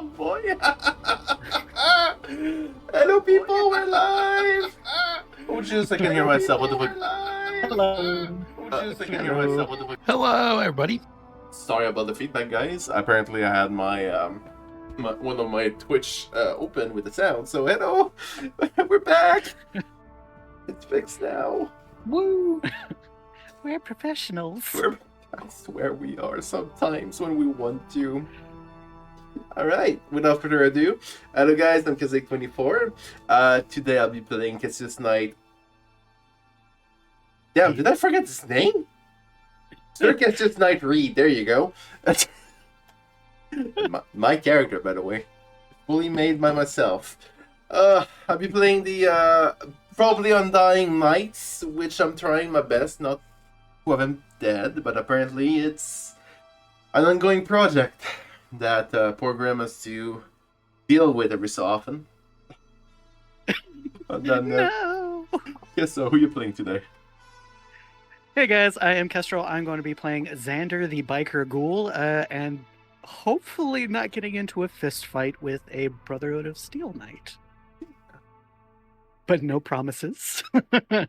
Oh boy! Hello, people, we're live. Oh, just I can hear myself. What the fuck? Hello. Hello, everybody. Sorry about the feedback, guys. Apparently, I had my one of my Twitch open with the sound. So hello, we're back. It's fixed now. Woo! We're professionals. I swear we are sometimes when we want to. Alright, without further ado, hello guys, I'm Kazek24. Today I'll be playing Cassius Knight. Damn, did I forget his name? Sir Cassius Knight Reed, there you go. my character, by the way. Fully made by myself. I'll be playing the probably Undying Knights, which I'm trying my best not to have him dead, but apparently it's an ongoing project that poor Grimm has to deal with every so often. And then, No! yes, so who are you playing today? Hey guys, I am Kestrel. I'm going to be playing Xander the Biker Ghoul, and hopefully not getting into a fist fight with a Brotherhood of Steel Knight. But no promises. I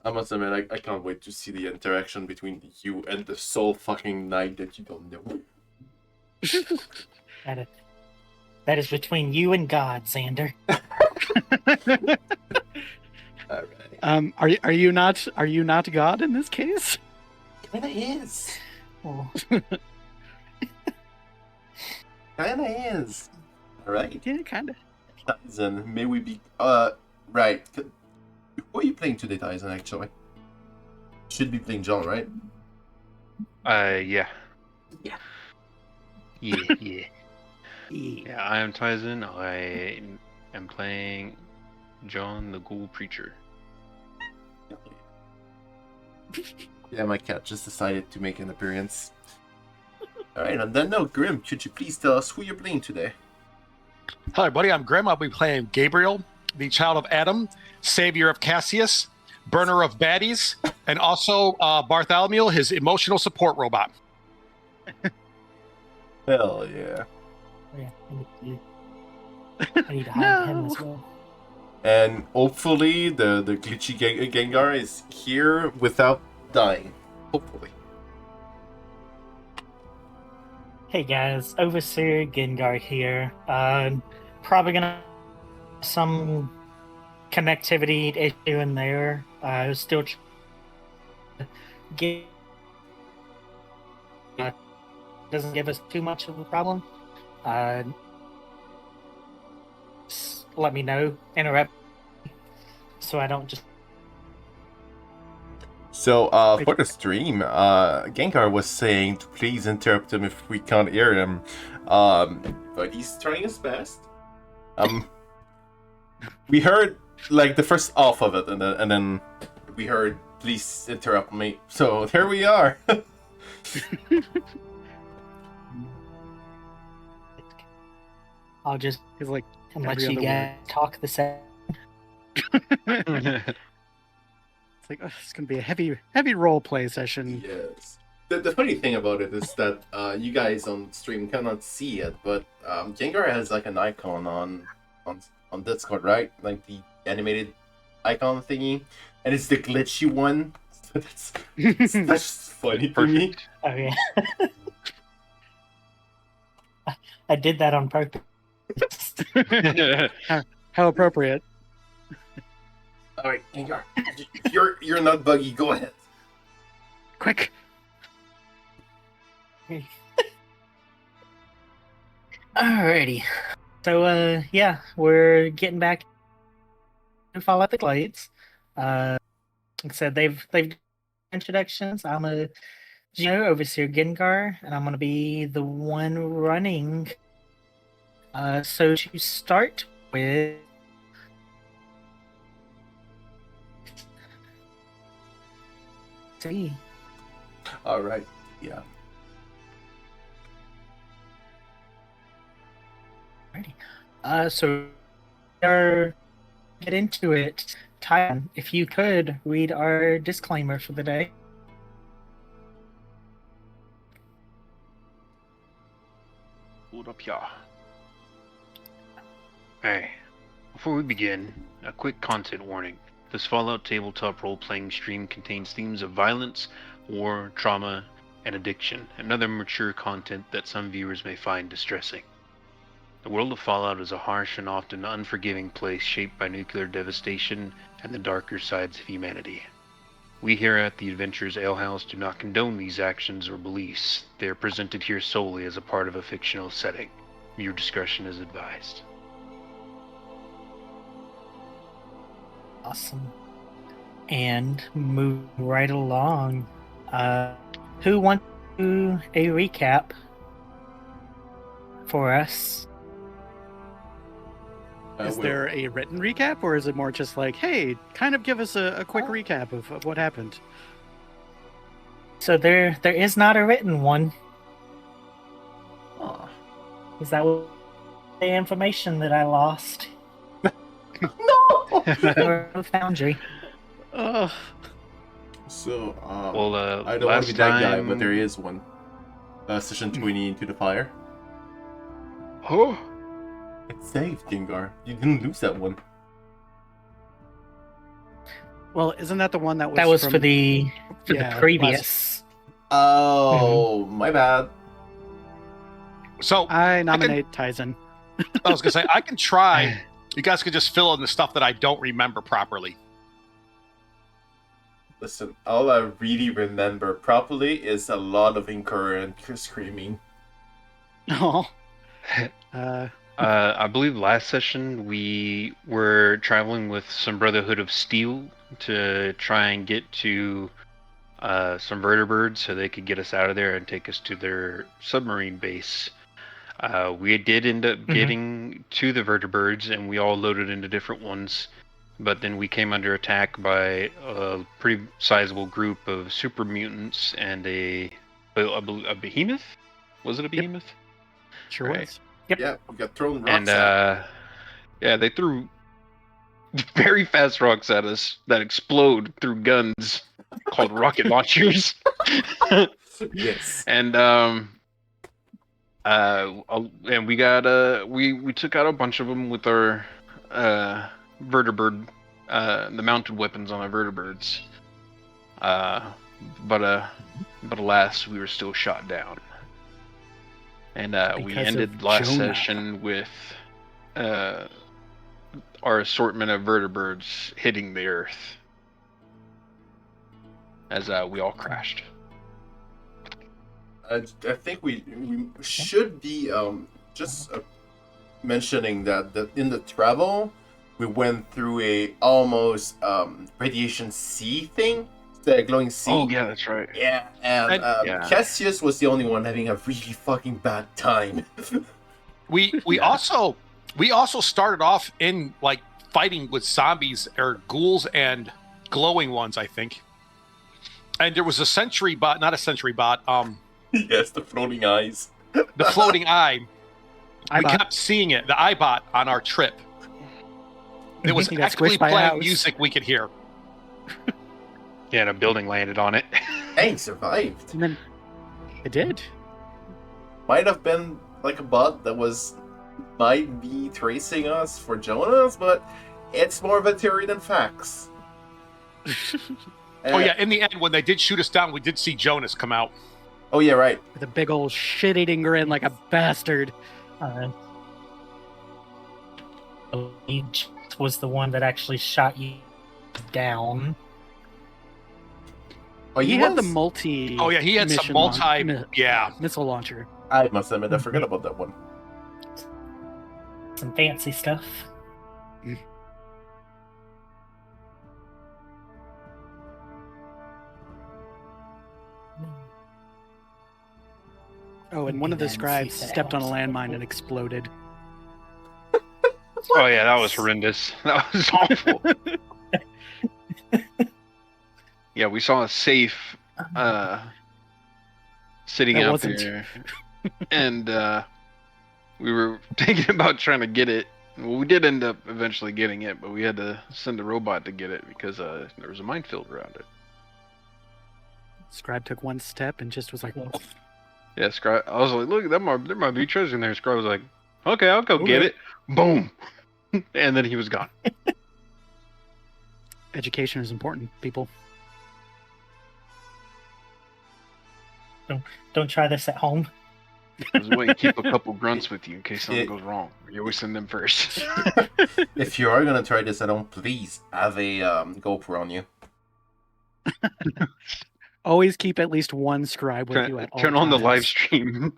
must admit, I can't wait to see the interaction between you and the soul fucking knight that you don't know. That is between you and God, Xander. Alright. Are you not God in this case? Kinda is. Oh. Kinda is. Alright. Yeah, kinda. Tyson, may we be right. Who are you playing today, Tyson, actually? Should be playing John, right? Yeah. Yeah. Yeah. Yeah, I am Tyson. I am playing John the Ghoul Preacher. Yeah, my cat just decided to make an appearance. Alright, on that note, Grimm, could you please tell us who you're playing today? Hi, buddy. I'm Grimm. I'll be playing Gabriel, the child of Adam, savior of Cassius, burner of baddies, and also Bartholomew, his emotional support robot. Hell yeah. Oh, yeah, I need to hide him as well. And hopefully the glitchy Gengar is here without dying. Hopefully. Hey guys, Overseer Gengar here. Probably gonna have some connectivity issue in there. Still get doesn't give us too much of a problem. Just let me know, interrupt, so I don't just. So, for the stream, Gengar was saying to please interrupt him if we can't hear him. But he's trying his best. We heard, like, the first half of it, and then we heard, please interrupt me. So, there we are. I'll just He's like let every you other guys talk the same. It's like, oh, it's gonna be a heavy role play session. Yes. The funny thing about it is that you guys on stream cannot see it, but Gengar has like an icon on Discord, right? Like the animated icon thingy, and it's the glitchy one. So that's funny to me. Oh yeah. I did that on purpose. How appropriate. All right, Gengar, you're not buggy. Go ahead. Quick. Alrighty. So yeah, we're getting back to follow up the glades. Like I said, they've introductions. I'm a Overseer Gengar, and I'm gonna be the one running. So to start with, see. All right. Yeah. Alrighty. So get into it. Ty, if you could read our disclaimer for the day. pull it up here. Hey, before we begin, a quick content warning. This Fallout tabletop role-playing stream contains themes of violence, war, trauma, and addiction, and other mature content that some viewers may find distressing. The world of Fallout is a harsh and often unforgiving place shaped by nuclear devastation and the darker sides of humanity. We here at the Adventures Alehouse do not condone these actions or beliefs. They are presented here solely as a part of a fictional setting. Viewer discretion is advised. Awesome. And move right along. Who wants to do a recap for us? Is there a written recap, or is it more just like, hey, kind of give us a quick recap of what happened? So there is not a written one. Aw. Is that what the information that I lost? No! Or Foundry. Ugh. So, Well, I don't want to be that guy, time- but there is one. Session 20 into the fire. Oh, It's saved, Gengar. You didn't lose that one. Well, isn't that the one that was That was from... for the Yeah, previous. Oh, my bad. So I nominate Tyson. I was gonna say I can try. You guys could just fill in the stuff that I don't remember properly. Listen, all I really remember properly is a lot of incoherent screaming. Oh. I believe last session we were traveling with some Brotherhood of Steel to try and get to some vertibirds so they could get us out of there and take us to their submarine base. We did end up getting to the vertibirds, and we all loaded into different ones. But then we came under attack by a pretty sizable group of super mutants and a behemoth. Was it a behemoth? Sure Right. was. Yeah, we got thrown rocks And at. yeah, they threw very fast rocks at us that explode through guns called rocket launchers. Yes. And we got we took out a bunch of them with our vertibird, the mounted weapons on our vertibirds. But alas, we were still shot down. And we Because ended of last Jonah. session with our assortment of vertibirds hitting the earth as we all crashed. I think we should be just mentioning that in the travel we went through a almost radiation sea thing, the glowing sea. Oh yeah, that's right. Yeah, and Yeah. Cassius was the only one having a really fucking bad time. We Yeah. we also started off in like fighting with zombies or ghouls and glowing ones, I think. And there was a sentry bot, not a sentry bot, Yes, the floating eyes. the floating eye. We Eyebot. kept seeing it, the iBot, on our trip. It was He got actually squished by a playing house. music we could hear. Yeah, and a building landed on it. Hey, survived. And then it did. Might have been like a bot that might be tracing us for Jonas, but it's more of a theory than facts. Oh yeah, in the end, when they did shoot us down, we did see Jonas come out. Oh yeah, right. With a big old shit-eating grin like a bastard. He was the one that actually shot you down. Oh, He had the was? multi. Oh yeah, he had some mission yeah. missile launcher. I must admit, I forgot about that one. Some fancy stuff. Oh, and one of the Fancy scribes stuff. stepped on a landmine and exploded. Oh yeah, that was horrendous. That was awful. Yeah, we saw a safe sitting That out wasn't- there, and we were thinking about trying to get it. Well, we did end up eventually getting it, but we had to send a robot to get it because there was a minefield around it. Scribe took one step and just was like, Yeah, Scry. I was like, look, there might be treasure in there. Scry was like, okay, I'll go get it. Boom, and then he was gone. Education is important, people. Don't try this at home. This is why you keep a couple grunts with you in case something goes wrong. You always send them first. If you are gonna try this at home, please have a GoPro on you. Always keep at least one scribe with you at all Turn on the times. live stream.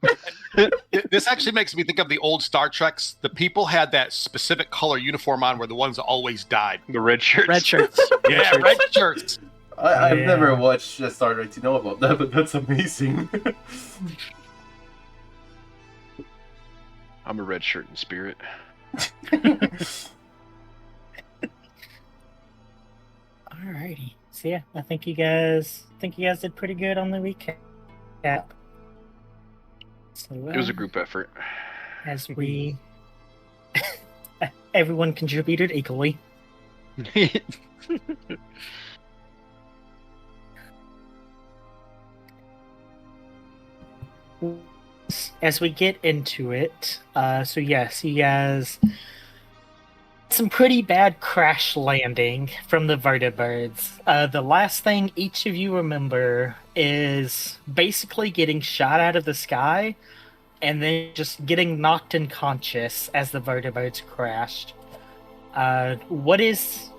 This actually makes me think of the old Star Treks. The people had that specific color uniform on were the ones that always died. The red shirts. Red shirts. Yeah, red shirts. I've Yeah. never watched Star Trek to know about that, but that's amazing. I'm a red shirt in spirit. Alrighty. So yeah, I think you guys did pretty good on the recap. So It was a group effort. as we everyone contributed equally. As we get into it, so yes, you guys some pretty bad crash landing from the vertibirds. The last thing each of you remember is basically getting shot out of the sky and then just getting knocked unconscious as the vertibirds crashed. What is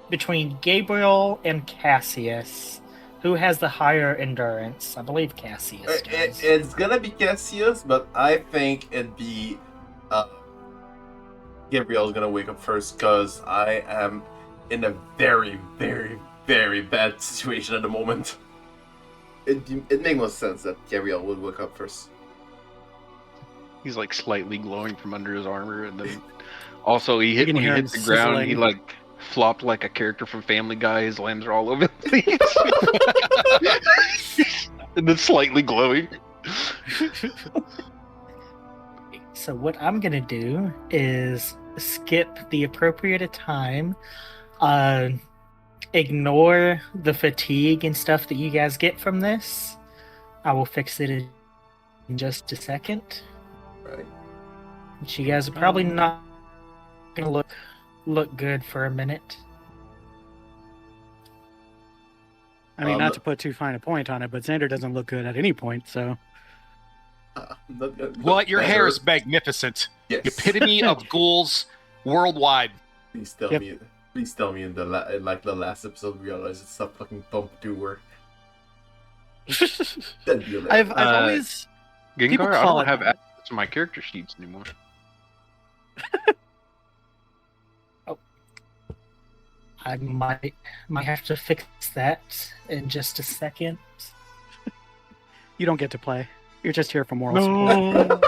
between Gabriel and Cassius? Who has the higher endurance? I believe Cassius does. It's gonna be Cassius, but I think it'd be Gabriel's gonna wake up first because I am in a very, very, very bad situation at the moment. It makes no sense that Gabriel would wake up first. He's like slightly glowing from under his armor, and then also he hit can when he hear hit him the ground. He sizzling. like flopped like a character from Family Guy. His limbs are all over the place, and then slightly glowing. So what I'm gonna do is skip the appropriate time, ignore the fatigue and stuff that you guys get from this. I will fix it in just a second. Right. But you guys are probably not gonna look good for a minute. I mean, not to put too fine a point on it, but Xander doesn't look good at any point, so... Well, your hair is magnificent. Yes. The epitome of ghouls worldwide. Please tell Yep. me. Please tell me in the the last episode, realize it's a fucking bump doer. That'd be I've hilarious. always... People Gengar, I call don't it have that. access to my character sheets anymore. I might have to fix that in just a second. You don't get to play. You're just here for moral support.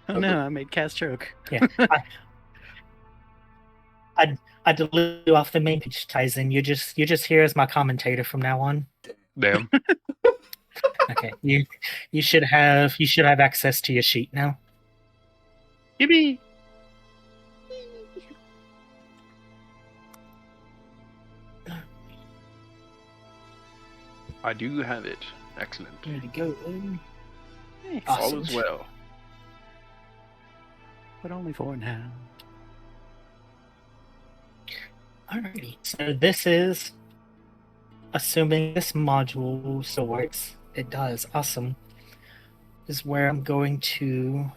Oh no, I made Cass joke. Yeah, I deleted you off the main page, Tyson. You're just here as my commentator from now on. Damn. Okay, you should have access to your sheet now. Yippee! I do have it. Excellent. There you go. All Awesome. is well. But only for now. Alrighty. So this is assuming this module still works. It does. Awesome. This is where I'm going to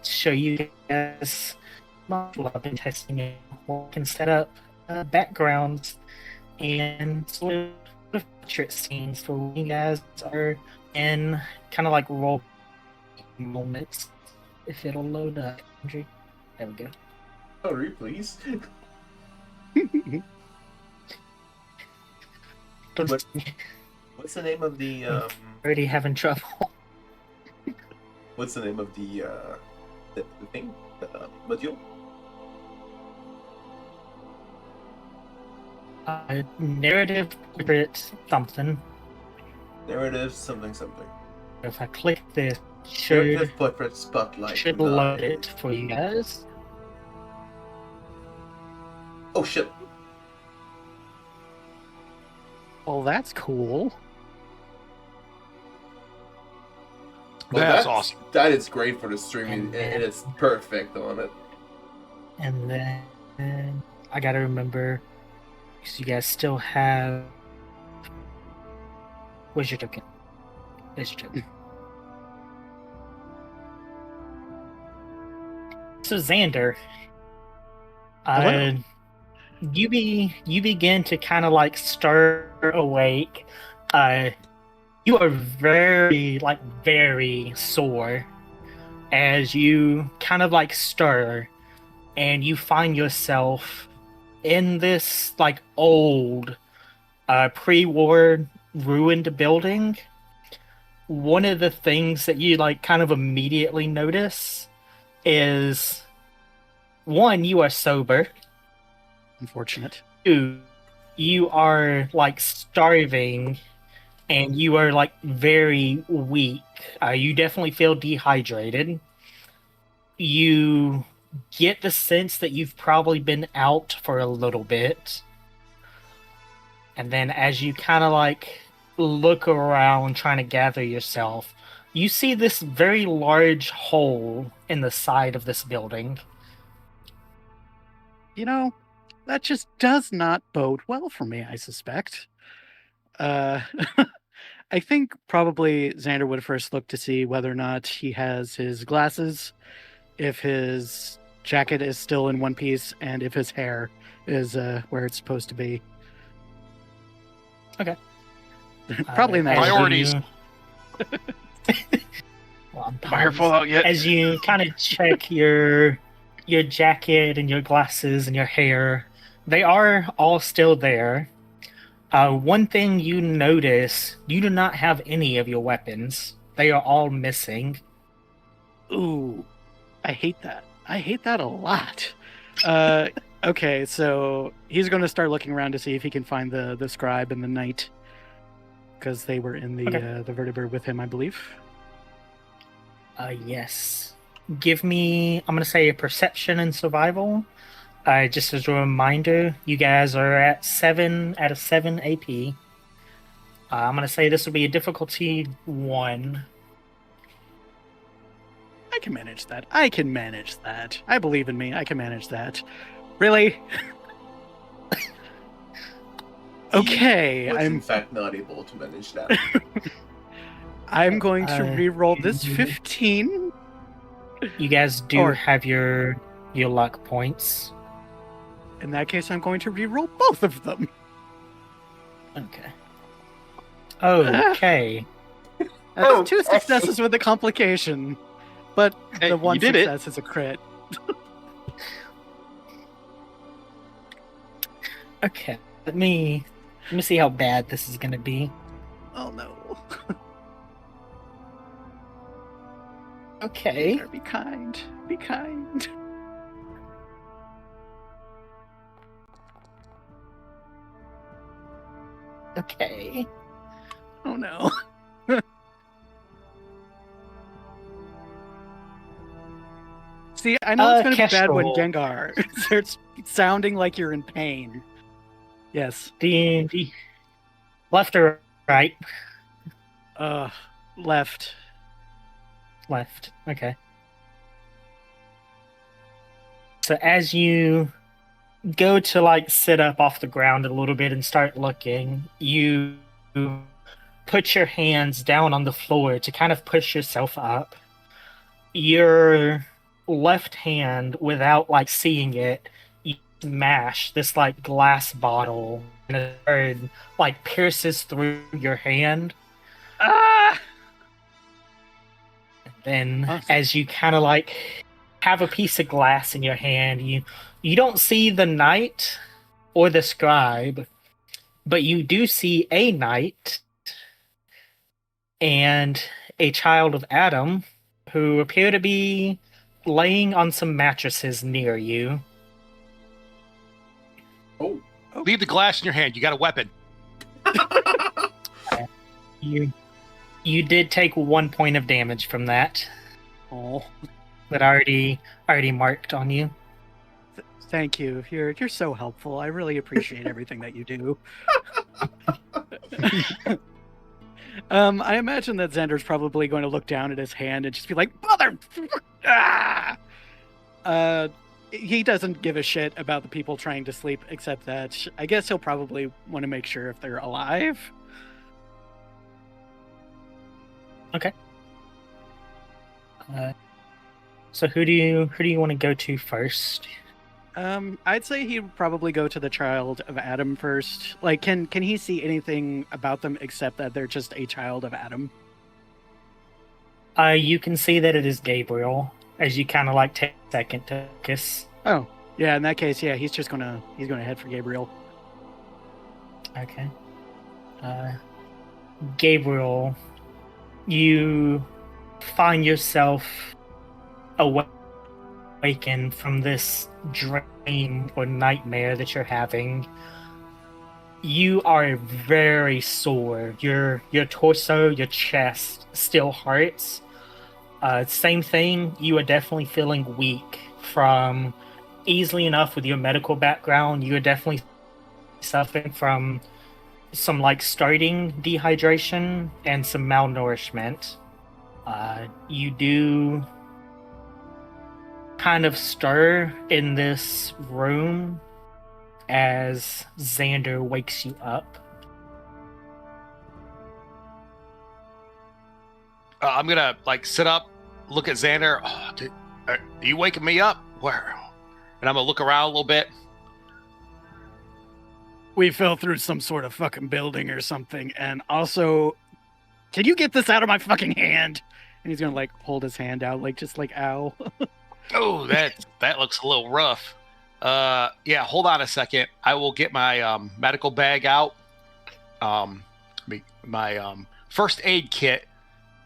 show you guys module I've been testing it. We can set up backgrounds and sort of portrait scenes for when you guys are in kind of like role moments. If it'll load up, Andrew. There we go. Hurry, please. What- What's the name of the Already having trouble. What's the name of the thing? The module? Narrative portrait something. Narrative something something. If I click this, should Narrative portrait spotlight. load live. it for you guys. Oh shit! Well, that's cool. That's awesome. That is great for the stream, And and it's perfect on it. And then I gotta remember, because you guys still have. Where's your token? There's your token. So Xander, Hello. you begin to kind of like stir awake. You are very sore as you kind of like stir, and you find yourself in this like old, pre-war ruined building. One of the things that you like kind of immediately notice is, one, you are sober. Unfortunate. Two, you are like starving, and you are like very weak. You definitely feel dehydrated. You get the sense that you've probably been out for a little bit. And then as you kind of like look around trying to gather yourself, you see this very large hole in the side of this building. You know, that just does not bode well for me, I suspect. I think probably Xander would first look to see whether or not he has his glasses, if his jacket is still in one piece, and if his hair is where it's supposed to be. Okay. Probably in that order. Priorities. Well, My hair fall out yet? as you kind of check your jacket and your glasses and your hair, they are all still there. One thing you notice, you do not have any of your weapons. They are all missing. Ooh, I hate that. I hate that a lot. Okay, so he's going to start looking around to see if he can find the scribe and the knight, because they were in the vertebra with him, I believe. Yes. Give me, I'm going to say, a perception and survival. Just as a reminder, you guys are at 7 out of 7 AP. I'm going to say this will be a difficulty 1. I can manage that. I I believe in me. I can manage that. Really? Okay, Was I'm in fact not able to manage that. I'm going to re-roll this 15. You guys do Or- have your luck points. In that case, I'm going to re-roll both of them. Okay. Okay. That's 2 successes with a complication, but Hey, the one you did it. success is a crit. Okay. Let me see how bad this is gonna be. Oh no. Okay. Be kind. Be kind. Okay. Oh no. See, I know it's going to be bad when Kestrel. Gengar starts sounding like you're in pain. Yes. The left or right? Left. Left. Okay. So as you go to like sit up off the ground a little bit and start looking, you put your hands down on the floor to kind of push yourself up. Your left hand, without like seeing it, you smash this like glass bottle, and a bird like pierces through your hand. Ah! Then Awesome. as you kind of like have a piece of glass in your hand, you don't see the knight or the scribe, but you do see a knight and a child of Adam who appear to be laying on some mattresses near you. Oh. Leave the glass in your hand. You got a weapon. You did take 1 point of damage from that Oh, that I already marked on you. thank you. You're so helpful. I really appreciate everything that you do. I imagine that Xander's probably going to look down at his hand and just be like, "Mother!" Ah! He doesn't give a shit about the people trying to sleep, except that I guess he'll probably want to make sure if they're alive. Okay. So who do you want to go to first? I'd say he'd probably go to the child of Adam first. Like, can he see anything about them except that they're just a child of Adam? You can see that it is Gabriel as you kind of like take a second to focus. Oh, yeah. In that case, yeah, he's gonna head for Gabriel. Okay. Gabriel, you find yourself awakened from this dream or nightmare that you're having. You are very sore. Your torso, your chest still hurts. Same thing, you are definitely feeling weak from easily enough with your medical background. You are definitely suffering from some like starting dehydration and some malnourishment. You do kind of stir in this room as Xander wakes you up. I'm gonna like sit up, look at Xander. Oh, are you waking me up? Where? And I'm gonna look around a little bit. We fell through some sort of fucking building or something, and also, can you get this out of my fucking hand? And he's gonna like hold his hand out, like just like ow. Oh, that looks a little rough. Yeah, hold on a second. I will get my medical bag out, my first aid kit,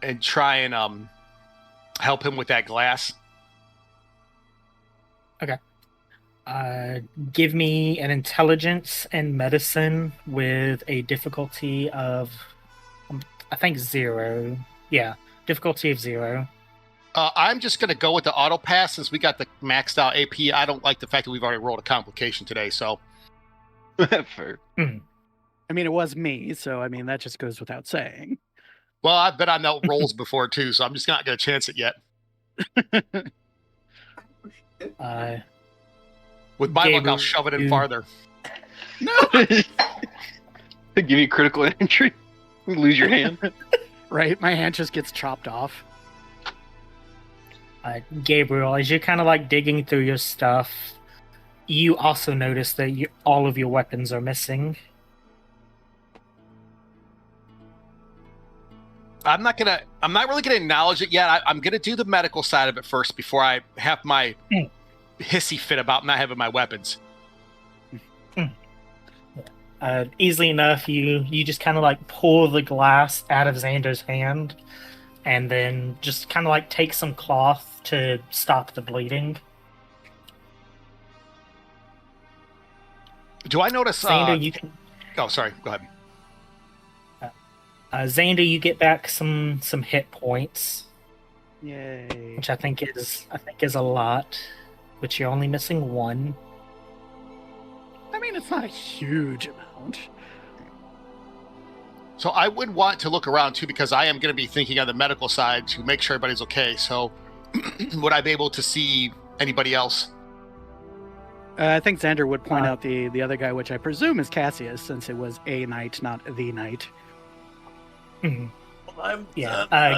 and try and help him with that glass. Okay. Give me an intelligence and medicine with a difficulty of, I think 0. Yeah, difficulty of 0. I'm just going to go with the auto pass since we got the maxed out AP. I don't like the fact that we've already rolled a complication today, so. Fair. I mean, it was me, so I mean, that just goes without saying. Well, I've been on no rolls before too, so I'm just not going to chance it yet. With my luck, I'll shove it in farther. No! Give you critical entry. You lose your hand. Right, my hand just gets chopped off. Gabriel, as you're kind of like digging through your stuff, you also notice that all of your weapons are missing. I'm not really gonna acknowledge it yet. I'm gonna do the medical side of it first before I have my hissy fit about not having my weapons. Easily enough, you just kind of like pull the glass out of Xander's hand, and then just kind of like take some cloth to stop the bleeding. Do I notice? Xander, you can. Oh, sorry. Go ahead. Xander, you get back some hit points. Yay! Which I think is a lot. But you're only missing 1. I mean, it's not a huge amount. So I would want to look around too, because I am going to be thinking on the medical side to make sure everybody's okay. So would I be able to see anybody else? I think Xander would point out the other guy, which I presume is Cassius, since it was a knight, not the knight. Well,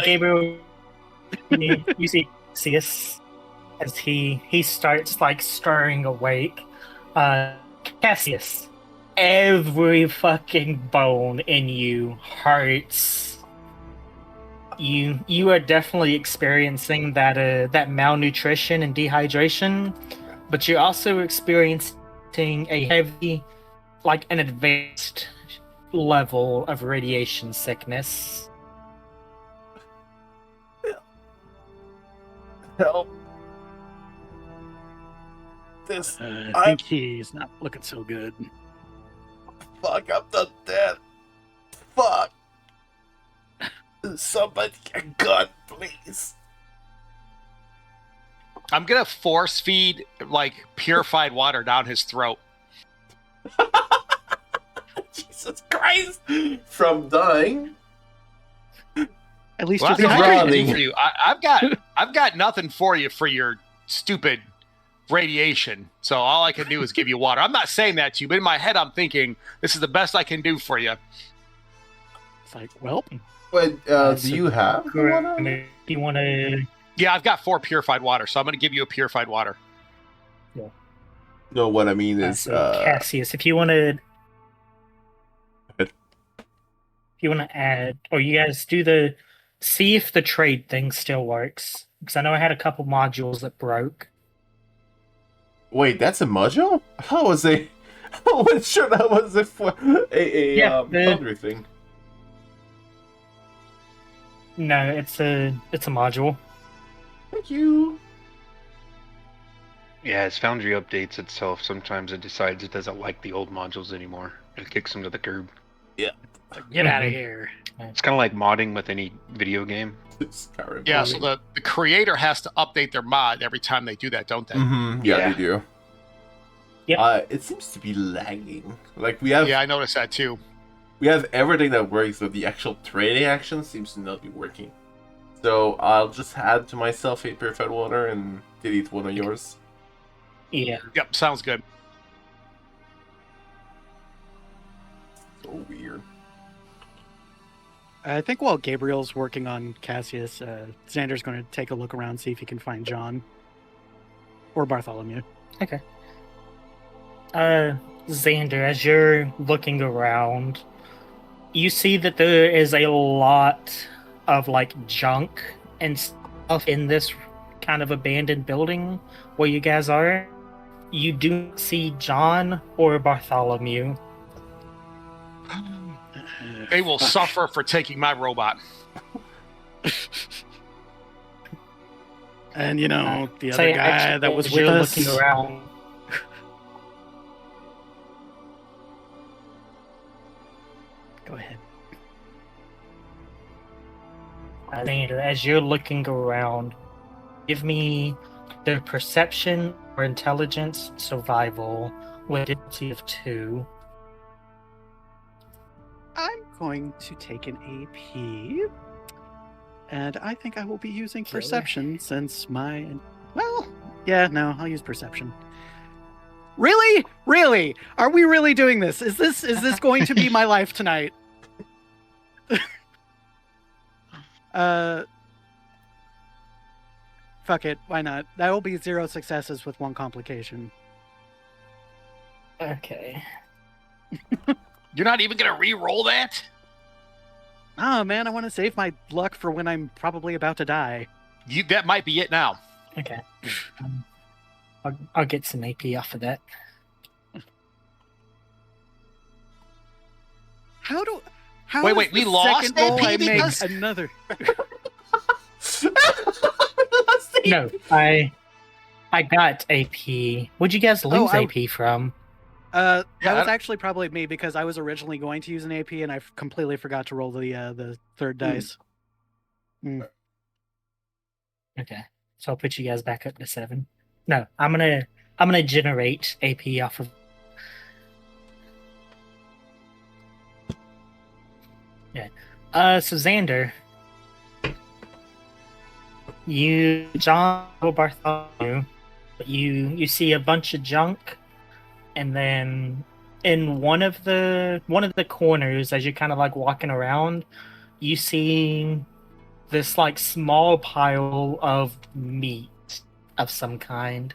Gabriel, you see Cassius as he starts like stirring awake. Cassius, every fucking bone in you hurts. You are definitely experiencing that malnutrition and dehydration, but you're also experiencing a heavy, like an advanced level of radiation sickness. Help. I think he's not looking so good. Fuck, I'm not dead. Fuck. Somebody a gun, please. I'm going to force feed like purified water down his throat. Jesus Christ. From dying? At least Well, you'll that's be all I can hydrated. do for you. I've got nothing for you for your stupid radiation. So all I can do is give you water. I'm not saying that to you, but in my head, I'm thinking this is the best I can do for you. It's like, well, But do so you have the Grimm, water? if you want to, Yeah, I've got 4 purified water, so I'm going to give you a purified water. No, what I mean is, so Cassius, if you want to, add, or you guys do see if the trade thing still works, because I know I had a couple modules that broke. wait, that's a module? How was I wasn't sure that was a foundry thing. No, it's a module. Thank you. Yeah, as Foundry updates itself, sometimes it decides it doesn't like the old modules anymore. It kicks them to the curb. like, get out of here. It's kind of like modding with any video game. Skyrim. Yeah, so the creator has to update their mod every time they do that, don't they? Mm-hmm. Yeah, Yeah. they do. Yep. It seems to be lagging. Like we have, Yeah, I noticed that too. we have everything that works, but the actual trading action seems to not be working. So I'll just add to myself a purified water and delete one of yours. Yeah. Yep, sounds good. So weird. I think while Gabriel's working on Cassius, Xander's going to take a look around, see if he can find John or Bartholomew. Okay. Xander, as you're looking around, you see that there is a lot of like junk and stuff in this kind of abandoned building where you guys are. You do not see John or Bartholomew. They will suffer for taking my robot. And you know, the So other guy actually, that was as with you're us. looking around, Go ahead. Xander, as you're looking around, give me the perception or intelligence survival with a difficulty of 2. I'm going to take an AP. And I think I will be using Killer. perception since my... Well, yeah, no, I'll use perception. Really? Really? Are we really doing this? Is this going to be my life tonight? Fuck it, why not? That will be 0 successes with 1 complication. Okay. You're not even going to re-roll that? Oh man, I want to save my luck for when I'm probably about to die. That might be it now. Okay. I'll get some AP off of that. How Wait, is we the lost second roll AP I make because- another? No, I got AP. What'd you guys lose AP from? That Yeah, was actually probably me because I was originally going to use an AP and I completely forgot to roll the third dice. Okay, so I'll put you guys back up to 7. No, I'm gonna generate AP off of. Yeah. So Xander, John or Bartholomew, you see a bunch of junk, and then in one of the corners, as you're kind of like walking around, you see this like small pile of meat of some kind.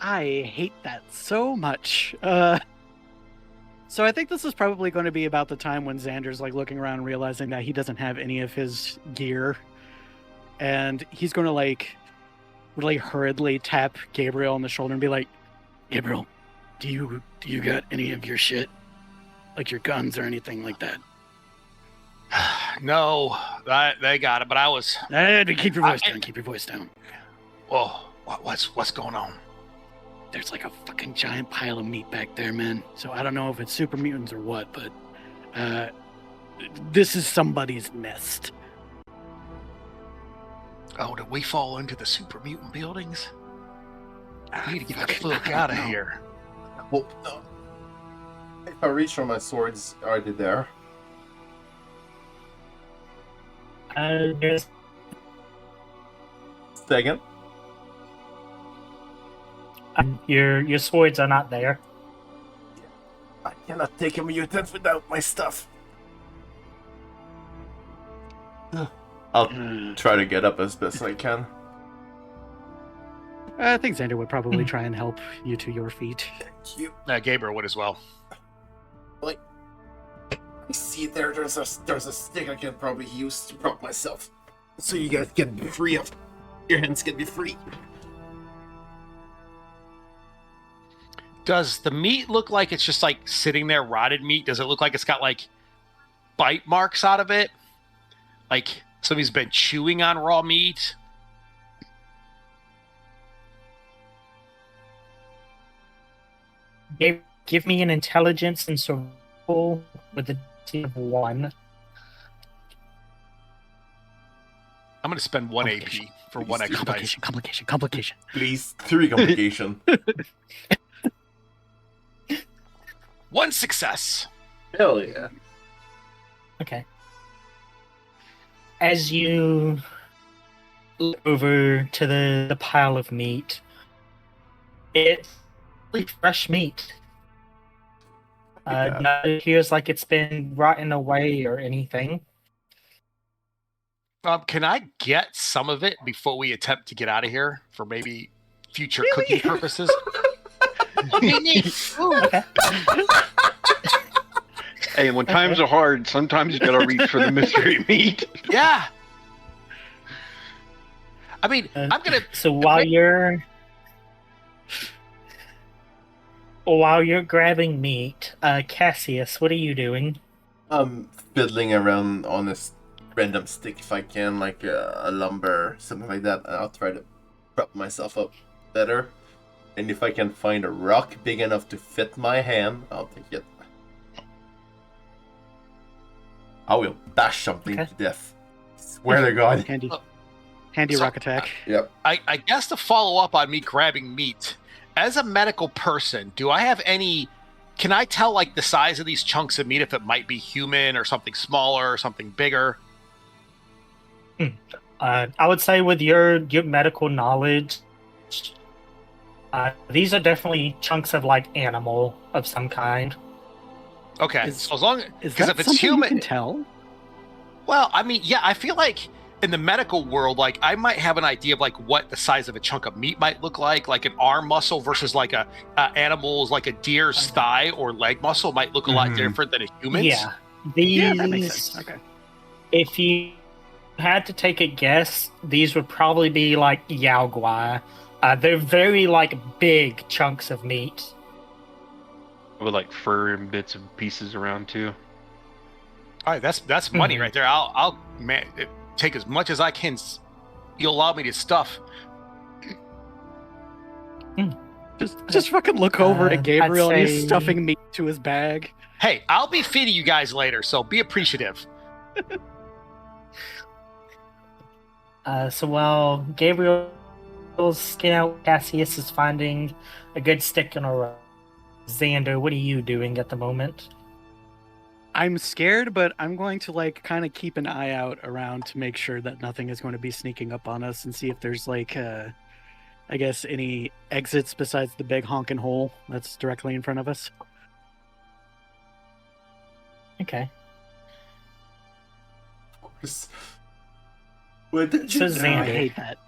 I hate that so much. So I think this is probably going to be about the time when Xander's like looking around and realizing that he doesn't have any of his gear. And he's going to like really hurriedly tap Gabriel on the shoulder and be like, Gabriel, do you got any of your shit? Like your guns or anything like that? No, they got it, but I was... Keep your voice down, keep your voice down. Whoa, what's going on? There's like a fucking giant pile of meat back there, man. So I don't know if it's super mutants or what, but this is somebody's nest. Oh, did we fall into the super mutant buildings? I need to get the fuck out of here. Well, if I reach for my swords, are they there? There's Second. your swords are not there. I cannot take a mutant without my stuff. I'll try to get up as best I can. I think Xander would probably try and help you to your feet. Thank you. Gabriel would as well. I see there's a stick I can probably use to prop myself. So you guys can be free of your hands can be free. Does the meat look like it's just like sitting there, rotted meat? Does it look like it's got like bite marks out of it? Like somebody's been chewing on raw meat? Give me an intelligence and survival with a DC of 1. I'm going to spend 1 AP for 1 extra dice. Complication. Please, 3 complication. 1 success. Hell yeah. Okay. As you look over to the pile of meat, it's really fresh meat. Not appears like it's been rotten away or anything. Can I get some of it before we attempt to get out of here for maybe future cooking purposes? Okay. Hey, when times are hard, sometimes you gotta reach for the mystery meat. Yeah. I mean, I'm gonna. So while you're grabbing meat, Cassius, what are you doing? I'm fiddling around on this random stick if I can, like a lumber, something like that, and I'll try to prop myself up better. And if I can find a rock big enough to fit my hand, I'll take it. I will bash something to death. Swear to God. Handy rock attack. Yep. I guess to follow up on me grabbing meat, as a medical person, do I have any? Can I tell like the size of these chunks of meat if it might be human or something smaller or something bigger? I would say with your medical knowledge, these are definitely chunks of like animal of some kind. Okay, so as long Is because that if it's something human, you can tell? well, I mean, yeah, I feel like in the medical world, like I might have an idea of like what the size of a chunk of meat might look like an arm muscle versus like a animal's like a deer's thigh or leg muscle might look a lot different than a human's. Yeah, these. Yeah, that makes sense. Okay. If you had to take a guess, these would probably be like Yao Guai. They're very like big chunks of meat. With like fur and bits and pieces around too. All right, that's money right there. I'll take as much as I can. You'll allow me to stuff. Just fucking look over at Gabriel and he's say- stuffing meat to his bag. Hey, I'll be feeding you guys later, so be appreciative. So while Gabriel's skin out, Cassius is finding a good stick in a row. Xander, what are you doing at the moment? I'm scared, but I'm going to like kind of keep an eye out around to make sure that nothing is going to be sneaking up on us and see if there's like I guess any exits besides the big honking hole that's directly in front of us. Okay. Of course. What did So you do? I Xander, hate that.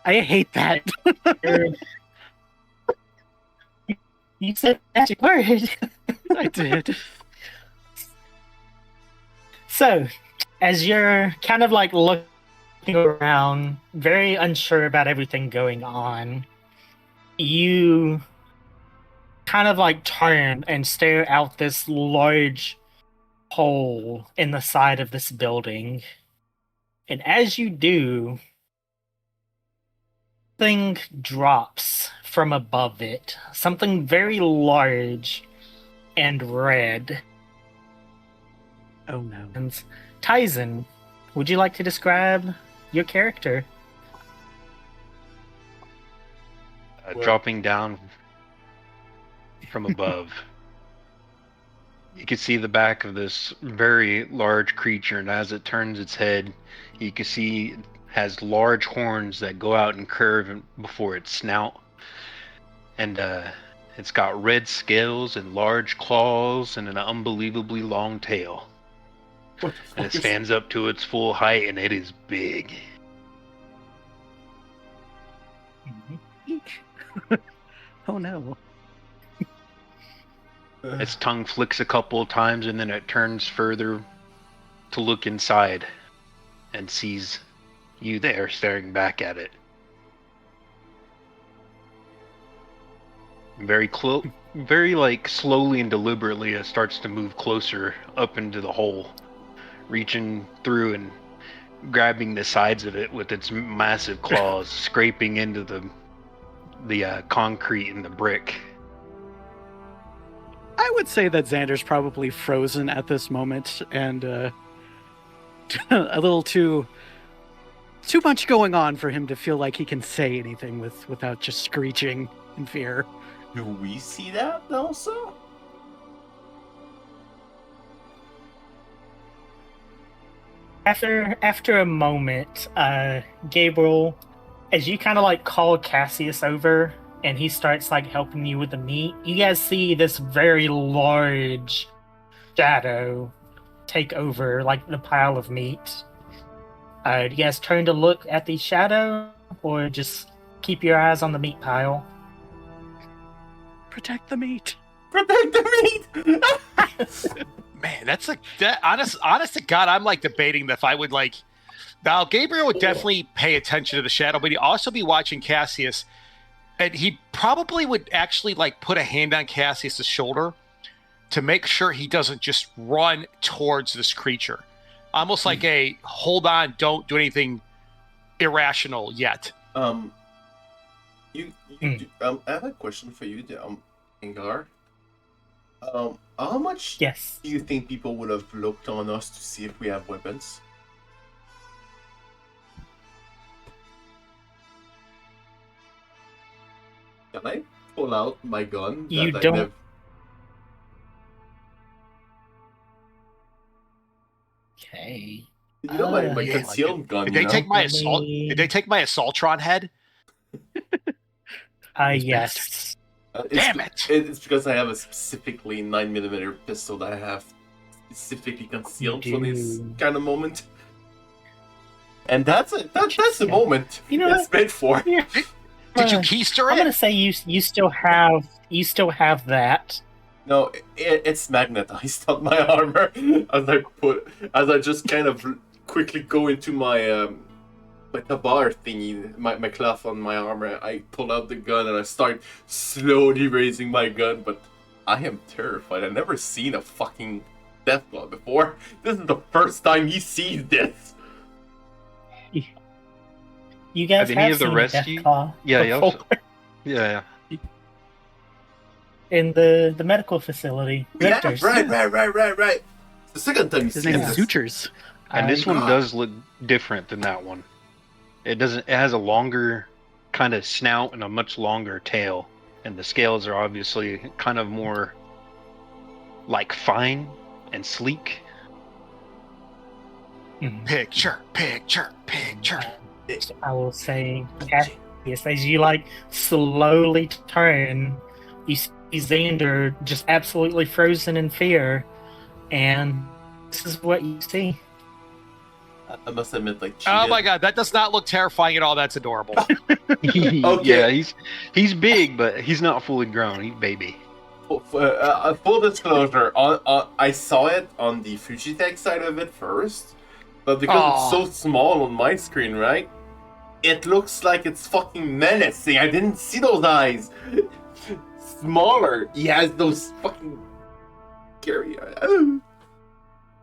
I hate that. you said magic word. I did. So, as you're kind of like looking around, very unsure about everything going on, you kind of like turn and stare out this large hole in the side of this building. And as you do, something drops from above it. Something very large and red. Oh no. And Tyson, would you like to describe your character? Dropping down from above. You can see the back of this very large creature, and as it turns its head, you can see it has large horns that go out and curve before its snout. And it's got red scales and large claws and an unbelievably long tail. What the And fuck it is... stands up to its full height, and it is big. Eek. Oh no. Its tongue flicks a couple of times, and then it turns further to look inside and sees you there staring back at it. Very like slowly and deliberately, it starts to move closer up into the hole, reaching through and grabbing the sides of it with its massive claws, scraping into the concrete and the brick. I would say that Xander's probably frozen at this moment and a little too much going on for him to feel like he can say anything without just screeching in fear. Do we see that also? After a moment, Gabriel, as you kind of like call Cassius over and he starts like helping you with the meat, you guys see this very large shadow take over like the pile of meat. Do you guys turn to look at the shadow or just keep your eyes on the meat pile? Protect the meat. Protect the meat! Man, that's like that. Honest to God, I'm like debating if I would like. Now, Gabriel would definitely pay attention to the shadow, but he'd also be watching Cassius, and he probably would actually like put a hand on Cassius's shoulder to make sure he doesn't just run towards this creature, almost like a hold on, don't do anything irrational yet. I have a question for you, Ingar. How much Yes. do you think people would have looked on us to see if we have weapons? Can I pull out my gun? You that I don't- nev- Okay. You know my Yeah, like, concealed gun. Did You they know? take my Let assault? me- Did they take my assaultron head? Those Yes. Damn it! It's because I have a specifically 9mm pistol that I have specifically concealed for this do. kind of moment. And that's the Interesting. moment You know it's made for. Yeah. Did you keister I'm gonna it? say you still have that. No, it's magnetized on my armor. As I just kind of quickly go into my my tabar thingy, my cloth on my armor. I pull out the gun and I start slowly raising my gun. But I am terrified. I've never seen a fucking Deathclaw before. This is the first time he sees this. You guys Have have any of the seen rescue- Deathclaw Yeah, before yeah. in the medical facility. Yeah, Richter's. right. It's the second time you His see name this. is Sutures. And this one God. does look different than that one. It has a longer kind of snout and a much longer tail, and the scales are obviously kind of more like fine and sleek. Mhm. Picture. I will say, Cassius, as you like slowly turn, you see Xander just absolutely frozen in fear, and this is what you see. I must admit, like, Oh my God, that does not look terrifying at all. That's adorable. Yeah, he's big, but he's not fully grown. He's baby. Full disclosure, I saw it on the Fujitech side of it first, but because it's so small on my screen, right? It looks like it's fucking menacing. I didn't see those eyes. Smaller. He has those fucking scary eyes.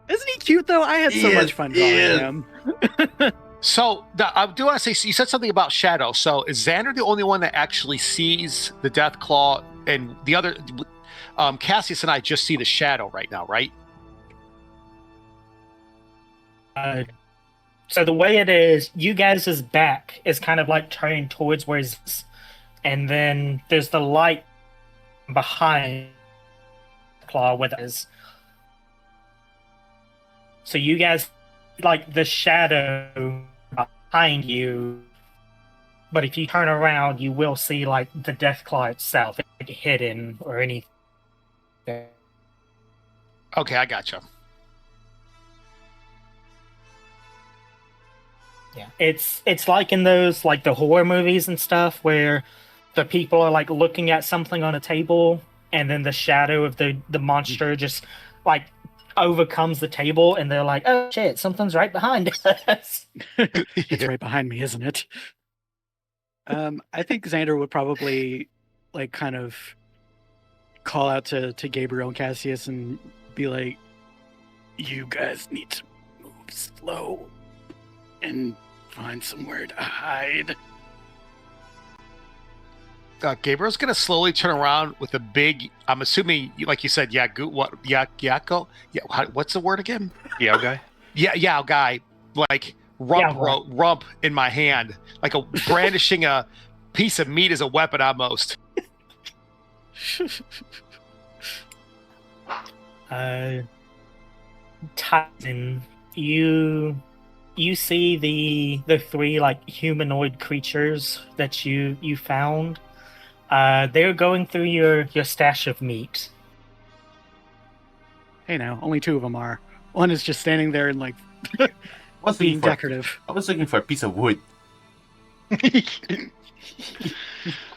Isn't he cute though? I had so He much is, fun he drawing is. him. So I do want to say, so you said something about shadow. So is Xander the only one that actually sees the Deathclaw, and the other, Cassius and I just see the shadow right now, right? So the way it is, you guys' back is kind of like turning towards where it's, and then there's the light behind Claw with us. So you guys, like the shadow behind you, but if you turn around, you will see like the Deathclaw itself, like, hidden or anything. Okay, I gotcha. Yeah, it's like in those like the horror movies and stuff where the people are like looking at something on a table, and then the shadow of the monster just like overcomes the table, and they're like, "Oh shit, something's right behind us." It's right behind me, isn't it? I think Xander would probably like kind of call out to Gabriel and Cassius and be like, "You guys need to move slow and find somewhere to hide." Gabriel's gonna slowly turn around with a big. I'm assuming, like you said, Yako. Yeah, what's the word again? Yeah, guy. Yeah, guy. Like rump in my hand, like a brandishing a piece of meat as a weapon, almost. Titan, you see the three like humanoid creatures that you found. They're going through your stash of meat. Hey, now only two of them are. One is just standing there and like being decorative. I was looking for a piece of wood.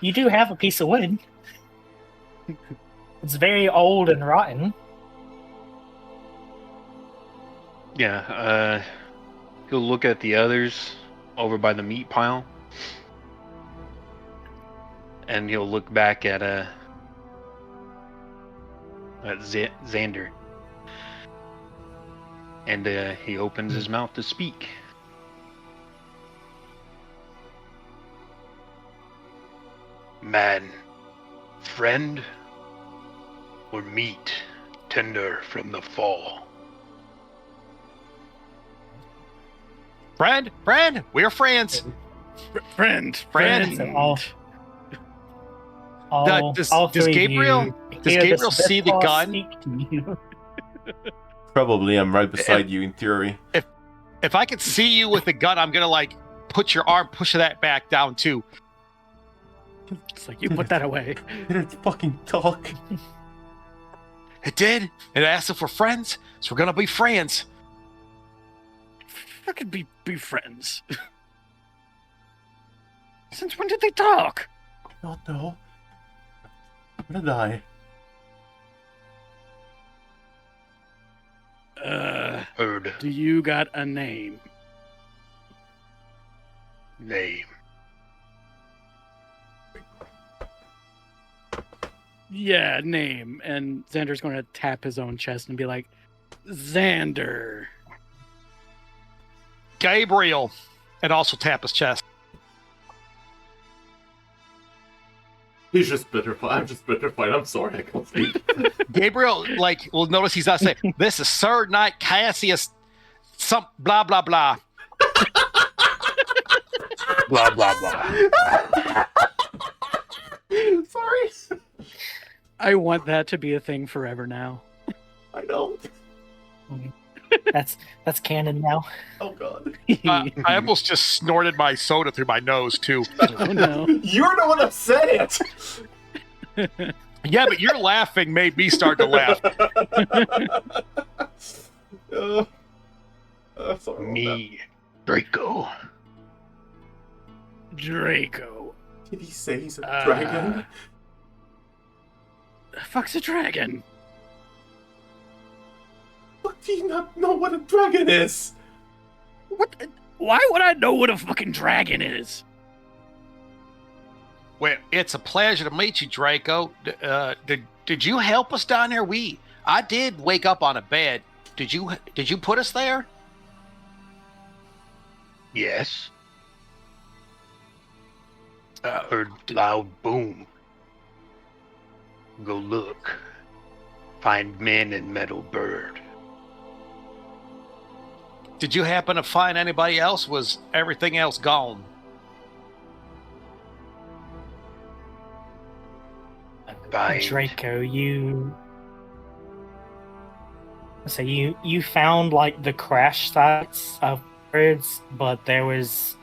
You do have a piece of wood. It's very old and rotten. Yeah, he'll look at the others over by the meat pile. And he'll look back at Xander. And he opens his mouth to speak. Man, friend, or meat tender from the fall? Friend, we're friends. Friend. So Does all three Gabriel of you does hear the Gabriel see the Deathclaw gun? speak to you. Probably I'm right beside you in theory. If I could see you with the gun, I'm gonna like push that back down too. It's like, you put that away. Did it fucking talk? It did. It asked if we're friends, so we're gonna be friends. Fucking be friends. Since when did they talk? Not know. I'm gonna die. Heard Do you got a name? name. Yeah, name. And Xander's going to tap his own chest and be like, Xander. Gabriel, and also tap his chest. He's just bitterfied. I'm just bitterfied. I'm sorry, I can't speak. Gabriel, like, will notice he's not saying, "This is Sir Knight Cassius, some blah blah blah." Blah, blah, blah. Sorry. I want that to be a thing forever now. I know. That's canon now. Oh god. I almost just snorted my soda through my nose too. Oh no. You're the one that said it. Yeah, but your laughing made me start to laugh. Sorry about Me, Draco. Draco. that. Did he say he's a dragon? The fuck's a dragon? What, do you not know what a dragon is? What? Why would I know what a fucking dragon is? Well, it's a pleasure to meet you, Draco. Did you help us down there? I did wake up on a bed. Did you put us there? Yes. I heard loud boom. Go look. Find men and metal bird. Did you happen to find anybody else? Was everything else gone? Find Draco, you So you found like the crash sites of birds, but there was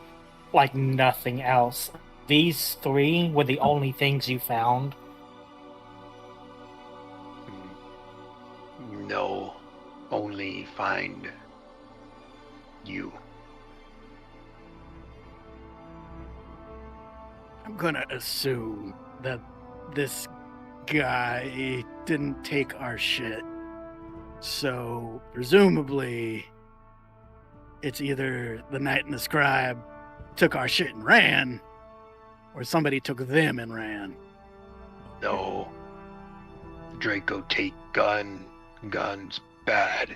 like nothing else. These three were the only things you found. No, only find you. I'm gonna assume that this guy didn't take our shit. So, presumably, it's either the Knight and the Scribe took our shit and ran, or somebody took them and ran. No. Draco take guns bad.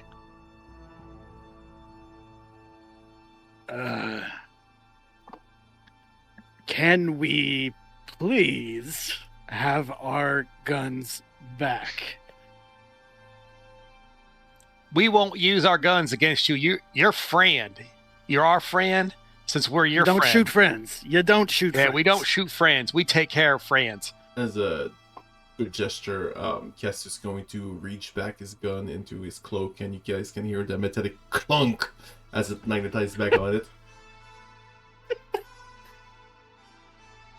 Can we please have our guns back? We won't use our guns against you. You're friend. You're our friend since we're your Don't friend. shoot friends. You don't shoot friends. Yeah, we don't shoot friends. We take care of friends. As a good gesture, Cassius is going to reach back his gun into his cloak, and you guys can hear the metallic clunk as it magnetizes back on it.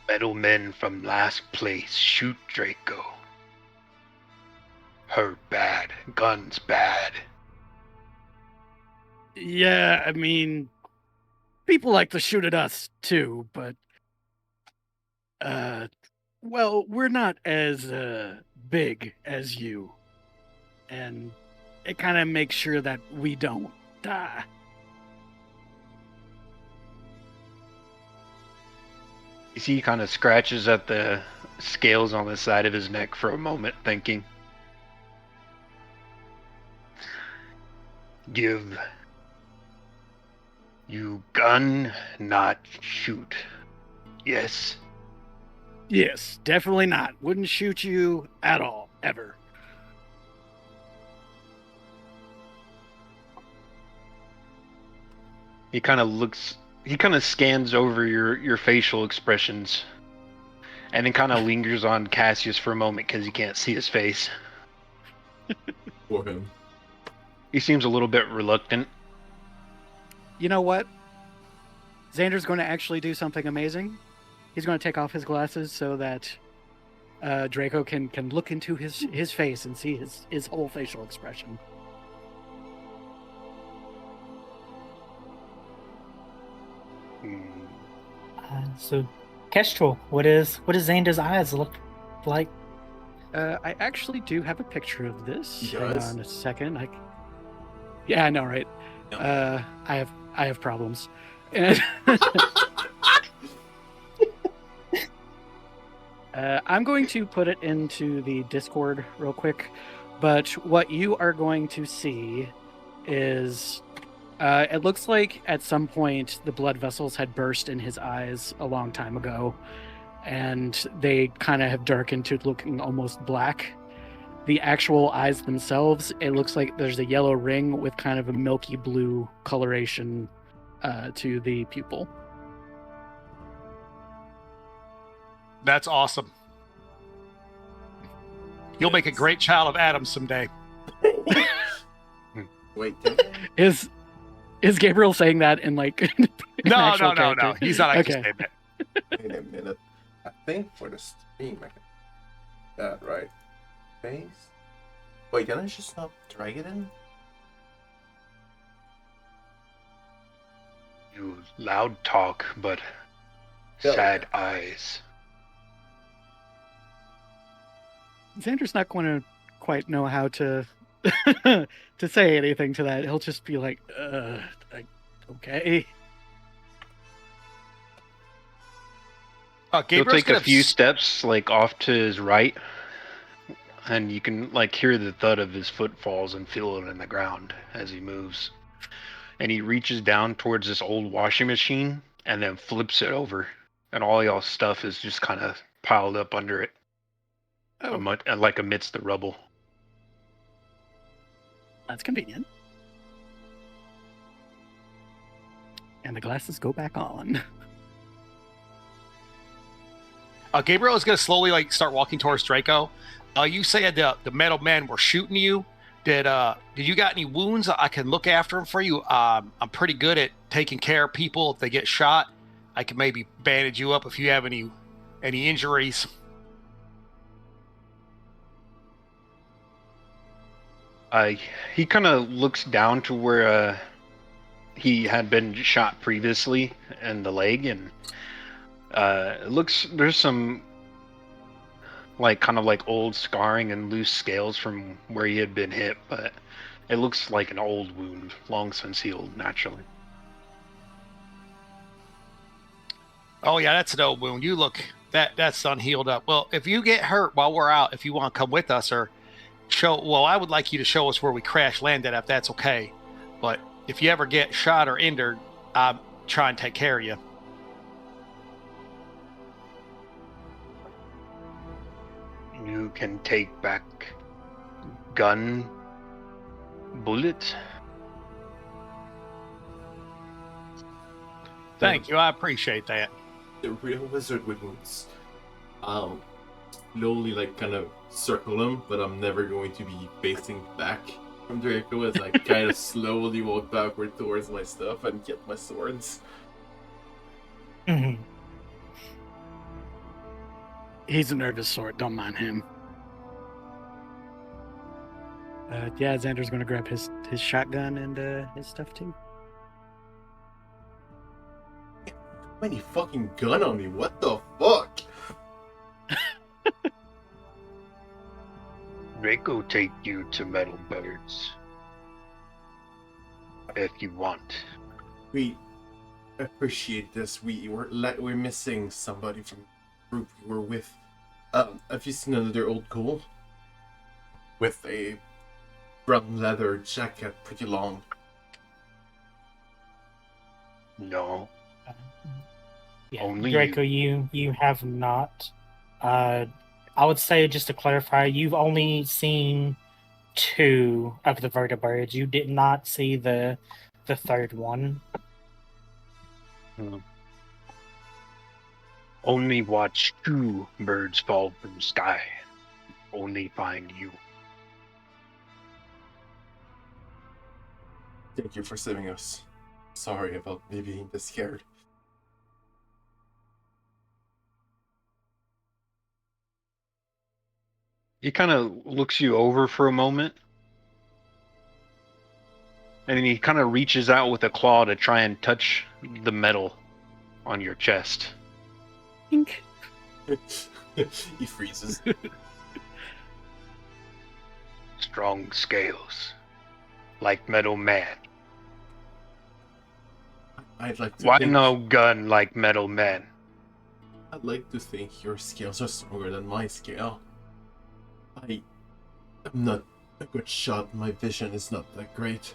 Metal men from last place shoot Draco. Her bad, guns bad. Yeah, I mean, people like to shoot at us too, but well, we're not as big as you, and it kind of makes sure that we don't die. You see, he kind of scratches at the scales on the side of his neck for a moment, thinking. Give you gun, not shoot. Yes. Yes, definitely not. Wouldn't shoot you at all, ever. He kind of scans over your facial expressions, and then kind of lingers on Cassius for a moment because he can't see his face. For him. He seems a little bit reluctant. You know what? Xander's going to actually do something amazing. He's going to take off his glasses so that Draco can look into his face and see his whole facial expression. So, Kestrel, what is Xander's eyes look like? I actually do have a picture of this. He Hang does? on a second. Yeah, I know, right? Yeah. I have problems. And I'm going to put it into the Discord real quick. But what you are going to see is it looks like at some point the blood vessels had burst in his eyes a long time ago, and they kind of have darkened to looking almost black. The actual eyes themselves, it looks like there's a yellow ring with kind of a milky blue coloration to the pupil. That's awesome. You'll make a great child of Adam someday. Wait. Is Gabriel saying that in like an No. actual character? He's not actually Okay. saying that. Wait a minute. I think for the stream I can that right. Face. Wait, can I just not drag it in? You loud talk, but Yeah. sad eyes. Xander's not going to quite know how to to say anything to that. He'll just be like, okay. He'll Gabriel's take a gonna few steps, like off to his right, and you can like hear the thud of his footfalls and feel it in the ground as he moves. And he reaches down towards this old washing machine and then flips it over, and all y'all's stuff is just kind of piled up under it, Oh, like amidst the rubble. that's convenient. And the glasses go back on. Gabriel is going to slowly like start walking towards Draco. You said the metal men were shooting you. Did you got any wounds? I can look after them for you. I'm pretty good at taking care of people if they get shot. I can maybe bandage you up if you have any injuries. He kind of looks down to where he had been shot previously in the leg, and it looks there's some like kind of like old scarring and loose scales from where he had been hit, but it looks like an old wound, long since healed naturally. Oh yeah, that's an old wound. You look that's unhealed up. Well, if you get hurt while we're out, if you want to come with us or I would like you to show us where we crash landed if that's okay. But if you ever get shot or injured, I'll try and take care of you. You can take back gun, bullet. Thank you. I appreciate that. The real wizard with wounds. Slowly, like, kind of circle him, but I'm never going to be facing back from Draco as I kind of slowly walk backward towards my stuff and get my swords. Mm-hmm. He's a nervous sort. Don't mind him. Yeah, Xander's going to grab his shotgun and his stuff too. Many fucking gun on me. What the fuck? Draco take you to Metal Birds if you want. We appreciate this. We're missing somebody from the group we were with. Have you seen another old ghoul? With a brown leather jacket, pretty long. No. Yeah, Only Draco, you have not. I would say, just to clarify, you've only seen 2 of the vertebrates. You did not see the third one. Only watch 2 birds fall from sky. Only find you. Thank you for saving us. Sorry about me being this scared. He kind of looks you over for a moment, and then he kind of reaches out with a claw to try and touch the metal on your chest. Ink. He freezes. Strong scales, like metal man. I'd like to Why think, no gun like metal man? I'd like to think your scales are stronger than my scale. I am not a good shot. My vision is not that great.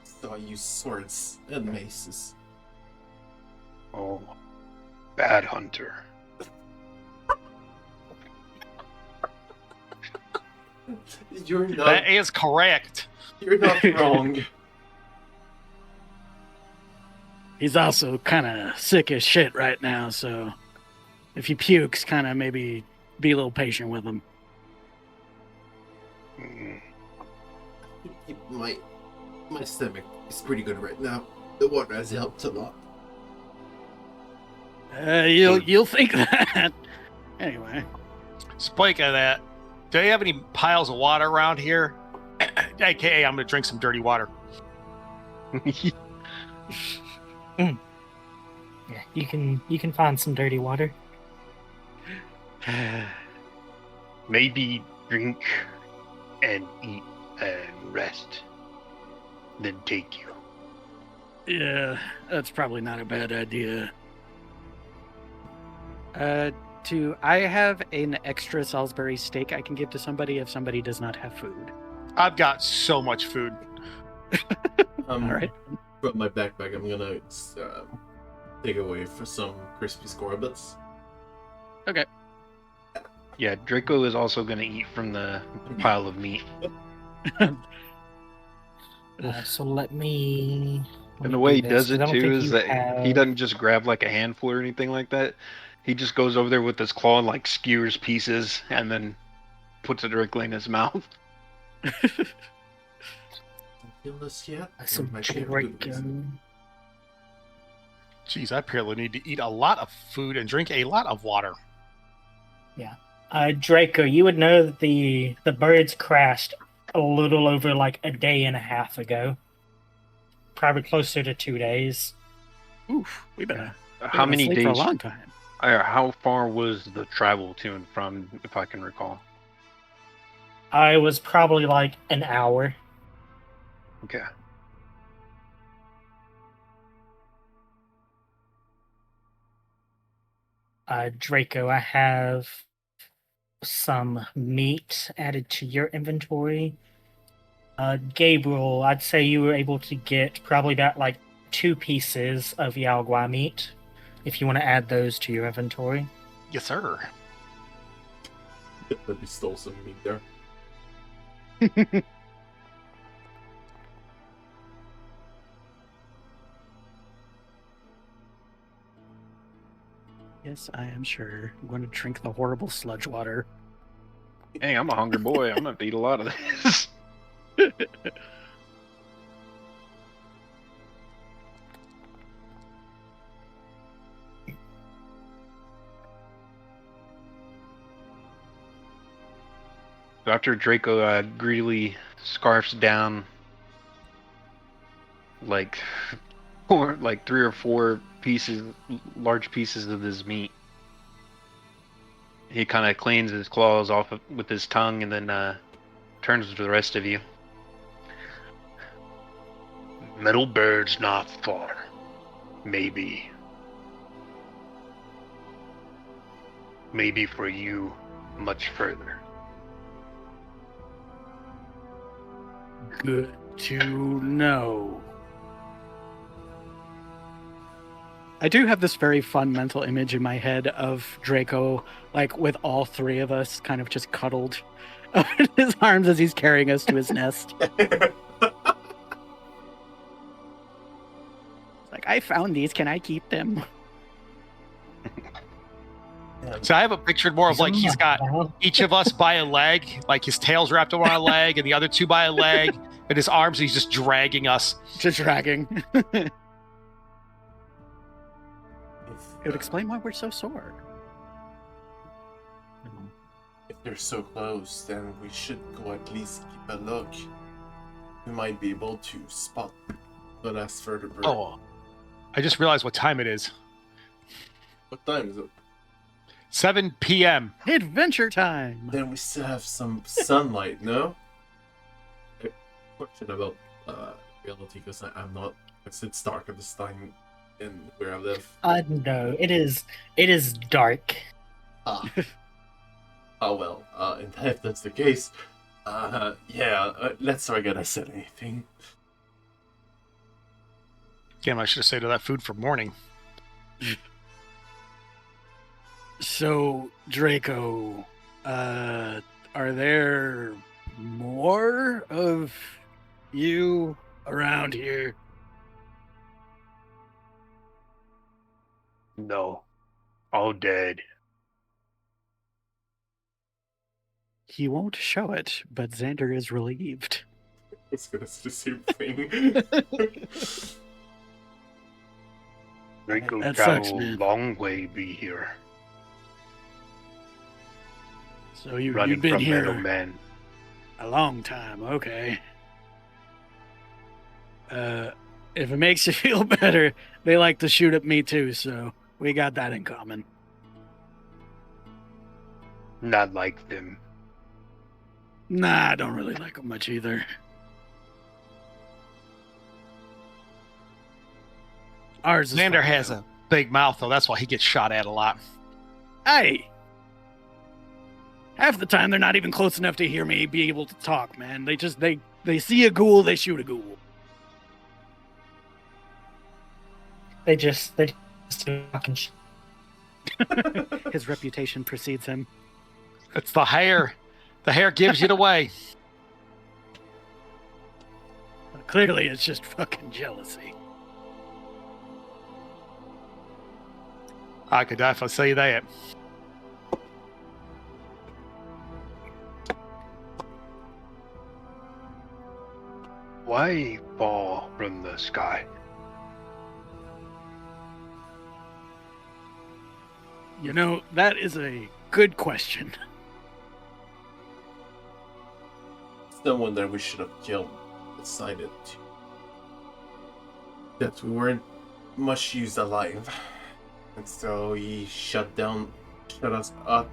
So I use swords and maces. Oh, bad hunter. You're not. That is correct. You're not wrong. He's also kind of sick as shit right now, so if he pukes, kind of maybe be a little patient with him. My stomach is pretty good right now. The water has helped a lot. You'll think that. Anyway. Speaking of that, do you have any piles of water around here? AKA, I'm gonna drink some dirty water. Yeah, you can find some dirty water. Maybe drink and eat and rest, then take you. Yeah, that's probably not a bad idea. I have an extra Salisbury steak I can give to somebody if somebody does not have food. I've got so much food. All right. From my backpack, I'm gonna take away for some crispy scorbits. Okay. Yeah, Draco is also going to eat from the pile of meat. So let me. And the way he do does this, it 'cause I don't too think is you that have- he doesn't just grab like a handful or anything like that. He just goes over there with his claw and like skewers pieces and then puts it directly in his mouth. Don't feel this yet? So Or am I scared to do this? Draco. Jeez, I apparently need to eat a lot of food and drink a lot of water. Draco, you would know that the birds crashed a little over like a day and a half ago. Probably closer to 2 days. Oof, we've been How many asleep days? for a long time. How far was the travel to and from, if I can recall? I was probably like an hour. Okay. Draco, I have some meat added to your inventory. Gabriel, I'd say you were able to get probably about like 2 pieces of Yalgua meat, if you want to add those to your inventory. Yes, sir. That we stole some meat there. Yes, I am sure. I'm going to drink the horrible sludge water. Hey, I'm a hungry boy. I'm gonna have to eat a lot of this. So after Draco greedily scarfs down like 3 or 4 pieces, large pieces of this meat, he kind of cleans his claws off with his tongue and then turns to the rest of you. Metal birds not far. Maybe. Maybe for you, much further. Good to know. I do have this very fun mental image in my head of Draco, like with all 3 of us kind of just cuddled in his arms as he's carrying us to his nest. Like, I found these. Can I keep them? So I have a picture more of like he's got each of us by a leg, like his tail's wrapped around a leg, and the other 2 by a leg, and his arms. He's just dragging us. Just dragging. It If, would explain why we're so sore. if they're so close, then we should go at least keep a look. We might be able to spot the last vertebrate. Oh, I just realized what time it is. What time is it? 7 p.m. Adventure time! Then we still have some sunlight, no? A question about reality, because I'm not. It's dark at this time in where I live. No, it is dark. Ah. Oh well. And if that's the case, let's forget I said anything. Damn, I should have saved that food for morning. So, Draco, are there more of you around here? No. All dead. He won't show it, but Xander is relieved. I was gonna say the same thing. Draco That sucks, traveled a man. long way be here. So you've Running been from here Metal Man. a long time, okay. If it makes you feel better, they like to shoot at me too, so we got that in common. Not like them. Nah, I don't really like them much either. Ours is Xander fine, has though. a big mouth, though. That's why he gets shot at a lot. Hey! Half the time they're not even close enough to hear me be able to talk, man. They see a ghoul, they shoot a ghoul. They just fucking His reputation precedes him. It's the hair. The hair gives it away. Clearly, it's just fucking jealousy. I could definitely say that. Why fall from the sky? You know, that is a good question. Someone that we should have killed decided that we weren't much use alive. And so he shut us out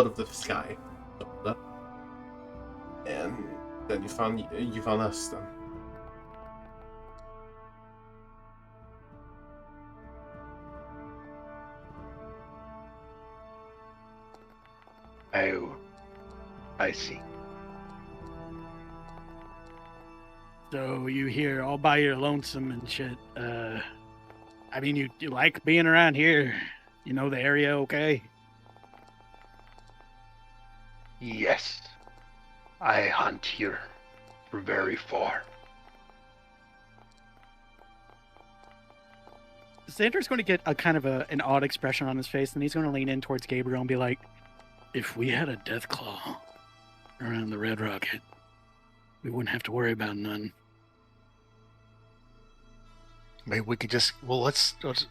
of the sky. And then you found us then. Oh, I see. So you here all by your lonesome and shit. I mean, you like being around here? You know the area okay? Yes, I hunt here for very far. Xander's going to get a kind of an odd expression on his face, and he's going to lean in towards Gabriel and be like, if we had a death claw around the Red Rocket, we wouldn't have to worry about none. Maybe we could just let's get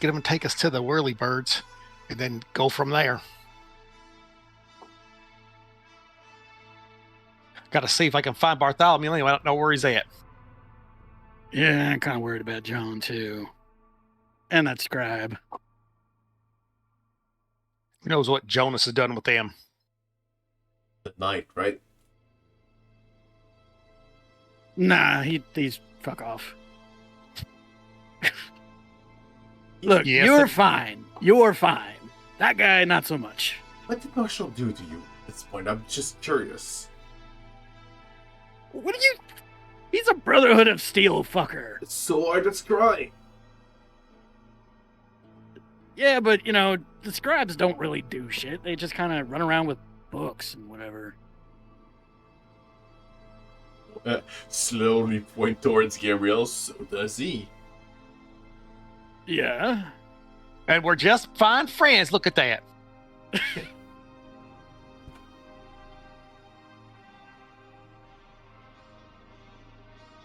them and take us to the whirly birds, and then go from there. Got to see if I can find Bartholomew. Anyway, I don't know where he's at. Yeah, I'm kind of worried about John too, and that scribe. Who knows what Jonas has done with them? At night, right? Nah, he's fuck off. Look, Yes, you're fine. You're fine. That guy, not so much. What did Marshall do to you at this point? I'm just curious. What are you? He's a Brotherhood of Steel fucker. So are the scribe. Yeah, but, you know, the scribes don't really do shit. They just kind of run around with books and whatever. Slowly point towards Gabriel, so does he. Yeah. And we're just fine friends. Look at that.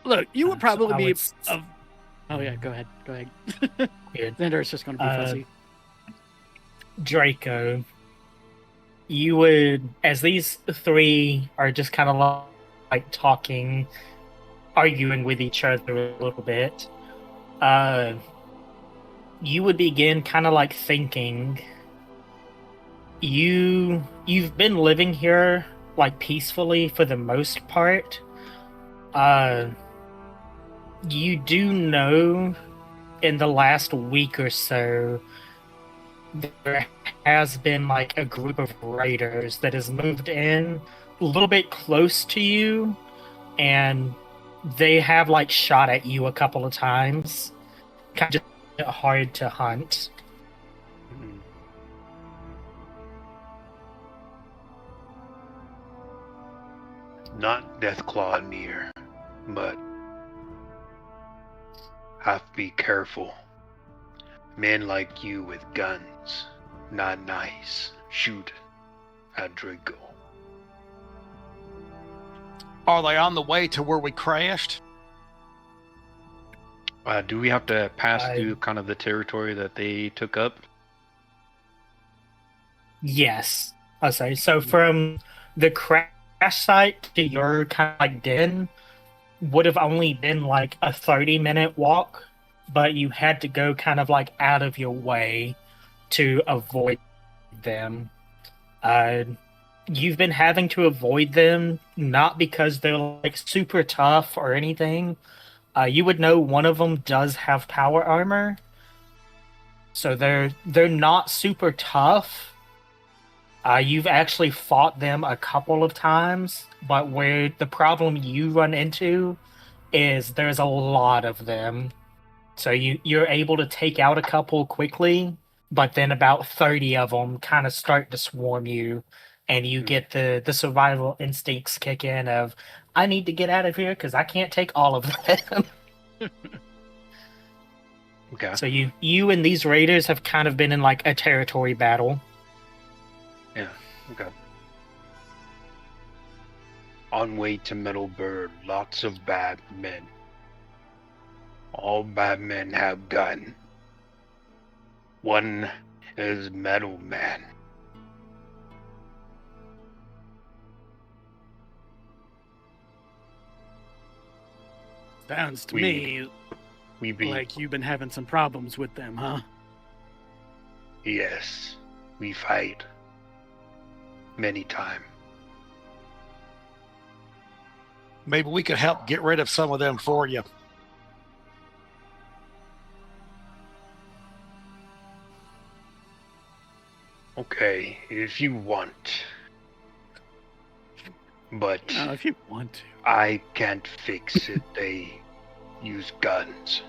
Look, you would probably be... would Oh, yeah, go ahead. Weird. Xander is just going to be fussy. Draco, you would, as these three are just kind of like talking, arguing with each other a little bit, you would begin kind of like thinking. You've been living here like peacefully for the most part. You do know in the last week or so there has been like a group of raiders that has moved in a little bit close to you, and they have like shot at you a couple of times. Kind of hard to hunt. Not Deathclaw near, but have to be careful. Men like you with guns, not nice. Shoot at Draco. Are they on the way to where we crashed? Do we have to pass through kind of the territory that they took up? Yes. I'll say. So from the crash site to your kind of like den would have only been like a 30-minute walk, but you had to go kind of like out of your way to avoid them. You've been having to avoid them not because they're like super tough or anything. You would know one of them does have power armor, so they're not super tough. You've actually fought them a couple of times, but where the problem you run into is there's a lot of them. So you're able to take out a couple quickly, but then about 30 of them kind of start to swarm you, and you get the survival instincts kick in of, I need to get out of here because I can't take all of them. Okay. So you and these raiders have kind of been in like a territory battle. Yeah. Okay. On way to Metal Bird, lots of bad men. All bad men have gun. One is Metal Man. Sounds to We- me We be like you've been having some problems with them, huh? yes, we fight many time. Maybe we could help get rid of some of them for you. Okay, if you want. But If you want to. I can't fix it. They use guns.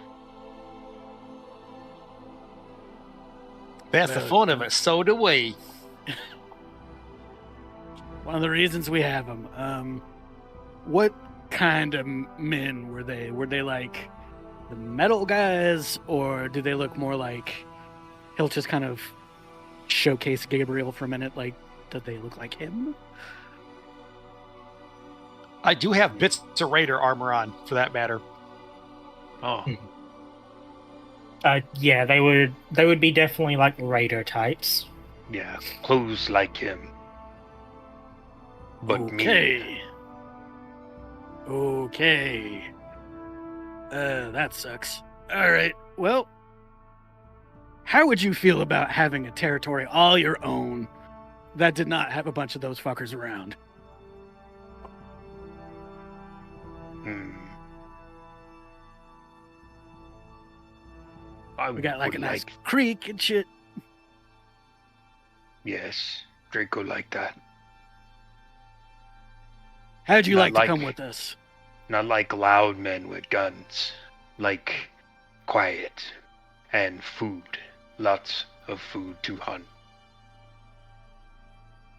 That's the fun of it. So do we. One of the reasons we have them. What kind of men were they? Were they like the metal guys, or do they look more like? He'll just kind of showcase Gabriel for a minute. Like, did they look like him? I do have bits of Raider armor on, for that matter. Oh, Yeah, they would be definitely like raider types. yeah, clothes like him. But Okay. Okay. That sucks. All right. Well, how would you feel about having a territory all your own that did not have a bunch of those fuckers around? We got like a nice creek and shit. Yes, Draco like that. How'd you Not like to like- come with us? Not like loud men with guns. Like quiet and food. Lots of food to hunt.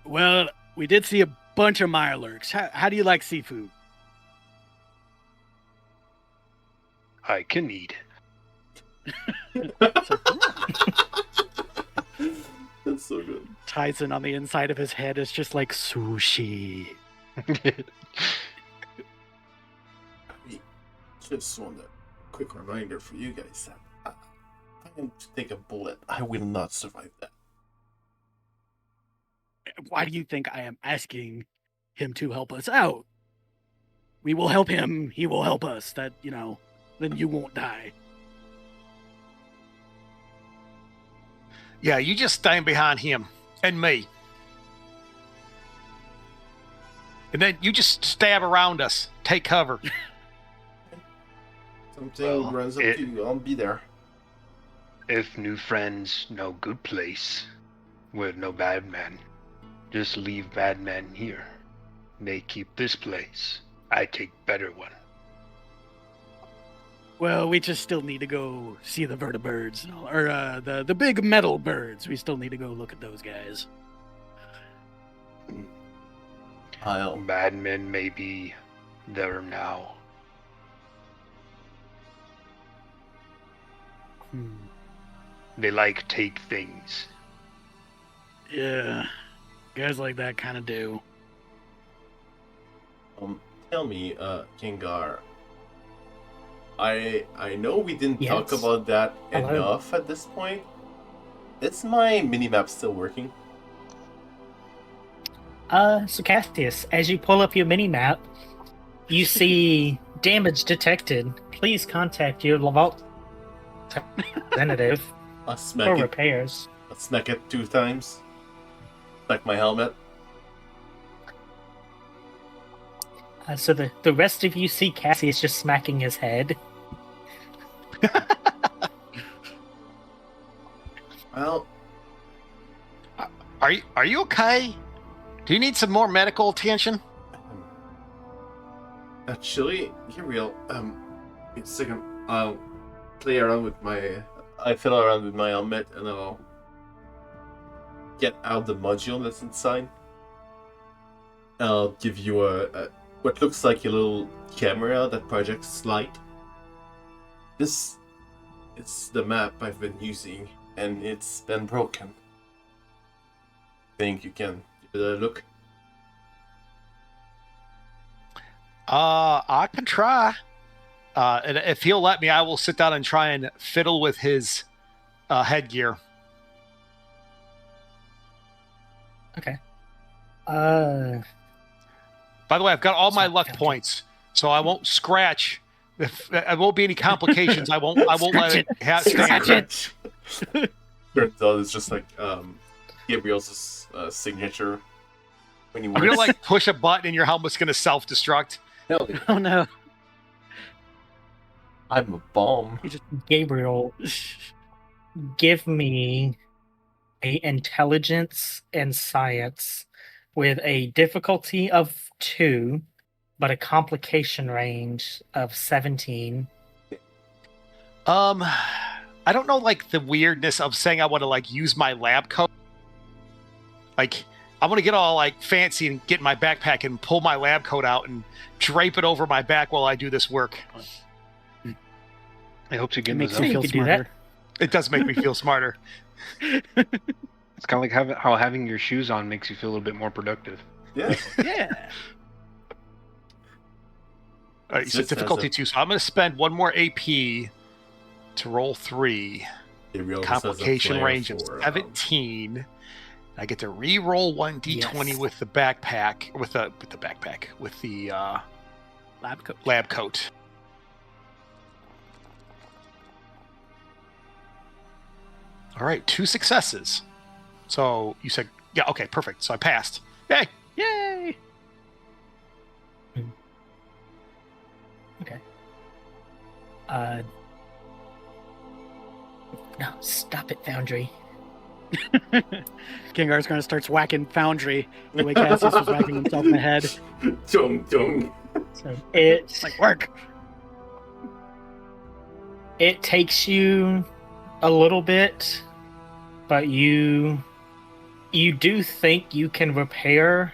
Well, we did see a bunch of mirelurks. How do you like seafood? I can eat. That's so good. Tyson on the inside of his head is just like sushi. Just want a quick reminder for you guys that if I am to take a bullet, I will not survive that. Why do you think I am asking him to help us out? We will help him. He will help us. That, then you won't die. Yeah, you just stand behind him and me. And then you just stab around us. Take cover. Something Well, runs up to you, I'll be there. If new friends, no good place. With no bad men. Just leave bad men here. They keep this place. I take better one. Well, we just still need to go see the vertibirds, or the big metal birds. We still need to go look at those guys. I'll Bad men may be there now. They like take things. Yeah, guys like that kind of do. tell me, Kingar. I know we didn't talk Yes. about that Hello. enough at this point. Is my minimap still working? So Cassius, as you pull up your mini-map, you see damage detected. Please contact your vault representative I'll for smack it. repairs. I'll smack it 2 times. Like my helmet. So the rest of you see Cassius just smacking his head. Well, Are you okay? Do you need some more medical attention? actually, Gabriel, wait a second. I'll play around with I fiddle around with my helmet and I'll get out the module that's inside. I'll give you a what looks like a little camera that projects light. This is the map I've been using, and it's been broken. Think you can give it a look? I can try. And if he'll let me, I will sit down and try and fiddle with his headgear. Okay. By the way, I've got all my luck points, so I won't scratch. If there won't be any complications, I won't let it stand. Turns out it's just like Gabriel's signature when you I'm gonna like push a button and your helmet's gonna self-destruct. Hell yeah. Oh no. I'm a bomb. Gabriel, give me a intelligence and science with a difficulty of 2, but a complication range of 17. I don't know, like the weirdness of saying I want to like use my lab coat. Like I want to get all like fancy and get in my backpack and pull my lab coat out and drape it over my back while I do this work. I hope to get It makes those me up. feel You could do smarter. It does make me feel smarter. It's kind of like how having your shoes on makes you feel a little bit more productive. Yeah. Yeah. All right, you said Just as difficulty a- 2, so I'm going to spend 1 more AP to roll 3. Gabriel just has a Complication flair range of for, 17. I get to re-roll 1d20 Yes. with the backpack, with the backpack, with the Lab coat. lab coat. All right, 2 successes. So you said, yeah, okay, perfect. So I passed. Yay! Yay! Okay. No, stop it, Foundry. Gengar's gonna start whacking Foundry the way Cassius was whacking himself in the head. Dung dung. So it Like, work! it takes you a little bit, but you do think you can repair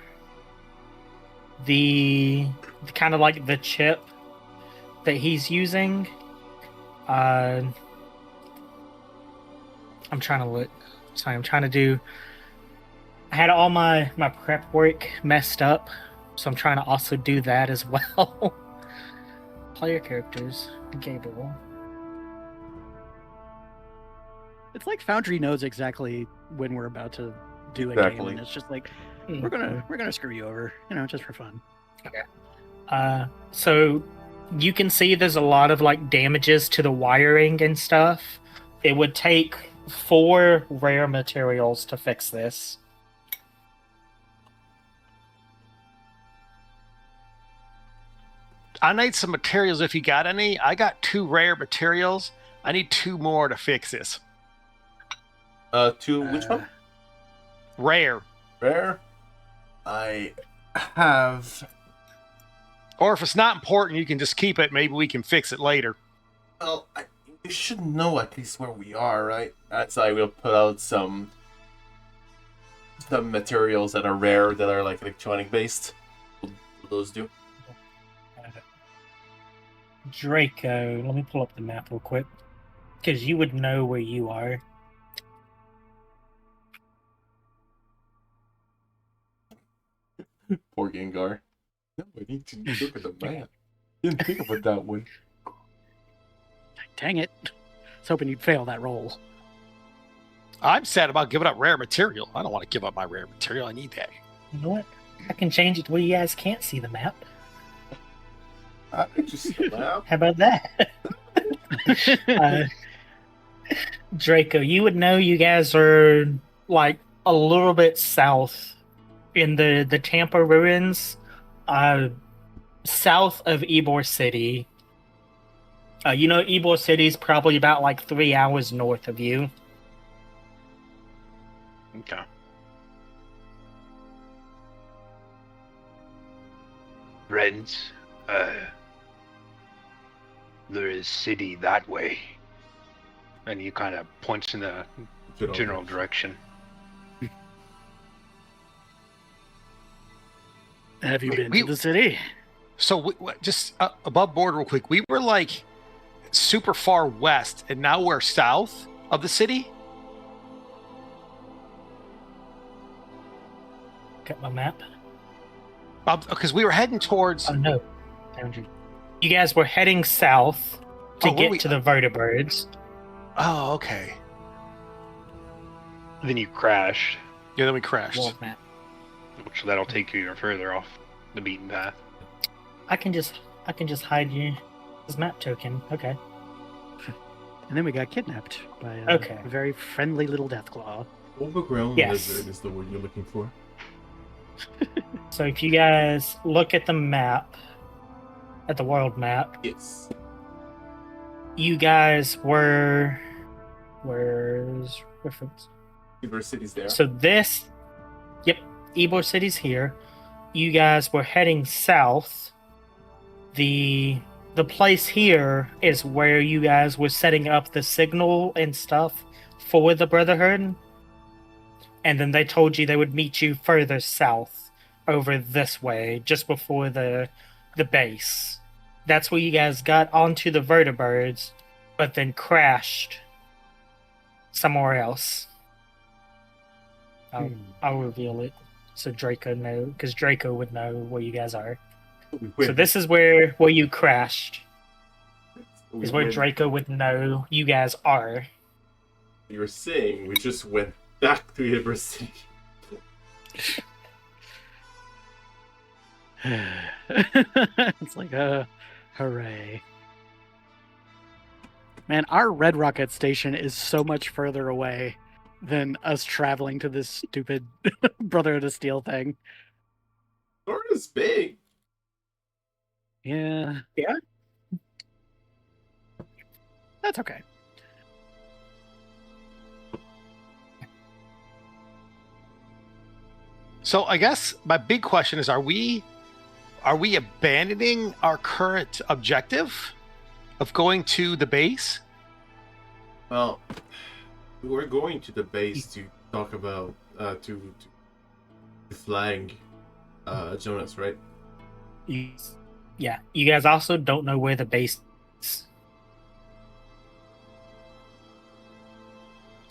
the kind of like the chip that he's using. I'm trying to look. Sorry, I'm trying to do. I had all my prep work messed up, so I'm trying to also do that as well. Player characters, Gabriel. It's like Foundry knows exactly when we're about to do a game, Exactly. and it's just like we're gonna screw you over, just for fun. So you can see there's a lot of like damages to the wiring and stuff. It would take 4 rare materials to fix this. I need some materials if you got any. I got 2 rare materials. I need 2 more to fix this. To which one? Rare. Rare. I have. Or if it's not important, you can just keep it. Maybe we can fix it later. Well, you should know at least where we are, right? So I will put out some materials that are rare, that are like electronic based. Will those do? Draco, let me pull up the map real quick, because you would know where you are. Poor Gengar. No, I need to look at the map. Didn't think about that one. Dang it! I was hoping you'd fail that roll. I'm sad about giving up rare material. I don't want to give up my rare material. I need that. You know what? I can change it to where you guys can't see the map. I just see the map. How about that? Draco, you would know you guys are like a little bit south in the Tampa ruins, south of Ybor City. You know, Ybor City is probably about like 3 hours north of you. Okay. Friends, there is city that way. And he kind of points in the general direction. Have you been We- to the city? So just above board real quick. We were like super far west, and now we're south of the city. Got my map? Because we were heading towards. Oh no. You guys were heading south to Oh, were get we- to the vertebrates. Oh, okay. Then you crashed, Yeah, then we crashed. Wolf map. which that'll take you even further off the beaten path. I can just hide you as map token. Okay. And then we got kidnapped by Okay. a very friendly little Deathclaw. Overgrown Yes. lizard is the word you're looking for. So if you guys look at the map, at the world map, Yes. you guys were. Where's reference? University's there. So this, yep, Ybor City's here. You guys were heading south. The place here is where you guys were setting up the signal and stuff for the Brotherhood. And then they told you they would meet you further south, over this way, just before the base. That's where you guys got onto the vertebrates, but then crashed somewhere else. I'll reveal it so Draco know, because Draco would know where you guys are. So this is where you crashed. Is where Draco would know you guys are. You were saying we just went back to university. It's like hooray. Man, our Red Rocket station is so much further away than us traveling to this stupid Brotherhood of Steel thing. Florida's big. Yeah. Yeah? That's okay. So I guess my big question is: Are we abandoning our current objective of going to the base? Well, we were going to the base to talk about to flag Jonas, right? Yeah, you guys also don't know where the base is.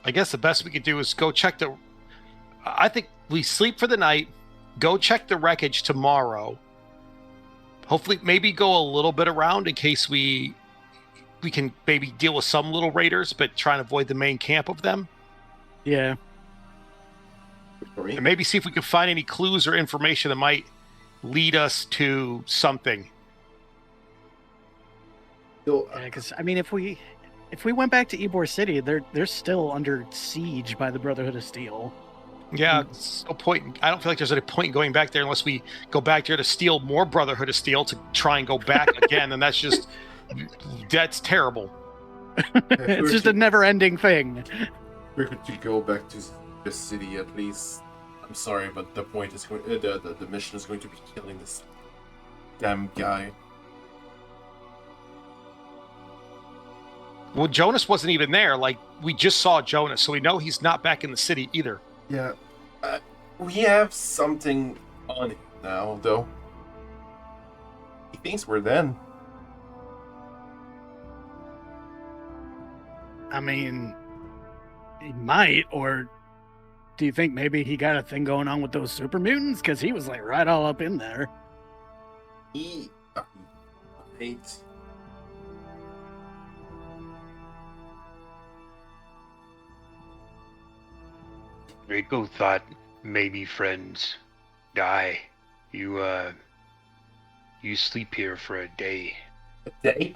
I guess the best we could do is go check the. I think we sleep for the night, go check the wreckage tomorrow. Hopefully, maybe go a little bit around in case we can maybe deal with some little raiders, but try and avoid the main camp of them. Yeah. And maybe see if we can find any clues or information that might lead us to something. So, Yeah, because I mean, if we went back to Ybor City, they're still under siege by the Brotherhood of Steel. Yeah, it's no point. I don't feel like there's any point in going back there unless we go back there to steal more Brotherhood of Steel to try and go back again, and that's terrible. It's just a never-ending thing. we're going to go back to the city at least. I'm sorry, but the point is going. The mission is going to be killing this damn guy. Well, Jonas wasn't even there. Like, we just saw Jonas, so we know he's not back in the city either. Yeah, we have something on him now, though. He thinks we're then. I mean, he might, or do you think maybe he got a thing going on with those super mutants? Because he was like right all up in there. He hates. Draco thought maybe friends die. You sleep here for a day. A day?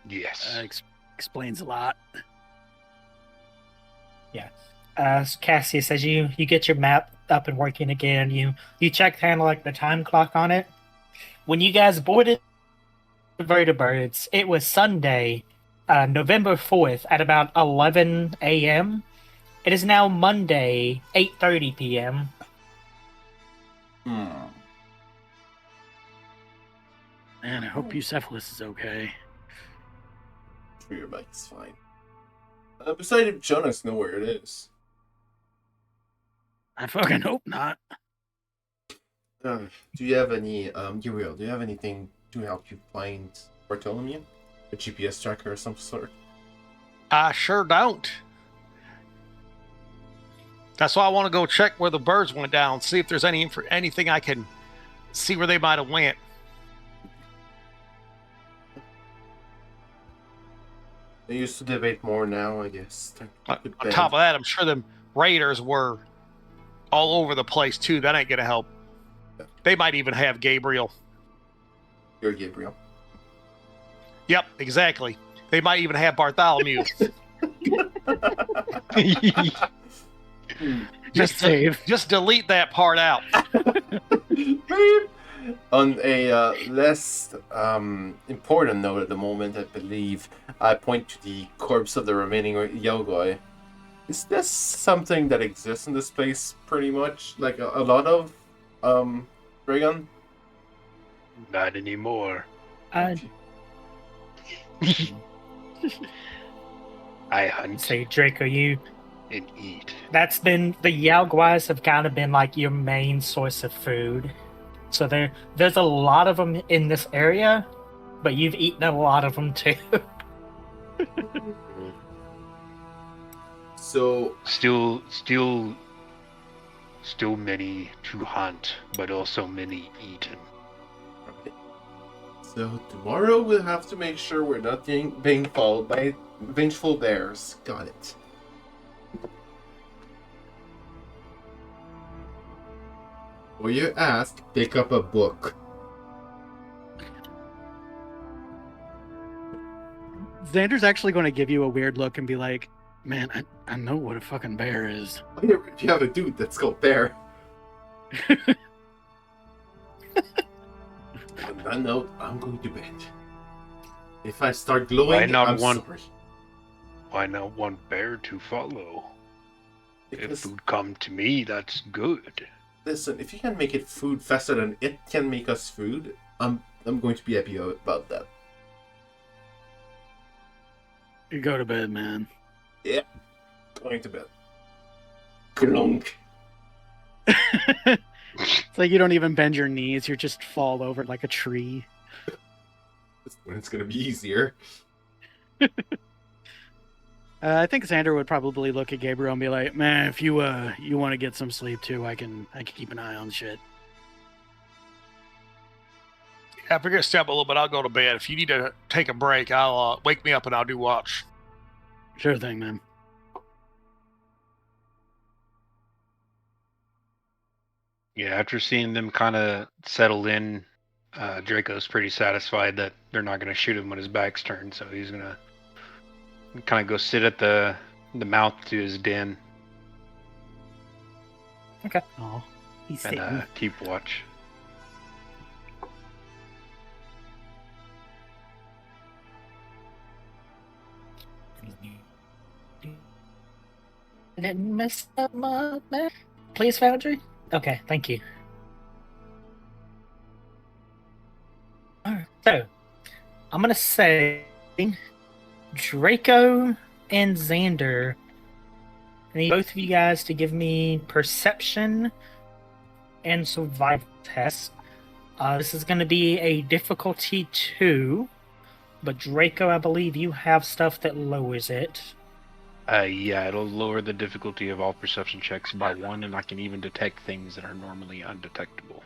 Yes. Explains a lot. So Cassius, as you get your map up and working again, you check kind of like the time clock on it. When you guys boarded the vertebrates, it was Sunday, November 4th at about 11 a.m. It is now Monday, 8:30 p.m. Man, I hope Bucephalus is okay. Sure, your bike is fine. Besides, if Jonas know where it is. I fucking hope not. Do you have any, Gabriel, do you have anything to help you find Bartholomew? A GPS tracker or some sort? I sure don't. That's why I want to go check where the birds went down, see if there's anything I can see where they might have went. They used to debate more now, I guess. On top of that, I'm sure them raiders were all over the place too. That ain't gonna help. Yeah. They might even have Gabriel. You're Gabriel. Yep, exactly. They might even have Bartholomew. Just delete that part out. On a less important note at the moment, I believe, I point to the corpse of the remaining Yogoi. Is this something that exists in this place pretty much? Like a lot of Dragon? Not anymore. Okay. I hunt Say, Draco, you. and eat. That's been the Yaoguais have kind of been like your main source of food. So there's a lot of them in this area, but you've eaten a lot of them too. So Still many to hunt, but also many eaten. So tomorrow we'll have to make sure we're not being followed by vengeful bears. Got it. Or you ask, pick up a book. Xander's actually going to give you a weird look and be like, man, I know what a fucking bear is. Oh, yeah, you have a dude that's called Bear. On that note, I'm going to bed. If I start glowing, I'm sorry. Why not one bear to follow? If Because, food come to me, that's good. listen, if you can make it food faster than it can make us food, I'm going to be happy about that. You go to bed, man. Yeah. Going to bed. Glunk. It's like you don't even bend your knees, you just fall over like a tree. That's when it's going to be easier. I think Xander would probably look at Gabriel and be like, man, if you want to get some sleep too, I can keep an eye on shit. Yeah, if we're gonna stay up a little bit, I'll go to bed. If you need to take a break, I'll wake me up and I'll do watch. Sure thing, man. Yeah, after seeing them kind of settle in, Draco's pretty satisfied that they're not going to shoot him when his back's turned, so he's going to kind of go sit at the mouth to his den Oh, he's and sitting. keep watch. Didn't mess up my map. Please, Foundry? Okay, thank you. Alright, so I'm gonna say Draco and Xander. I need both of you guys to give me perception and survival tests. This is gonna be a difficulty 2, but Draco, I believe you have stuff that lowers it. Yeah, it'll lower the difficulty of all perception checks by 1, and I can even detect things that are normally undetectable.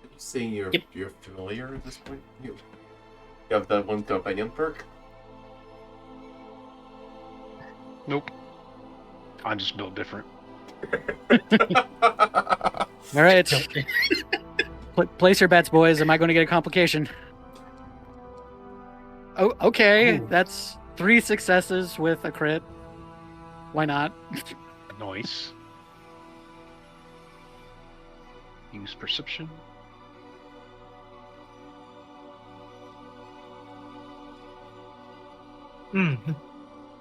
Are you saying you're familiar at this point? You have that one companion perk? Nope. I'm just built different. All right. Place your bets, boys. Am I going to get a complication? Oh, okay. Ooh. That's 3 successes with a crit. Why not? Nice. Use perception.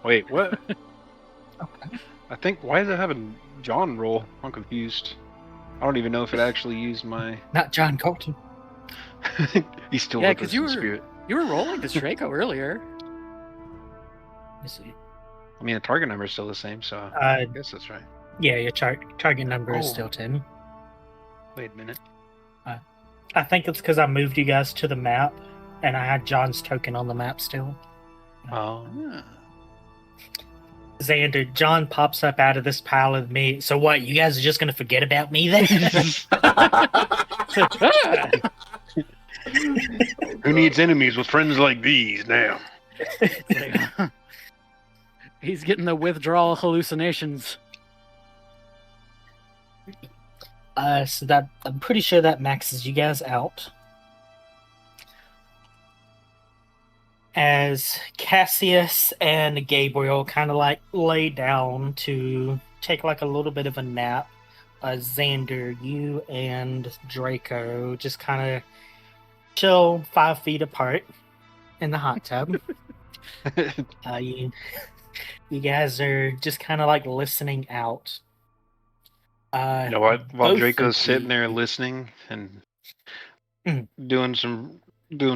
Wait, what? Okay. I think, why does it have a John roll? I'm confused. I don't even know if it actually used my... Not John Colton. He's still Yeah, with 'cause us you in were- spirit. You were rolling this Draco earlier. Let me see. I mean, the target number is still the same, so I guess that's right. Yeah, your target number is Oh. still 10. Wait a minute. I think it's because I moved you guys to the map, and I had John's token on the map still. Oh. Ah. Xander, John pops up out of this pile of meat. So what? You guys are just gonna forget about me then? Who needs enemies with friends like these now? He's getting the withdrawal hallucinations. So that I'm pretty sure that maxes you guys out. As Cassius and Gabriel kind of like lay down to take like a little bit of a nap, Xander, you and Draco just kind of chill 5 feet apart in the hot tub. You guys are just kind of like listening out. You know what? While Both Draco's of sitting you- there listening and Mm. doing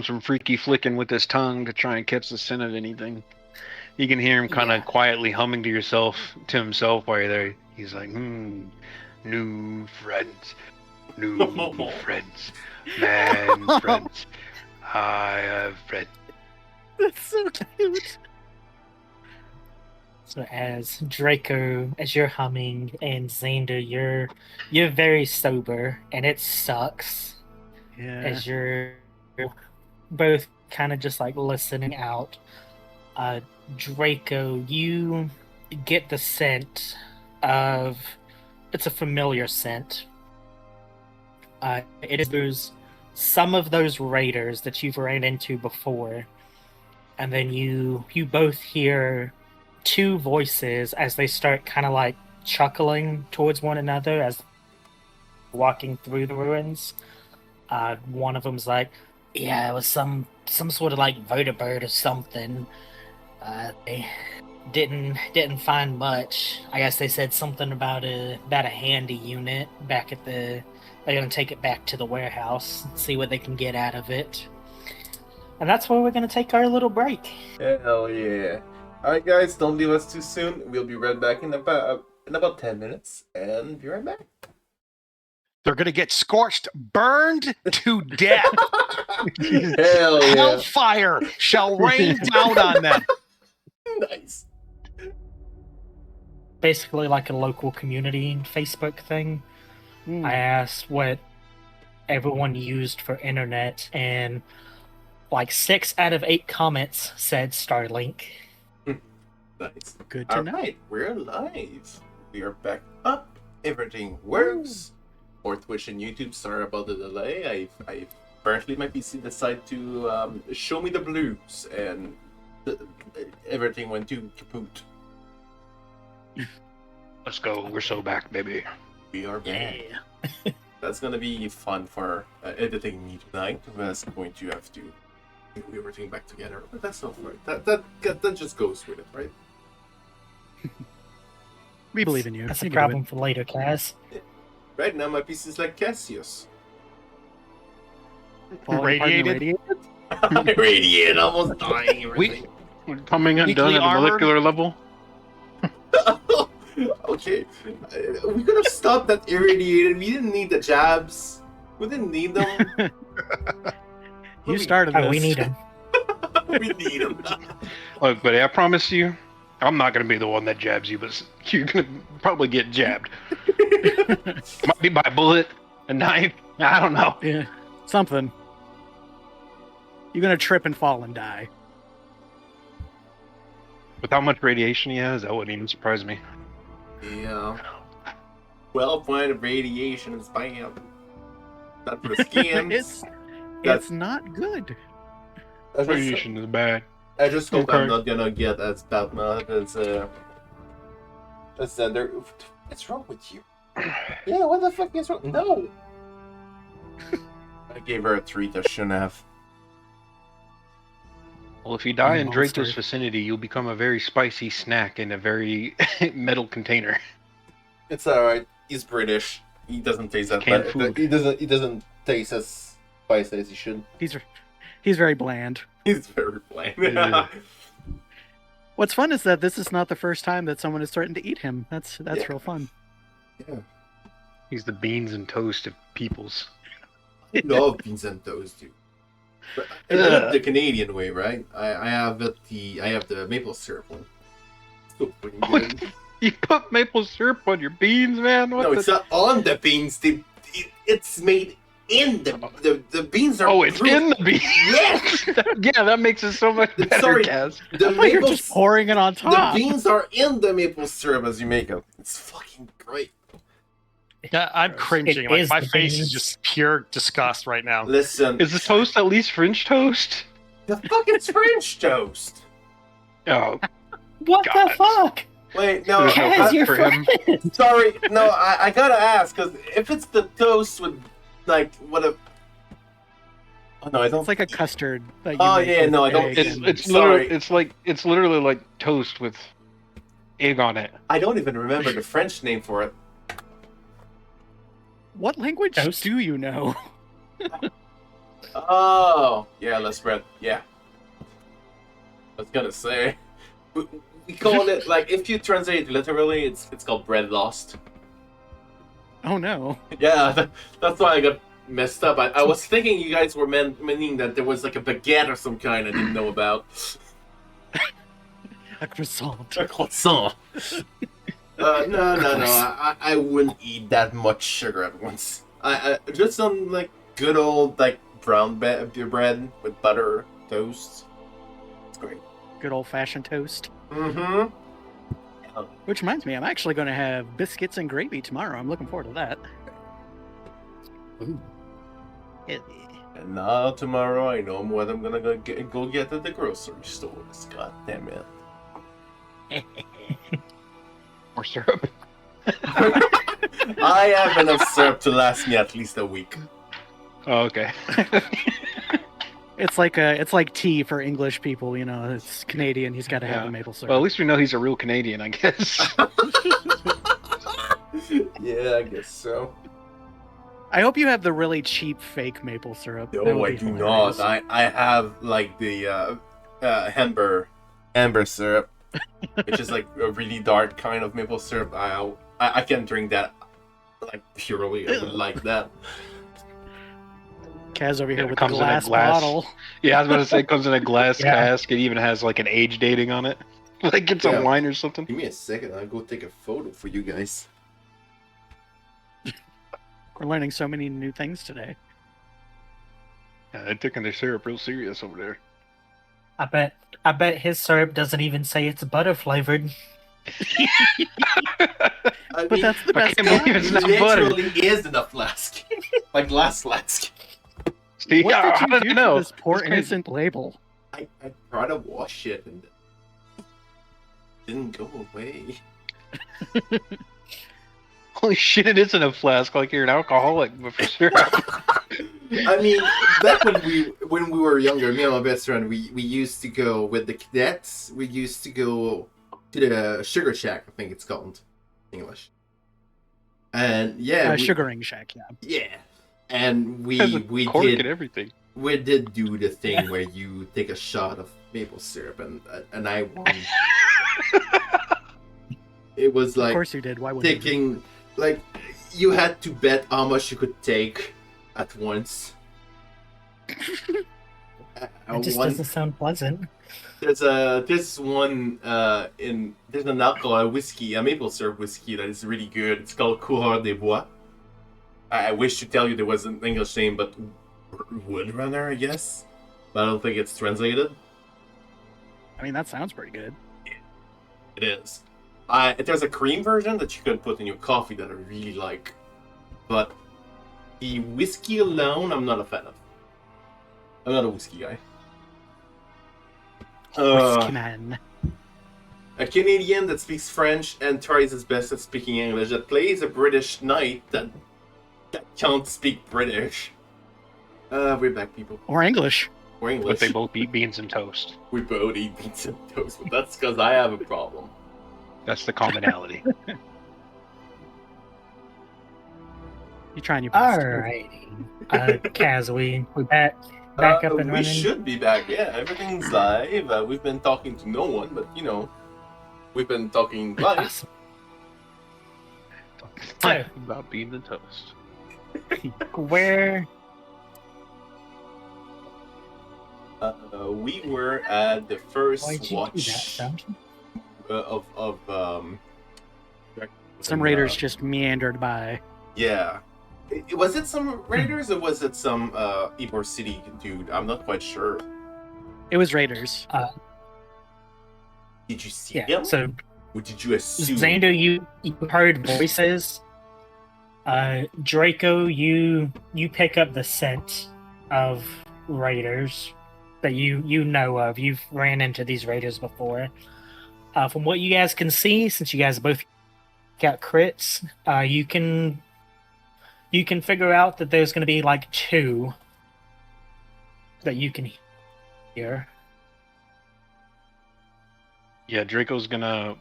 some freaky flicking with his tongue to try and catch the scent of anything, you can hear him kind of Yeah. quietly humming to himself while you're there. He's like, new friends, new friends, man friends. I have friends. That's so cute. So as Draco, as you're humming, and Xander, you're very sober, and it sucks. Yeah. As you're both kind of just like listening out. Draco, you get the scent of, it's a familiar scent. It is some of those raiders that you've ran into before, and then you both hear two voices as they start kind of like chuckling towards one another as walking through the ruins. One of them's like, "Yeah, it was some sort of like vertebrate or something. They didn't find much. I guess they said something about a handy unit back at the. They're gonna take it back to the warehouse and see what they can get out of it. And that's where we're gonna take our little break. Hell yeah. Alright guys, don't leave us too soon. We'll be right back in about 10 minutes and be right back. They're going to get scorched, burned to death. Hell yeah. Hellfire shall rain down on them. Nice. Basically, like a local community Facebook thing. Mm. I asked what everyone used for internet, and like 6 out of 8 comments said Starlink. Nice. Good to know. Alright, we're live. We are back up. Everything works. For Twitch and YouTube, sorry about the delay. I apparently my PC decided to show me the blues, and everything went to kaput. Let's go. We're so back, baby. We are back. Yeah. That's gonna be fun for editing me tonight. That's going to have to do everything back together. But that's not right. That just goes with it, right? We believe in you. That's You a can do problem for later, Kaz. Right now my PC is like Cassius. it. Falling apart in the Radiated? I radiated, almost dying. Everything. We're coming undone Weakly at a armored? molecular level. Okay, we could have stopped that irradiated. We didn't need the jabs. We didn't need them. You started this. Oh, we need him. We need them. Look, buddy, I promise you, I'm not going to be the one that jabs you, but you're going to probably get jabbed. Might be by a bullet, a knife, I don't know. Yeah. Something. You're gonna trip and fall and die. With how much radiation he has, that wouldn't even surprise me. Yeah. 12 point of radiation is bam. Not for the skins. It's not good. Radiation is bad. I just hope Okay. I'm not gonna get as Batman as Xander. What's wrong with you? Yeah, what the fuck is wrong? No! I gave her a treat I shouldn't have. Well, if you die in Monster. Draco's vicinity, you'll become a very spicy snack in a very metal container. It's alright. He's British. He doesn't taste that Canned bad. food. He doesn't taste as spicy as he should. He's very bland. He's very bland. Yeah. What's fun is that this is not the first time that someone has threatened to eat him. That's Yeah. real fun. Yeah. He's the beans and toast of peoples. I love beans and toast, dude. But I do it the Canadian way, right? I have the maple syrup one. So fucking Oh, good. You put maple syrup on your beans, man? What No, the... it's not on the beans. It's made in the beans are. Oh, it's brewed- in the beans. Yes. Yeah, that makes it so much better, Sorry. Kaz. The I thought you were maple. just pouring it on The top. beans are in the maple syrup as you make it. It's fucking great. Yeah, I'm cringing. It Like is my the face is beans. just pure disgust right now. Listen, Is the toast at least French toast? the fucking French toast. Oh, What God. the fuck? Wait, no. There's no Kaz, fat your for him. friend. Sorry, no. I gotta ask because if it's the toast with like what a. Oh no, I don't. It's like a custard. That you Oh, make yeah, with no, I don't- egg It's and- it's Sorry. literally it's literally like toast with egg on it. I don't even remember the French name for it. What language Toast? do you know? Oh, yeah, let's bread. Yeah. I was gonna say. We call it like if you translate it literally, it's called bread lost. Oh no. Yeah, that's why I got messed up. I was thinking you guys were meaning that there was like a baguette or some kind I didn't know about. A croissant. A croissant. No. I wouldn't eat that much sugar at once. I just some like good old like brown bread with butter toast. It's great. Good old fashioned toast. Mm-hmm. Which reminds me, I'm actually going to have biscuits and gravy tomorrow. I'm looking forward to that. Ooh. Yeah. And now tomorrow I know what I'm gonna go get at the grocery store. God damn it. More syrup. I have enough syrup to last me at least a week. Oh, okay. It's like tea for English people, you know. It's Canadian. He's got to have Yeah. the maple syrup. Well, at least we know he's a real Canadian, I guess. Yeah, I guess so. I hope you have the really cheap fake maple syrup. That No, would I be do hilarious. not. I have like the amber syrup, which is like a really dark kind of maple syrup. I can drink that like purely. I would like that. Kaz over here Yeah, it with the comes in a glass glass. bottle. Yeah, I was about to say it comes in a glass Yeah. cask. It even has like an age dating on it. Like it's Yeah. a wine or something. Give me a second. I'll go take a photo for you guys. We're learning so many new things today. Yeah, they're taking their syrup real serious over there. I bet his syrup doesn't even say it's butter flavored. I But that's the best can't believe kind. it's not butter. literally is in a flask, like glass flask. See, What how did you did do I know? to this poor That's crazy. innocent label? I tried to wash it and it didn't go away. Holy shit, it is in a flask like you're an alcoholic, but for syrup. I mean, back when we were younger, me and my best friend, we used to go with the cadets. We used to go to the sugar shack, I think it's called in English. And yeah, Sugaring shack, yeah. yeah, and Has a we cork and did everything. do the thing where you take a shot of maple syrup, and I won. It was Of like course you did. Why wouldn't you? taking, like, you had to bet how much you could take at once. It just One- doesn't sound pleasant. there's an alcohol, a whiskey, a maple syrup whiskey that is really good. It's called Coureur des Bois. I wish to tell you there was an English name, but Woodrunner, I guess. But I don't think it's translated. I mean, that sounds pretty good. It is. There's a cream version that you can put in your coffee that I really like. But the whiskey alone, I'm not a fan of. I'm not a whiskey guy. Whiskey man. A Canadian that speaks French and tries his best at speaking English, that plays a British knight that can't speak British. We're back, people. Or English. We're But English. they both eat beans and toast. We both eat beans and toast, but that's because I have a problem. That's the commonality. You trying your best. Alrighty. Kaz, we back up and we running. should be back. Yeah, everything's live. We've been talking to no one, but you know, we've been talking live. Awesome. So, About beans and toast. where We were at the first why'd you do that, watch. Fountain? Some raiders just meandered by. Yeah. Was it some raiders or was it some Ybor City dude? I'm not quite sure. It was raiders. Did you see Yeah. them? So Or did you assume? Xander, you heard voices. Draco, you pick up the scent of raiders that you know of. You've ran into these raiders before. From what you guys can see, since you guys both got crits, you can figure out that there's going to be like 2 that you can hear. Yeah, Draco's gonna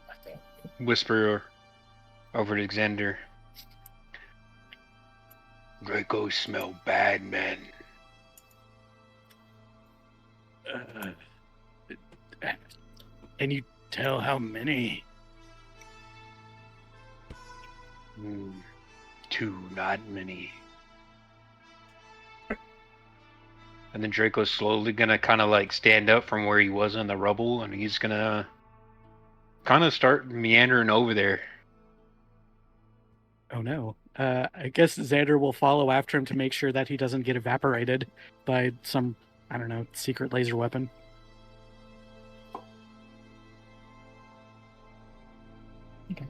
whisper over to Xander. Draco smell bad, man. Can you tell how many? 2, not many. And then Draco's slowly gonna kind of like stand up from where he was in the rubble, and he's gonna kind of start meandering over there. Oh no. I guess Xander will follow after him to make sure that he doesn't get evaporated by some, I don't know, secret laser weapon. Okay.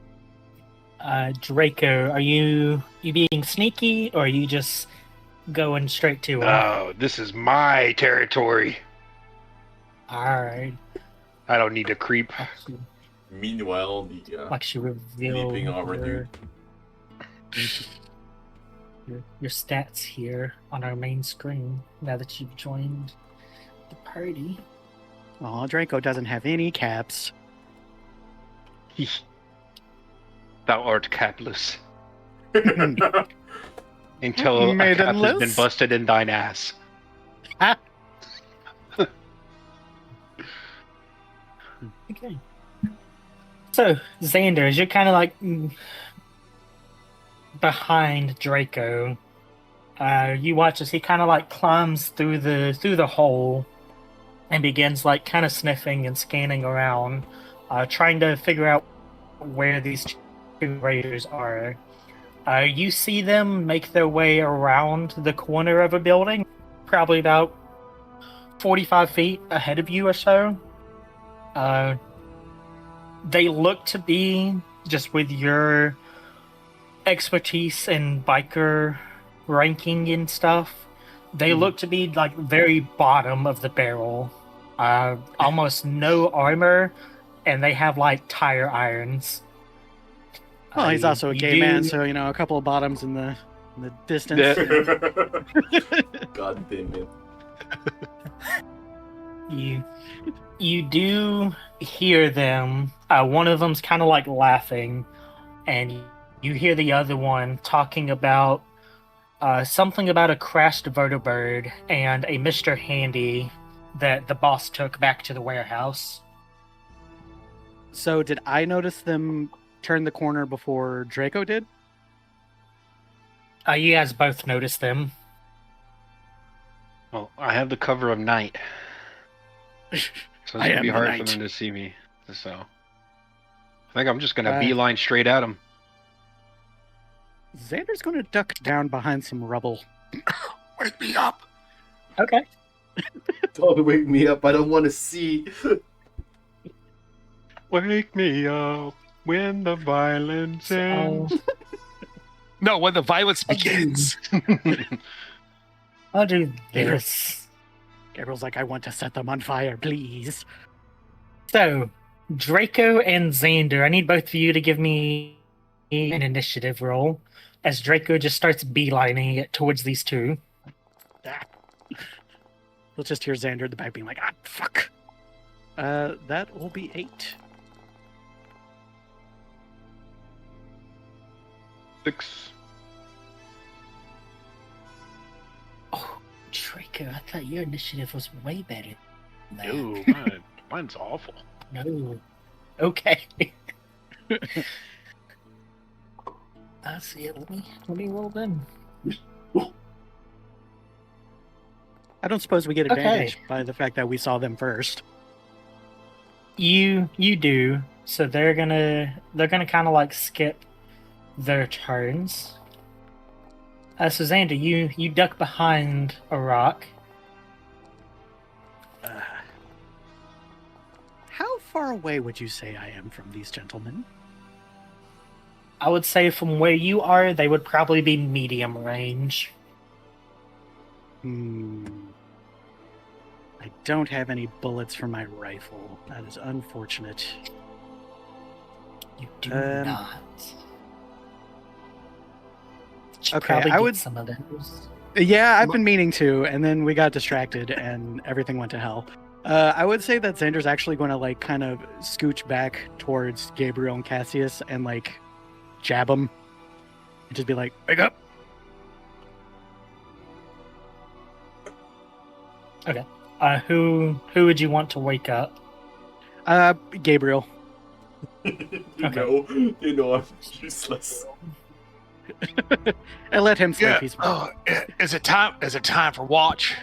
Draco, are you being sneaky, or are you just going straight to him? No, this is my territory. Alright. I don't need to creep. Meanwhile, the Like she revealed leaping armor dude. your stats here on our main screen now that you've joined the party. Aw, Draco doesn't have any caps. Thou art capless. Until a cap has been Maidenless? busted in thine ass. Okay. So, Xander, as you're kind of like behind Draco, you watch as he kind of like climbs through the hole and begins like kind of sniffing and scanning around, trying to figure out where these 2 raiders are. You see them make their way around the corner of a building, probably about 45 feet ahead of you or so. They look to be, just with your expertise and biker ranking and stuff, they look to be like very bottom of the barrel. Almost no armor, and they have like tire irons. Well, he's also a you gay do- man, so, you know, a couple of bottoms in the distance. God damn it. You do hear them. One of them's kind of like laughing, and you hear the other one talking about something about a crashed vertibird and a Mr. Handy that the boss took back to the warehouse. So did I notice them turn the corner before Draco did? You guys both noticed them. Well, I have the cover of night, so it's I gonna be am the hard night. for them to see me. So I think I'm just gonna Uh, beeline straight at them. Xander's going to duck down behind some rubble. Wake me up. Okay. Don't wake me up. I don't want to see. Wake me up when the violence ends. No, when the violence begins. I'll do this. Gabriel's like, I want to set them on fire, please. So, Draco and Xander, I need both of you to give me an initiative roll as Draco just starts beelining it towards these 2. We'll just hear Xander in the back being like, ah, fuck. That will be 8. 6. Oh, Draco, I thought your initiative was way better than that. Ew, mine's awful. No. Okay. I see it. Let me roll then. I don't suppose we get Okay. advantage by the fact that we saw them first. You do. So they're gonna kind of like skip their turns. So Xander, you duck behind a rock. How far away would you say I am from these gentlemen? I would say from where you are, they would probably be medium range. I don't have any bullets for my rifle. That is unfortunate. You do not. Should Okay, probably I get would- some of those. Yeah, I've been meaning to, and then we got distracted and everything went to hell. I would say that Xander's actually going to like kind of scooch back towards Gabriel and Cassius and like jab them and just be like, "Wake up!" Okay. Who would you want to wake up? Gabriel. You know I'm useless. And let him sleep. Yeah. He's Oh, is it time? Is it time for watch?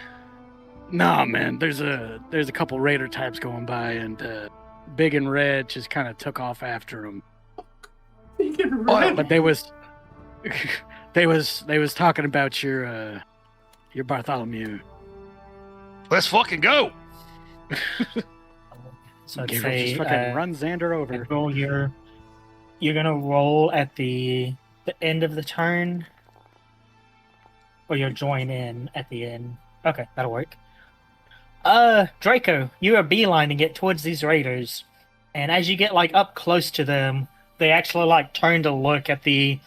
Nah, man. There's a couple raider types going by, and Big and Red just kind of took off after him. But they was talking about your Bartholomew. Let's fucking go. So I'd Gabriel say just fucking run Xander over. roll you're gonna roll at the end of the turn, or you'll join in at the end. Okay, that'll work. Draco, you are beelining it towards these raiders, and as you get like up close to them, they actually like turn to look at the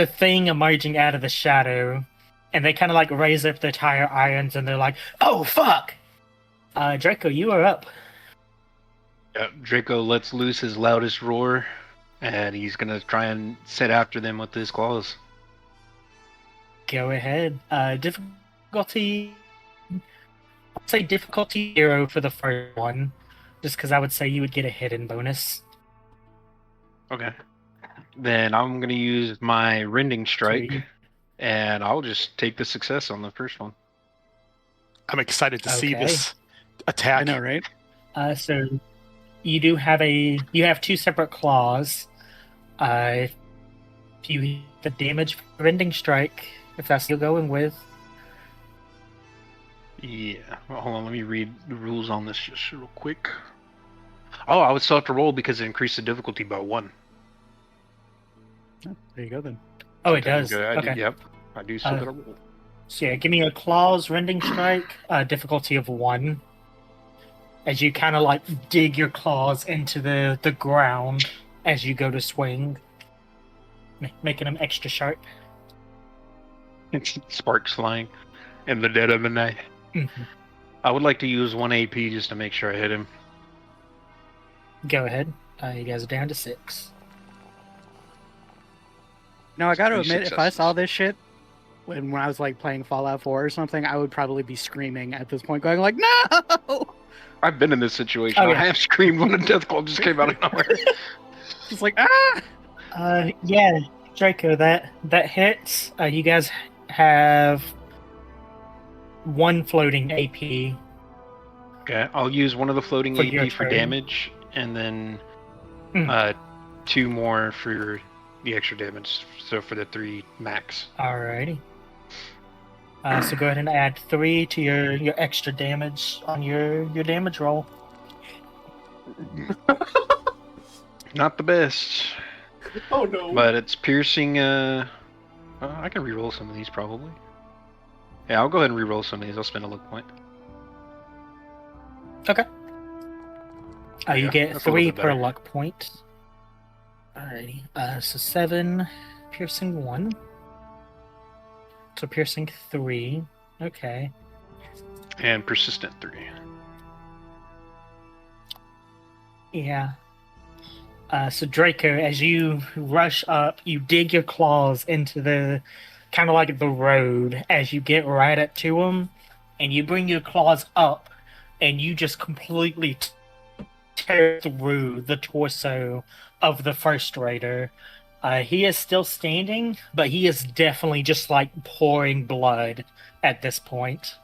thing emerging out of the shadow, and they kind of like raise up their tire irons, and they're like, "Oh fuck!" Draco, you are up. Yeah, Draco lets loose his loudest roar, and he's gonna try and set after them with his claws. Go ahead. Difficulty. I'd say difficulty 0 for the first one, just because I would say you would get a hidden bonus. Okay. Then I'm gonna use my rending strike, Sweet. and I'll just take the success on the first one. I'm excited to see Okay. this attack. I know, right? So you do have two separate claws. If you hit the damage rending strike, if that's what you're going with. Yeah. Well, hold on, let me read the rules on this just real quick. Oh, I would still have to roll because it increased the difficulty by 1. Oh, there you go then. Oh, it does. Good. Okay. Yep. I do still gotta roll. So yeah, give me a claws rending strike, difficulty of 1. As you kind of like dig your claws into the ground as you go to swing, making them extra sharp. Sparks flying in the dead of the night. Mhm. I would like to use 1 AP just to make sure I hit him. Go ahead. You guys are down to 6. Now I gotta 3 admit, if I saw successes. this shit when I was like playing Fallout 4 or something, I would probably be screaming at this point, going like, "No!" I've been in this situation. Oh, yeah. I have screamed when a death claw just came out of nowhere. Just like, ah! Yeah, Draco, that hits. You guys have 1 floating AP. Okay, I'll use 1 of the floating For your AP for turn. damage, and then Mm. 2 more for the extra damage. So for the 3 max. Alrighty. So go ahead and add 3 to your extra damage on your damage roll. Not the best, Oh no. but it's piercing. I can reroll some of these probably. Yeah, I'll go ahead and reroll some of these. I'll spend a luck point. Okay. You Yeah, get that's a little 3 bit per better. luck point. Alrighty. So 7, piercing 1. So piercing 3. Okay. And persistent 3. Yeah. So Draco, as you rush up, you dig your claws into the kind of like the road as you get right up to him, and you bring your claws up, and you just completely tear through the torso of the first raider. He is still standing, but he is definitely just like pouring blood at this point.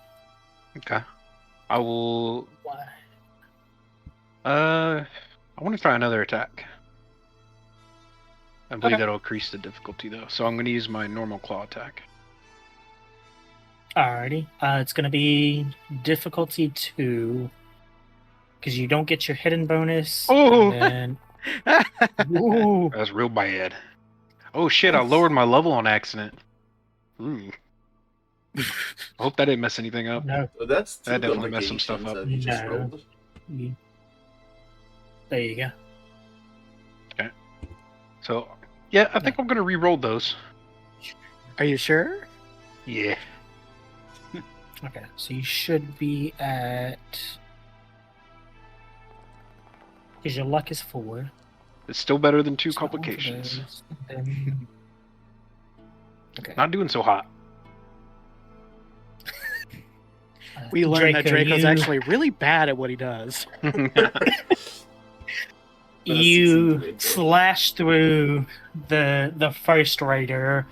Okay. I will. I'll I want to try another attack. I believe Okay. that'll increase the difficulty, though. So I'm going to use my normal claw attack. Alrighty. It's going to be difficulty 2 because you don't get your hidden bonus. Oh! And then... Ooh. That's real bad. Oh shit! I lowered my level on accident. Ooh. I hope that didn't mess anything up. No. Well, that's two That definitely messed some stuff complications up. that you just No. rolled. There you go. So, yeah, I think I'm going to re-roll those. Are you sure? Yeah. Okay, so you should be at... Because your luck is 4. It's still better than 2 So one for complications. those, then- Okay. Not doing so hot. We learned that Draco's you- actually really bad at what he does. You slash through the first raider.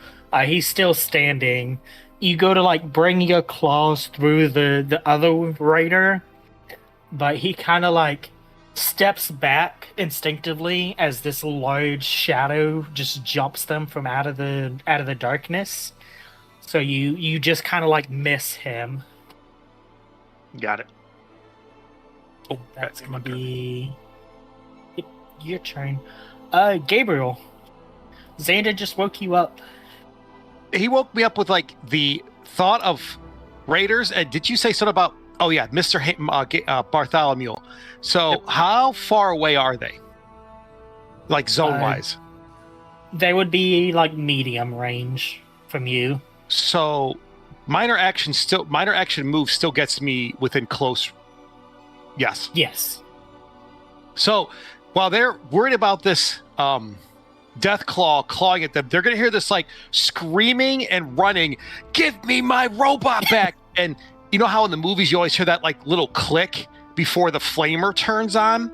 He's still standing. You go to like bring your claws through the other raider, but he kind of like steps back instinctively as this large shadow just jumps them from out of the darkness. So you just kind of like miss him. Got it. Oh, That's that's gonna my turn. be your turn. Gabriel. Xander just woke you up. He woke me up with like the thought of raiders. And did you say something about? Oh yeah, Mr. Bartholomew. So Yep. how far away are they? Like zone wise. They would be like medium range from you. So minor action move still gets me within close. Yes. Yes. So while they're worried about this death claw clawing at them, they're gonna hear this like screaming and running, "Give me my robot back!" And you know how in the movies you always hear that like little click before the flamer turns on?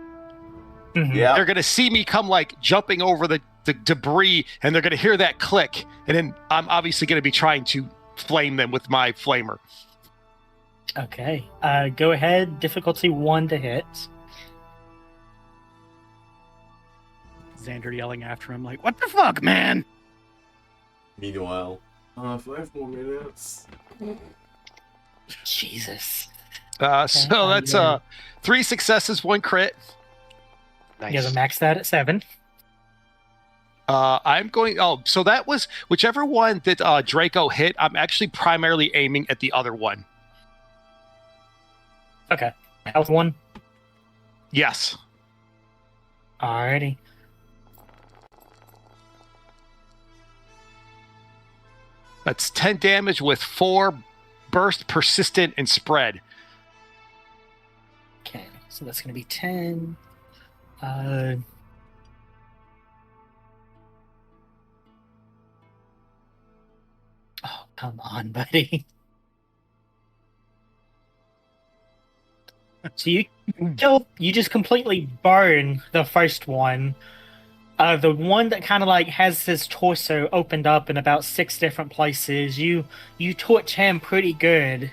Mhm. Yeah. They're gonna see me come like jumping over the debris, and they're gonna hear that click, and then I'm obviously gonna be trying to flame them with my flamer. Okay. Go ahead. Difficulty 1 to hit. Xander yelling after him, like, "What the fuck, man?" Meanwhile, 5 more minutes. Jesus. So that's 3 successes, 1 crit. You guys Nice. are maxed out at 7. I'm going. Oh, so that was whichever one that Draco hit. I'm actually primarily aiming at the other one. Okay. Health 1. Yes. Alrighty. That's 10 damage with 4 burst, persistent, and spread. Okay. So that's going to be 10. Oh, come on, buddy. So you just completely burn the first one. The one that kind of like has his torso opened up in about 6 different places. You torch him pretty good.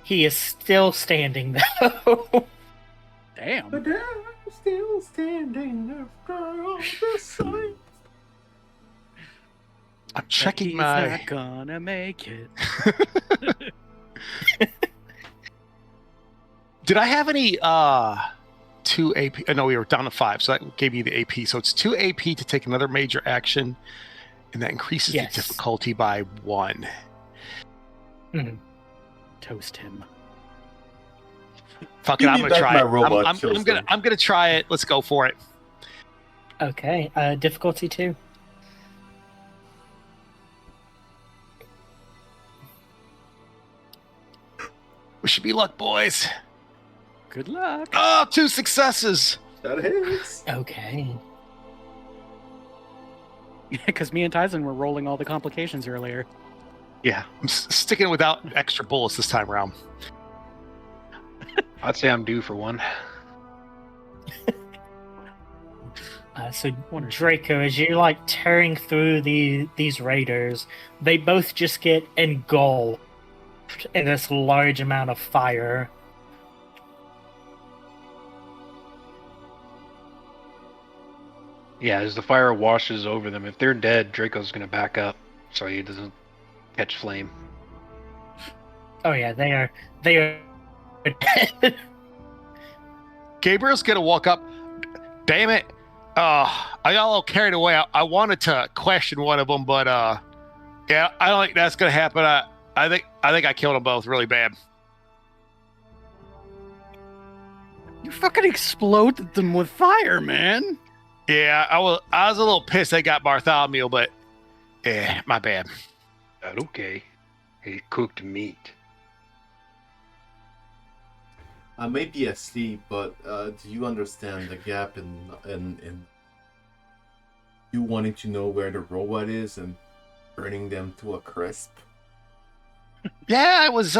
He is still standing though. Damn. But I'm still standing after all the signs. I'm checking He's my. not gonna make it. Did I have any 2 AP? No, we were down to 5, so that gave me the AP. So it's 2 AP to take another major action, and that increases Yes. the difficulty by 1. Toast him. Fuck it, Give I'm me gonna back try my it. robot I'm kills them. gonna try it. Let's go for it. Okay. Difficulty 2. Wish me luck, boys. Good luck. Oh, 2 successes. That hits. Okay. Because me and Tyson were rolling all the complications earlier. Yeah. I'm sticking without extra bullets this time around. I'd say I'm due for one. So Draco, as you're like tearing through these raiders, they both just get engulfed in this large amount of fire. Yeah, as the fire washes over them, if they're dead, Draco's gonna back up so he doesn't catch flame. Oh yeah, they are. They are. Gabriel's gonna walk up. Damn it! I got a little carried away. I wanted to question one of them, but yeah, I don't think that's gonna happen. I think I killed them both really bad. You fucking exploded them with fire, man. Yeah, I was a little pissed they got Bartholomew, but yeah, my bad. Not okay. He cooked meat. I may be asleep, but do you understand the gap in you wanting to know where the robot is and burning them to a crisp? Yeah, it was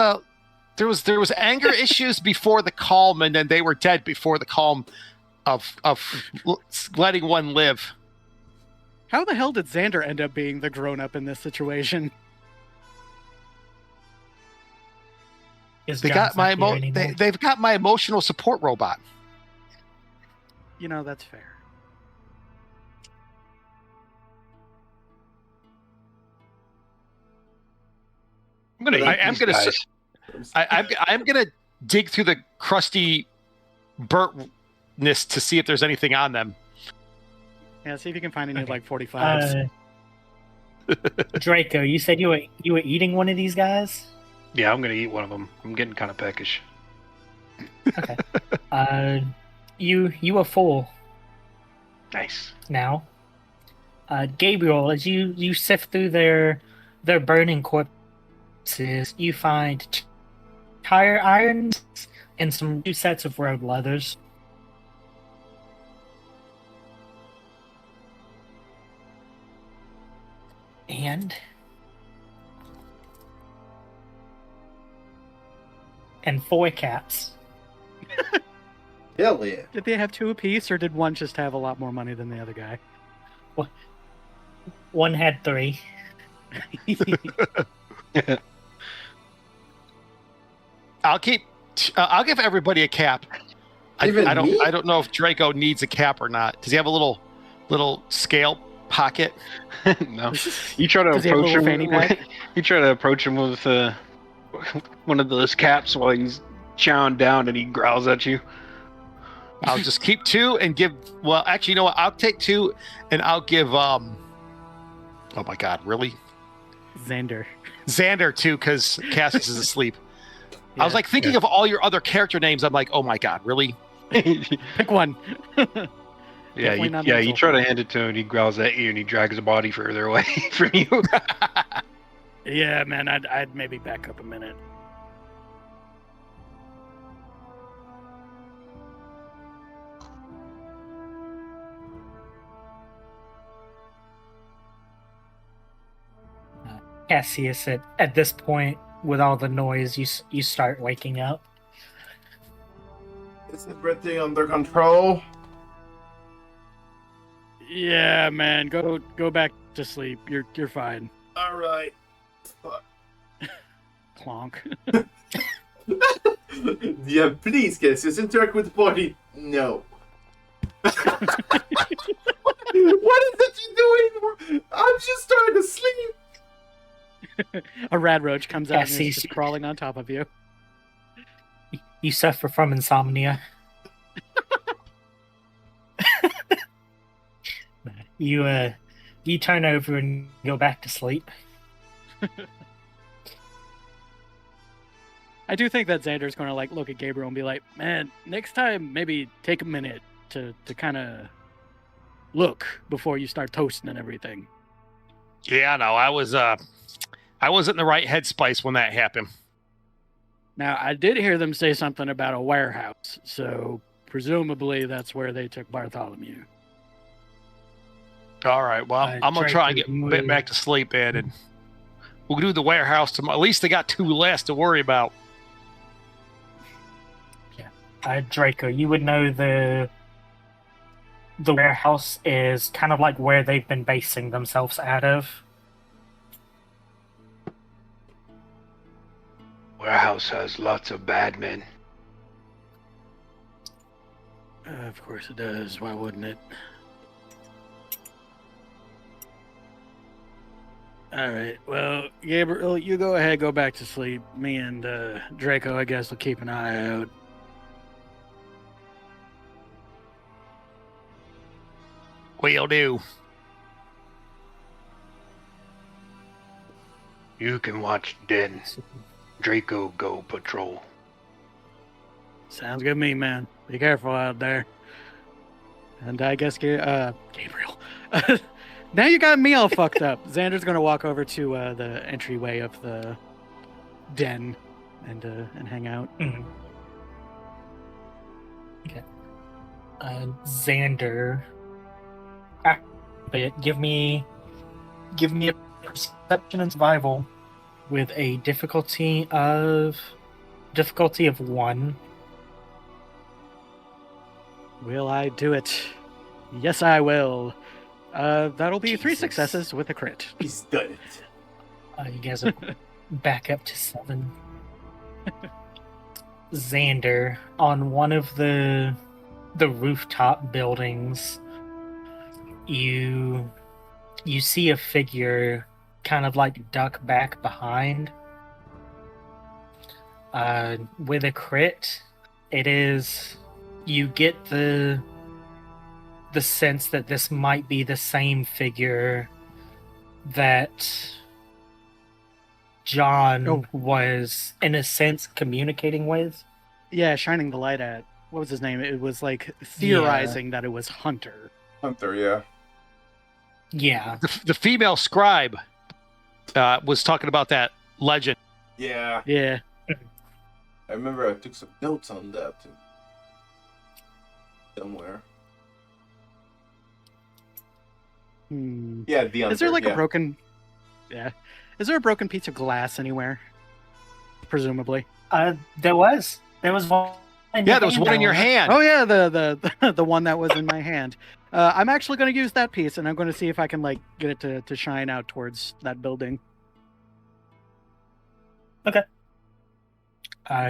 there was anger issues before the calm, and then they were dead before the calm of letting one live. How the hell did Xander end up being the grown-up in this situation? They got they've got my emotional support robot. You know, that's fair. I'm gonna. I'm gonna dig through the crusty burntness to see if there's anything on them. Yeah, see if you can find any like 45s. Draco, you said you were eating one of these guys? Yeah, I'm gonna eat one of them. I'm getting kind of peckish. Okay. You are full Nice. now. Gabriel, as you sift through their burning corpses, you find tire irons and some 2 sets of robe leathers. And 4 cats. Hell yeah. Did they have 2 apiece, or did one just have a lot more money than the other guy? One had 3. I'll give everybody a cap. I don't know if Draco needs a cap or not. Does he have a little scale pocket? No. You try to Does he have a approach little him. fanny pack? You try to approach him with one of those caps while he's chowing down, and he growls at you. I'll just keep 2 and give. Well, actually, you know what? I'll take 2 and I'll give. Oh my God! Really? Xander 2 because Cassius is asleep. Yeah. I was like thinking of all your other character names. I'm like, oh my God, really? Pick one. You try to hand it to him, and he growls at you, and he drags the body further away from you. Yeah, man, I'd maybe back up a minute. Cassius, at this point, with all the noise, you start waking up. Is everything under control? Yeah, man, go back to sleep. You're fine. All right. Fuck. Clonk. Yeah, please, Cassius, interact with the body. No. What is it you doing? I'm just trying to sleep. A rad roach comes out and Cassie. is just crawling on top of you. You suffer from insomnia. You turn over and go back to sleep. I do think that Xander's going to like look at Gabriel and be like, man, next time maybe take a minute to kind of look before you start toasting and everything. Yeah, no, I wasn't in the right headspace when that happened. Now, I did hear them say something about a warehouse, so presumably that's where they took Bartholomew. All right, well, I'm going to try and get a bit back to sleep, Ed, and we'll do the warehouse tomorrow. At least they got 2 less to worry about. Draco, you would know the warehouse is kind of like where they've been basing themselves out of. Warehouse has lots of bad men. Of course it does. Why wouldn't it? All right. Well, Gabriel, you go ahead, go back to sleep. Me and Draco, I guess, will keep an eye out. Will do. You can watch Den. Draco go patrol. Sounds good to me, man. Be careful out there. And I guess, Gabriel. Now you got me all fucked up. Xander's gonna walk over to the entryway of the den and hang out. Mhm. Okay. Xander. Give me a perception and survival with a difficulty of 1. Will I do it? Yes, I will. That'll be 3 Jesus. successes with a crit. He's done it. You guys are back up to 7. Xander, on one of the rooftop buildings, you see a figure kind of like duck back behind. With a crit, you get the sense that this might be the same figure that John was, in a sense, communicating with. Yeah, shining the light at. What was his name? It was like theorizing that it was Hunter. Hunter, yeah. Yeah. The female scribe was talking about that legend. Yeah. Yeah. I remember I took some notes on that somewhere. Yeah, the Is there Hunter, like yeah. a broken? Yeah. Is there a broken piece of glass anywhere? Presumably. There was one. Yeah, there was one in your hand. Oh yeah, the one that was in my hand. I'm actually going to use that piece, and I'm going to see if I can like get it to shine out towards that building. Okay.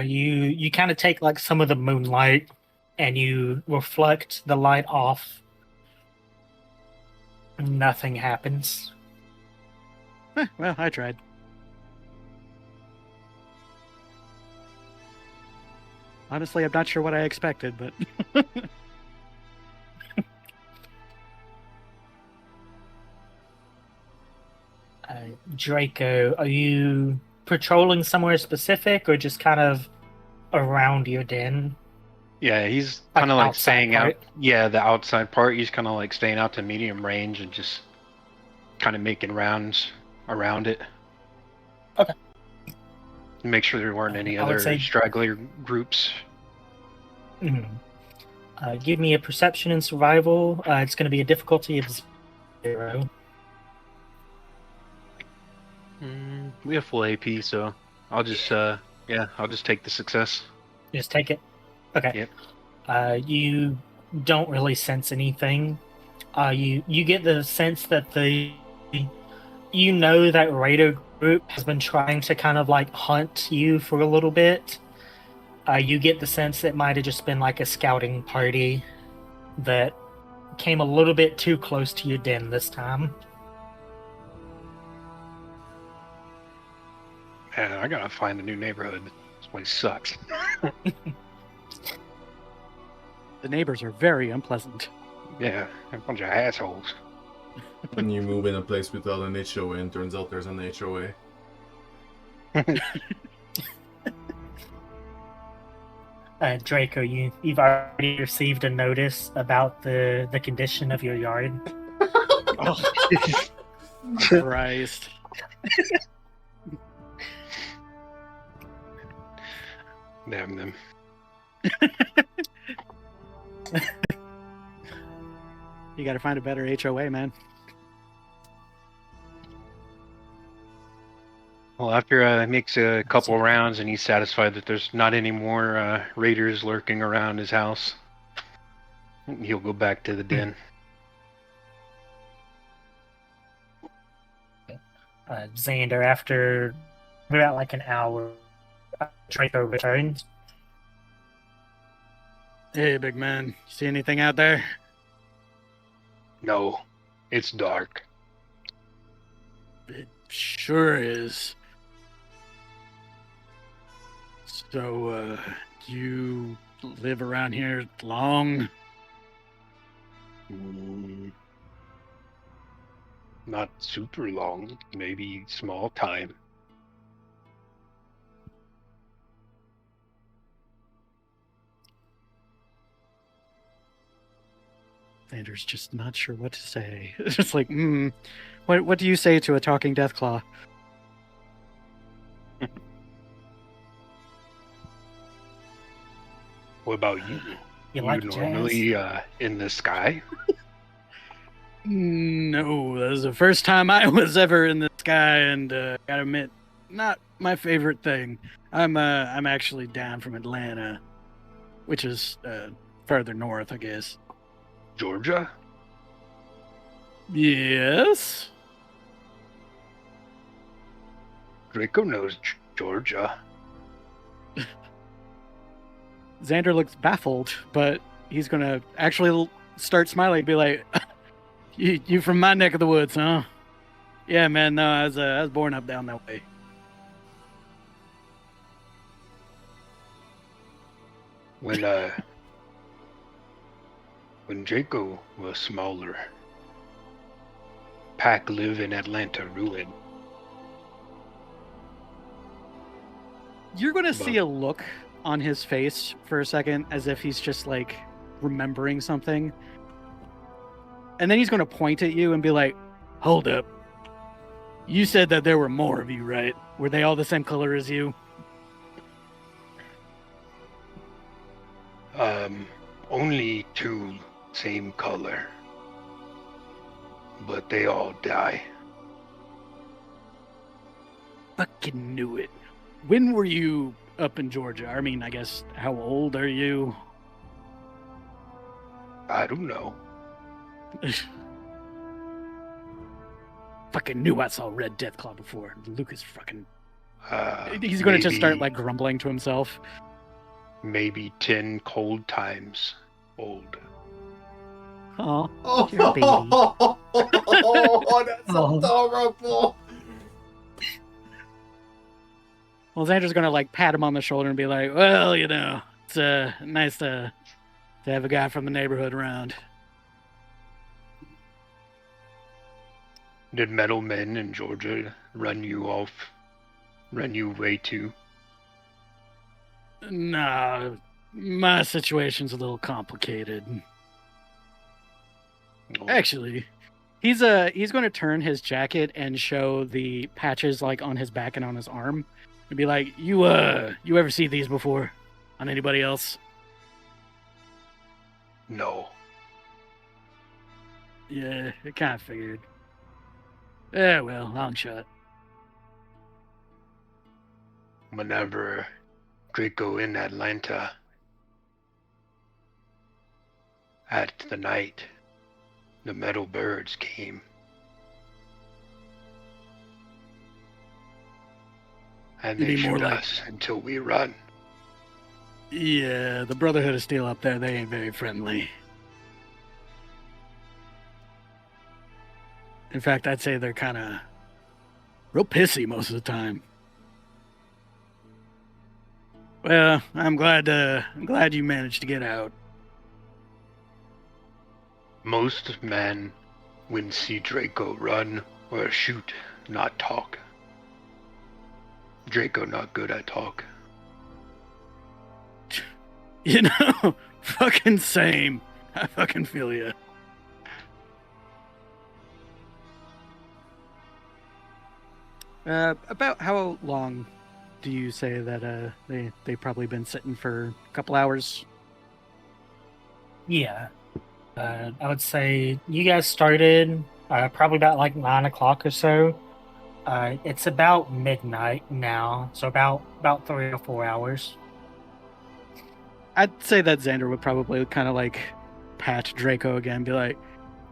You kind of take like some of the moonlight, and you reflect the light off. Nothing happens. Well, I tried. Honestly, I'm not sure what I expected, but Draco, are you patrolling somewhere specific, or just kind of around your den? Yeah, he's Like kind of like outside staying out. part? Yeah, the outside part. He's kind of like staying out to medium range and just kind of making rounds around it. Okay. Make sure there weren't any I would other say- straggler groups. Mhm. Give me a perception and survival. It's going to be a difficulty of 0. We have full AP, so I'll just I'll just take the success. Just take it. Okay. Yep. You don't really sense anything. You get the sense that that Raider group has been trying to kind of like hunt you for a little bit. You get the sense it might have just been like a scouting party that came a little bit too close to your den this time. Man, I gotta find a new neighborhood. This place sucks. the neighbors are very unpleasant. Yeah, a bunch of assholes. When you move in a place without an HOA and turns out there's an HOA. Draco, you've already received a notice about the condition of your yard. Christ. Damn them. You got to find a better HOA, man. Well, after he makes a couple rounds and he's satisfied that there's not any more raiders lurking around his house, he'll go back to the den. Xander, after about like an hour, Draco returns. Hey, big man. See anything out there? No, it's dark. Sure is. So, you live around here long? Mm, not super long, maybe small time. Xander's just not sure what to say. It's just like, what do you say to a talking Deathclaw? What about you? You like normally in the sky? No, that was the first time I was ever in the sky, and gotta admit, not my favorite thing. I'm actually down from Atlanta, which is further north, I guess. Georgia? Yes. Draco knows Georgia. Xander looks baffled, but he's gonna actually start smiling, and be like, "You from my neck of the woods, huh?" Yeah, man. No, I was born up down that way. When Draco was smaller, Pack live in Atlanta ruin. You're gonna see a look on his face for a second, as if he's just like remembering something, and then he's gonna point at you and be like, "Hold up. You said that there were more of you, right? Were they all the same color as you?" Only 2 same color, but they all die. Fucking knew it. When were you up in Georgia? I mean, I guess, how old are you? I don't know. Fucking knew I saw Red Deathclaw before. Lucas fucking... He's gonna maybe, just start, like, grumbling to himself. Maybe 10 cold times old. Oh, Oh, you're a baby. that's adorable. Well, Xander's gonna, like, pat him on the shoulder and be like, "Well, you know, it's nice to have a guy from the neighborhood around." Did metal men in Georgia run you away too? Nah, my situation's a little complicated. Oh, Actually, he's going to turn his jacket and show the patches, like, on his back and on his arm, and be like, "You ever see these before on anybody else?" no. Yeah, I kind of figured. Yeah, well, long shot. Whenever Draco in Atlanta at the night, the metal birds came. And You they mean more shoot like- us until we run. Yeah, the Brotherhood of Steel up there, they ain't very friendly. In fact, I'd say they're kind of real pissy most of the time. Well, I'm glad you managed to get out. Most men, when see Draco run or shoot, not talk. Draco not good at talk. You know, fucking same. I fucking feel you. About how long do you say that they've probably been sitting for a couple hours? Yeah. I would say you guys started probably about like 9 o'clock or so. It's about midnight now, so about 3 or 4 hours. I'd say that Xander would probably kind of like pat Draco again, be like,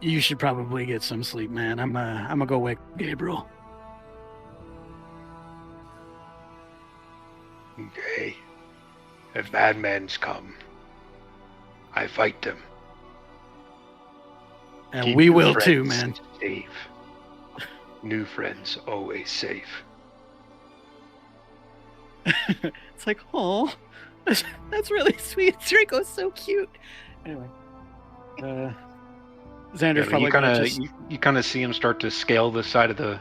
"You should probably get some sleep, man. I'm gonna go wake Gabriel." Okay. If bad men's come, I fight them. And Keep we your will too, friends man. Safe. New friends always safe. It's like, oh, that's really sweet. Draco's so cute. Anyway, Xander's probably you gonna kind of just you kind of see him start to scale the side of the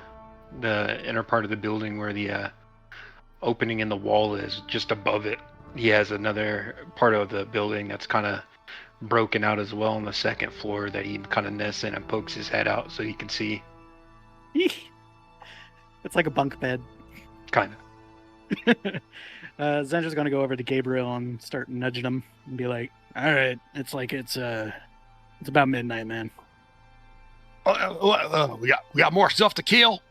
inner part of the building where the opening in the wall is. Just above it, he has another part of the building that's kind of broken out as well on the second floor that he kind of nests in and pokes his head out so he can see. It's like a bunk bed. Kind of. Xander's gonna go over to Gabriel and start nudging him and be like, "All right, it's about midnight, man. We got more stuff to kill.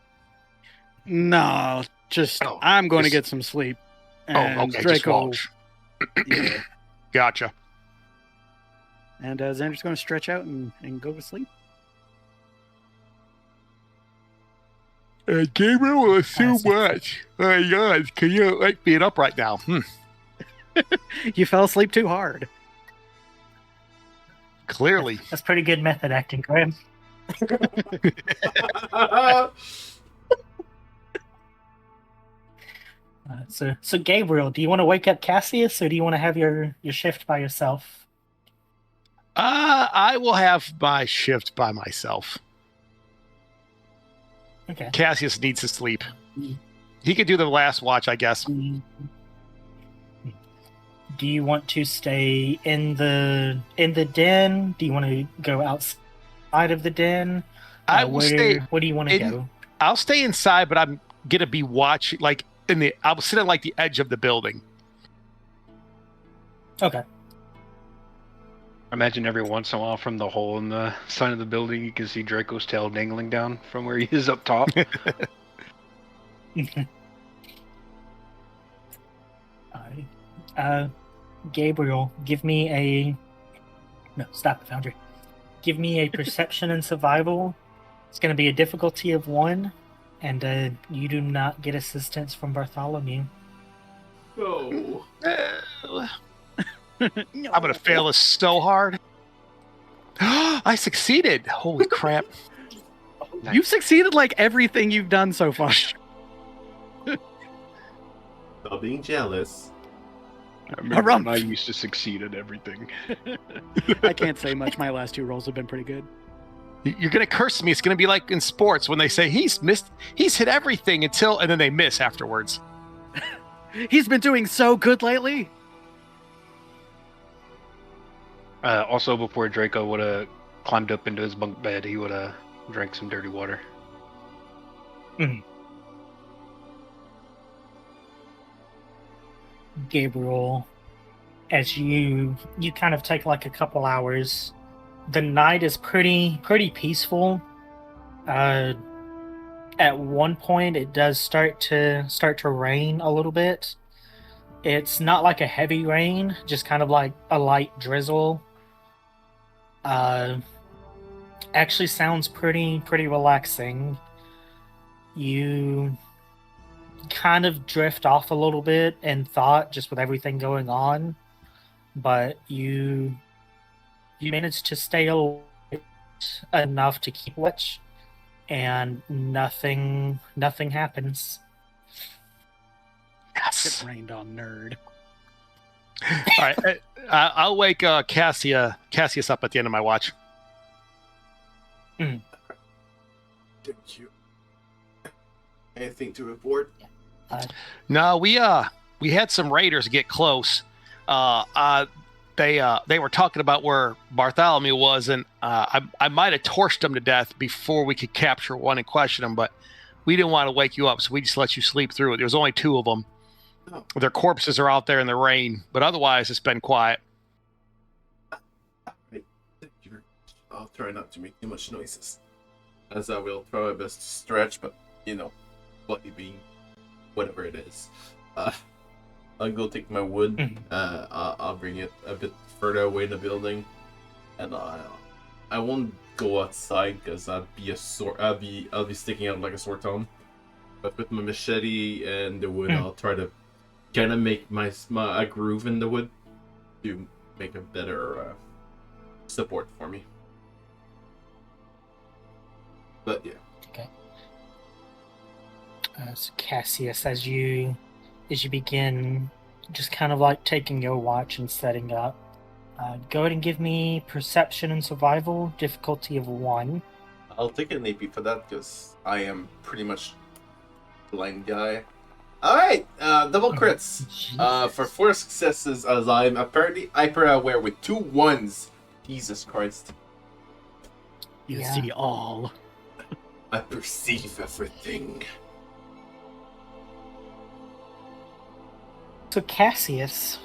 No, just Oh, I'm going to just- get some sleep." Oh, And okay, just Draco, watch. yeah. Gotcha. And Xander's going to stretch out and go to sleep. Gabriel was too much. Oh my God, can you like being up right now? You fell asleep too hard. Clearly. That's pretty good method acting, Grimm. So Gabriel, do you want to wake up Cassius, or do you want to have your shift by yourself? I will have my shift by myself. Okay. Cassius needs to sleep. He could do the last watch, I guess. Do you want to stay in the den? Do you want to go outside of the den? I will stay. Where do you want to in- go? I'll stay inside, but I'm gonna be watching. Like I'll sit at like the edge of the building. Okay. Imagine every once in a while from the hole in the side of the building, you can see Draco's tail dangling down from where he is up top. Alright. Gabriel, give me a... No, stop it, Foundry. Give me a perception and survival. It's going to be a difficulty of 1, and you do not get assistance from Bartholomew. Oh. I'm gonna fail this so hard. I succeeded! Holy crap! You've succeeded like everything you've done so far. Stop being jealous. I remember Harumph. when I used to succeed at everything. I can't say much. My last 2 rolls have been pretty good. You're gonna curse me. It's gonna be like in sports when they say he's hit everything and then they miss afterwards. He's been doing so good lately. Also, before Draco would have climbed up into his bunk bed, he would have drank some dirty water. Gabriel, as you kind of take like a couple hours, the night is pretty peaceful. At one point it does start to rain a little bit. It's not like a heavy rain, just kind of like a light drizzle. Actually sounds pretty relaxing. You kind of drift off a little bit in thought just with everything going on, but you manage to stay awake enough to keep watch, and nothing happens. Yes. Get rained on, nerd. All right. I'll wake Cassius up at the end of my watch. Thank you. Anything to report? No, we had some raiders get close. They were talking about where Bartholomew was, and I might have torched them to death before we could capture one and question them, but we didn't want to wake you up, so we just let you sleep through it. There was only 2 of them. Oh. Their corpses are out there in the rain, but otherwise it's been quiet. Thank you very much. I'll try not to make too much noises, as I will try my best to stretch, but bloody being whatever it is. I'll go take my wood. I'll bring it a bit further away in the building, and I won't go outside because I'll be sticking out like a sore thumb. But with my machete and the wood, I'll try to kind of make a groove in the wood to make a better support for me. But yeah. Okay. So Cassius, as you begin just kind of like taking your watch and setting up, go ahead and give me perception and survival, difficulty of 1. I'll take an AP for that because I am pretty much blind guy. Alright, double crits. For 4 successes, as I'm apparently hyper aware with 2 1s. Jesus Christ. You Yeah. see all. I perceive everything. So Cassius,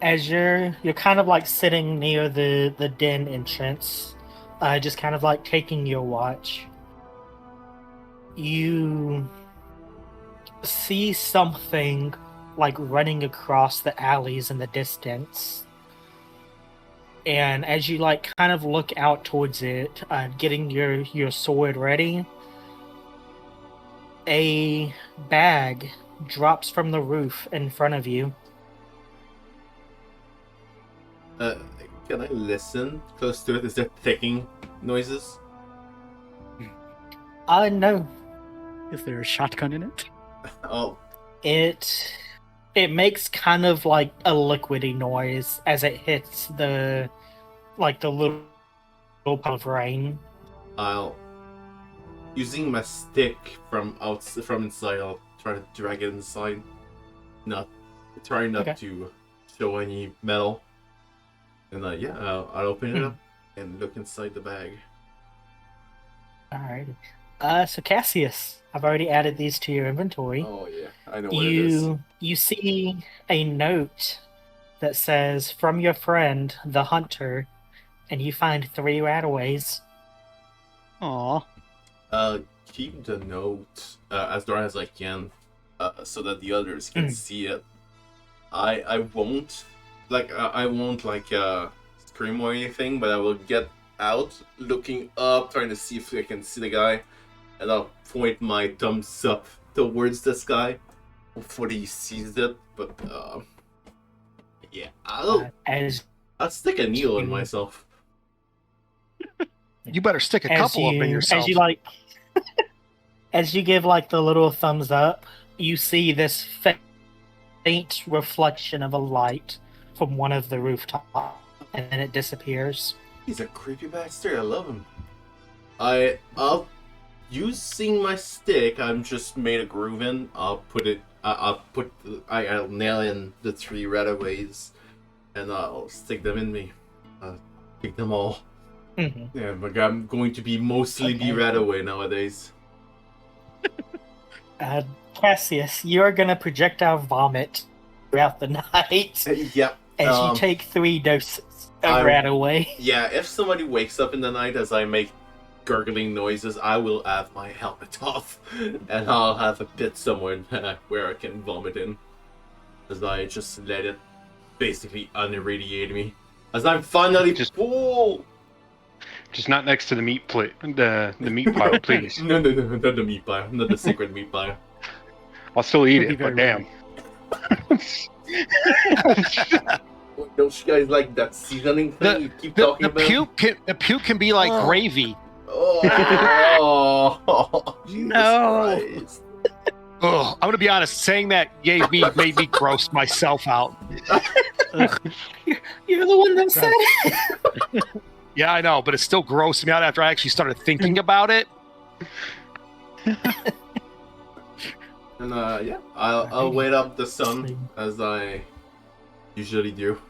as you're kind of like sitting near the den entrance, just kind of like taking your watch, you see something like running across the alleys in the distance. And as you like kind of look out towards it, getting your sword ready, a bag drops from the roof in front of you. Can I listen close to it? Is there ticking noises? No. Is there a shotgun in it? Oh, It makes kind of like a liquidy noise as it hits the little pile of rain. I'll using my stick from inside. I'll try to drag it inside. Try not Okay. to show any metal. And I'll open it up and look inside the bag. Alright. So Cassius, I've already added these to your inventory. Oh yeah, I know what it is. You see a note that says, "From your friend, the hunter," and you find 3 rataways. Aw. Keep the note as dark as I can, so that the others can see it. I won't scream or anything, but I will get out, looking up, trying to see if I can see the guy, and I'll point my thumbs up towards this guy. Hopefully he sees it, but yeah, I'll stick a needle in myself. You better stick a couple of them in yourself. As you like, as you give like the little thumbs up, you see this faint reflection of a light from one of the rooftops, and then it disappears. He's a creepy bastard. I love him. I'll using my stick. I'm just made a groove in. I'll nail in the 3 rataways, and I'll stick them in me. Pick them all. Mm-hmm. Yeah, but I'm going to be mostly be rataway nowadays. Cassius, you're gonna projectile vomit throughout the night. Yep. As you take 3 doses of rataway. Yeah, if somebody wakes up in the night as I make gurgling noises, I will have my helmet off, and I'll have a pit somewhere where I can vomit in, as I just let it basically unirradiate me, as I'm finally full. Just not next to the meat plate, the meat pile, please. No, not the meat pile, not the secret meat pile. I'll still eat It'll it, be but very damn. Don't you guys like that seasoning thing you keep talking about? The puke can be like gravy. Oh, Jesus No. Christ. Ugh, I'm gonna be honest. Saying that made me gross myself out. You're the one that said it. Yeah, I know, but it still grossed me out after I actually started thinking about it. And yeah, I'll wait up the sun as I usually do.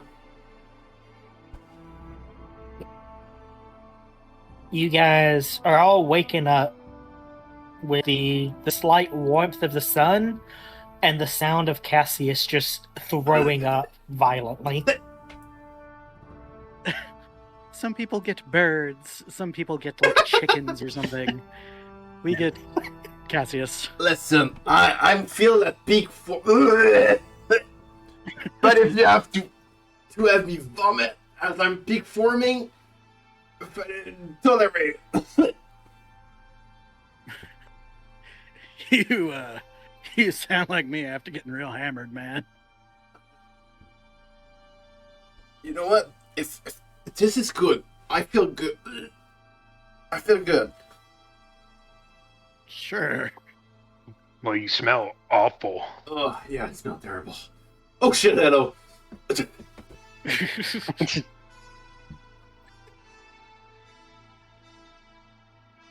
You guys are all waking up with the slight warmth of the sun and the sound of Cassius just throwing up violently. Some people get birds. Some people get like chickens or something. We get Cassius. Listen, I'm feeling at peak for. But if you have to have me vomit as I'm peak forming, tolerate it. You sound like me after getting real hammered, man. You know what? If this is good. I feel good. I feel good. Sure. Well, you smell awful. Oh, yeah, it smells terrible. Oh shit, hello.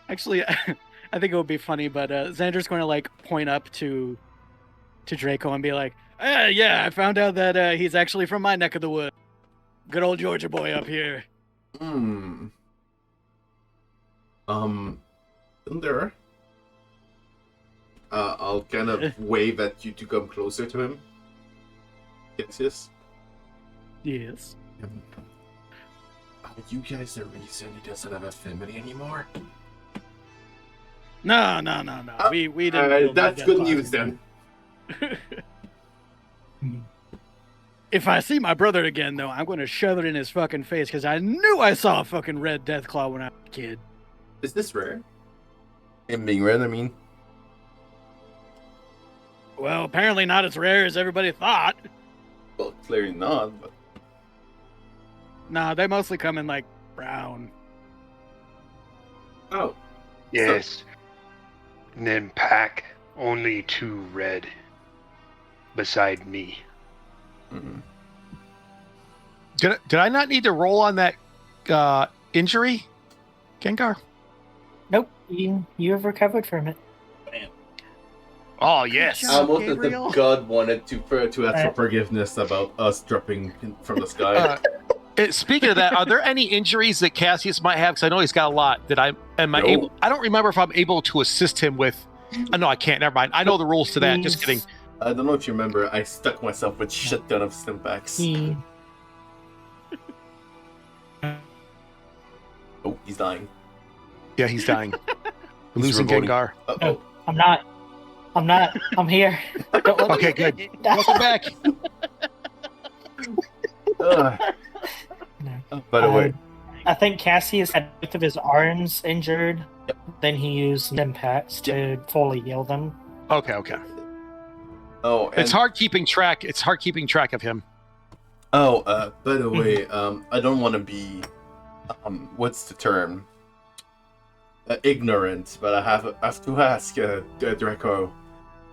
Actually, I think it would be funny, but Xander's going to like point up to Draco and be like, "Yeah, I found out that he's actually from my neck of the woods. Good old Georgia boy up here." Thunder. I'll kind of wave at you to come closer to him. Cassius. Yes. Are you guys the reason he doesn't have a family anymore? No. We didn't. build That's that good death news closet. then. If I see my brother again, though, I'm going to shove it in his fucking face because I knew I saw a fucking red death claw when I was a kid. Is this rare? Him being red, I mean. Well, apparently not as rare as everybody thought. Well, clearly not, but... Nah, they mostly come in like brown. Oh. Yes. And then pack only 2 red. Beside me. Mm-hmm. Did I not need to roll on that injury, Gengar? Nope, you have recovered from it. Oh yes. Almost as Gabriel. if God wanted to ask for forgiveness about us dropping from the sky. Speaking of that, are there any injuries that Cassius might have? Because I know he's got a lot. That I able? I don't remember if I'm able to assist him with. No, I can't. Never mind. I know the rules to that. Just kidding. I don't know if you remember, I stuck myself with shit ton of stimpaks. Oh, he's dying. Yeah, he's dying. We're He's losing revolting. Gengar. Uh-oh. I'm not. I'm here. Don't let Okay, me good. Welcome back. By the way, I think Cassius had both of his arms injured. Yep. Then he used impacts to fully heal them. Okay. oh, and, It's hard keeping track. It's hard keeping track of him. Oh, by the way, I don't want to be, what's the term? Ignorant, but I have to ask, Draco.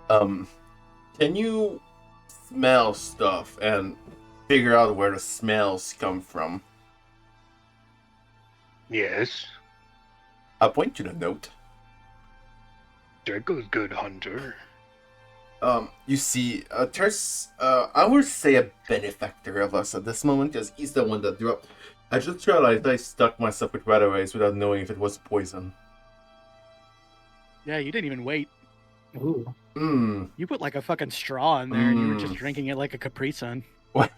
Can you smell stuff and figure out where the smells come from? Yes. I'll point to the note. Draco's good hunter. You see, there's, I would say a benefactor of us at this moment, because he's the one that dropped. I just realized I stuck myself with Radaways without knowing if it was poison. Yeah, you didn't even wait. Ooh. You put like a fucking straw in there and you were just drinking it like a Capri Sun. What?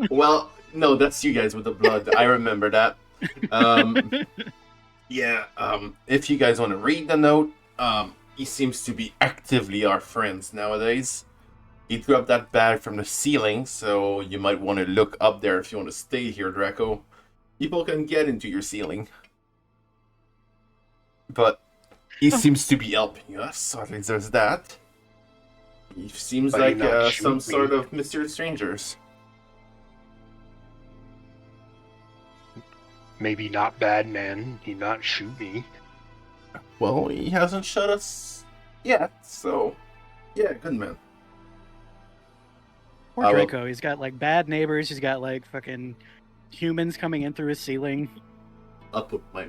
Well, no, that's you guys with the blood. I remember that. If you guys want to read the note, he seems to be actively our friends nowadays. He dropped that bag from the ceiling, so you might want to look up there if you want to stay here, Draco. People can get into your ceiling. But he seems to be helping us, so at least there's that. He seems But he like not shoot some me. sort of mysterious strangers. Maybe not bad man. He not shoot me. Well, he hasn't shot us yet, so yeah, good man. Poor I will- Draco. He's got like bad neighbors. He's got like fucking humans coming in through his ceiling. I'll put my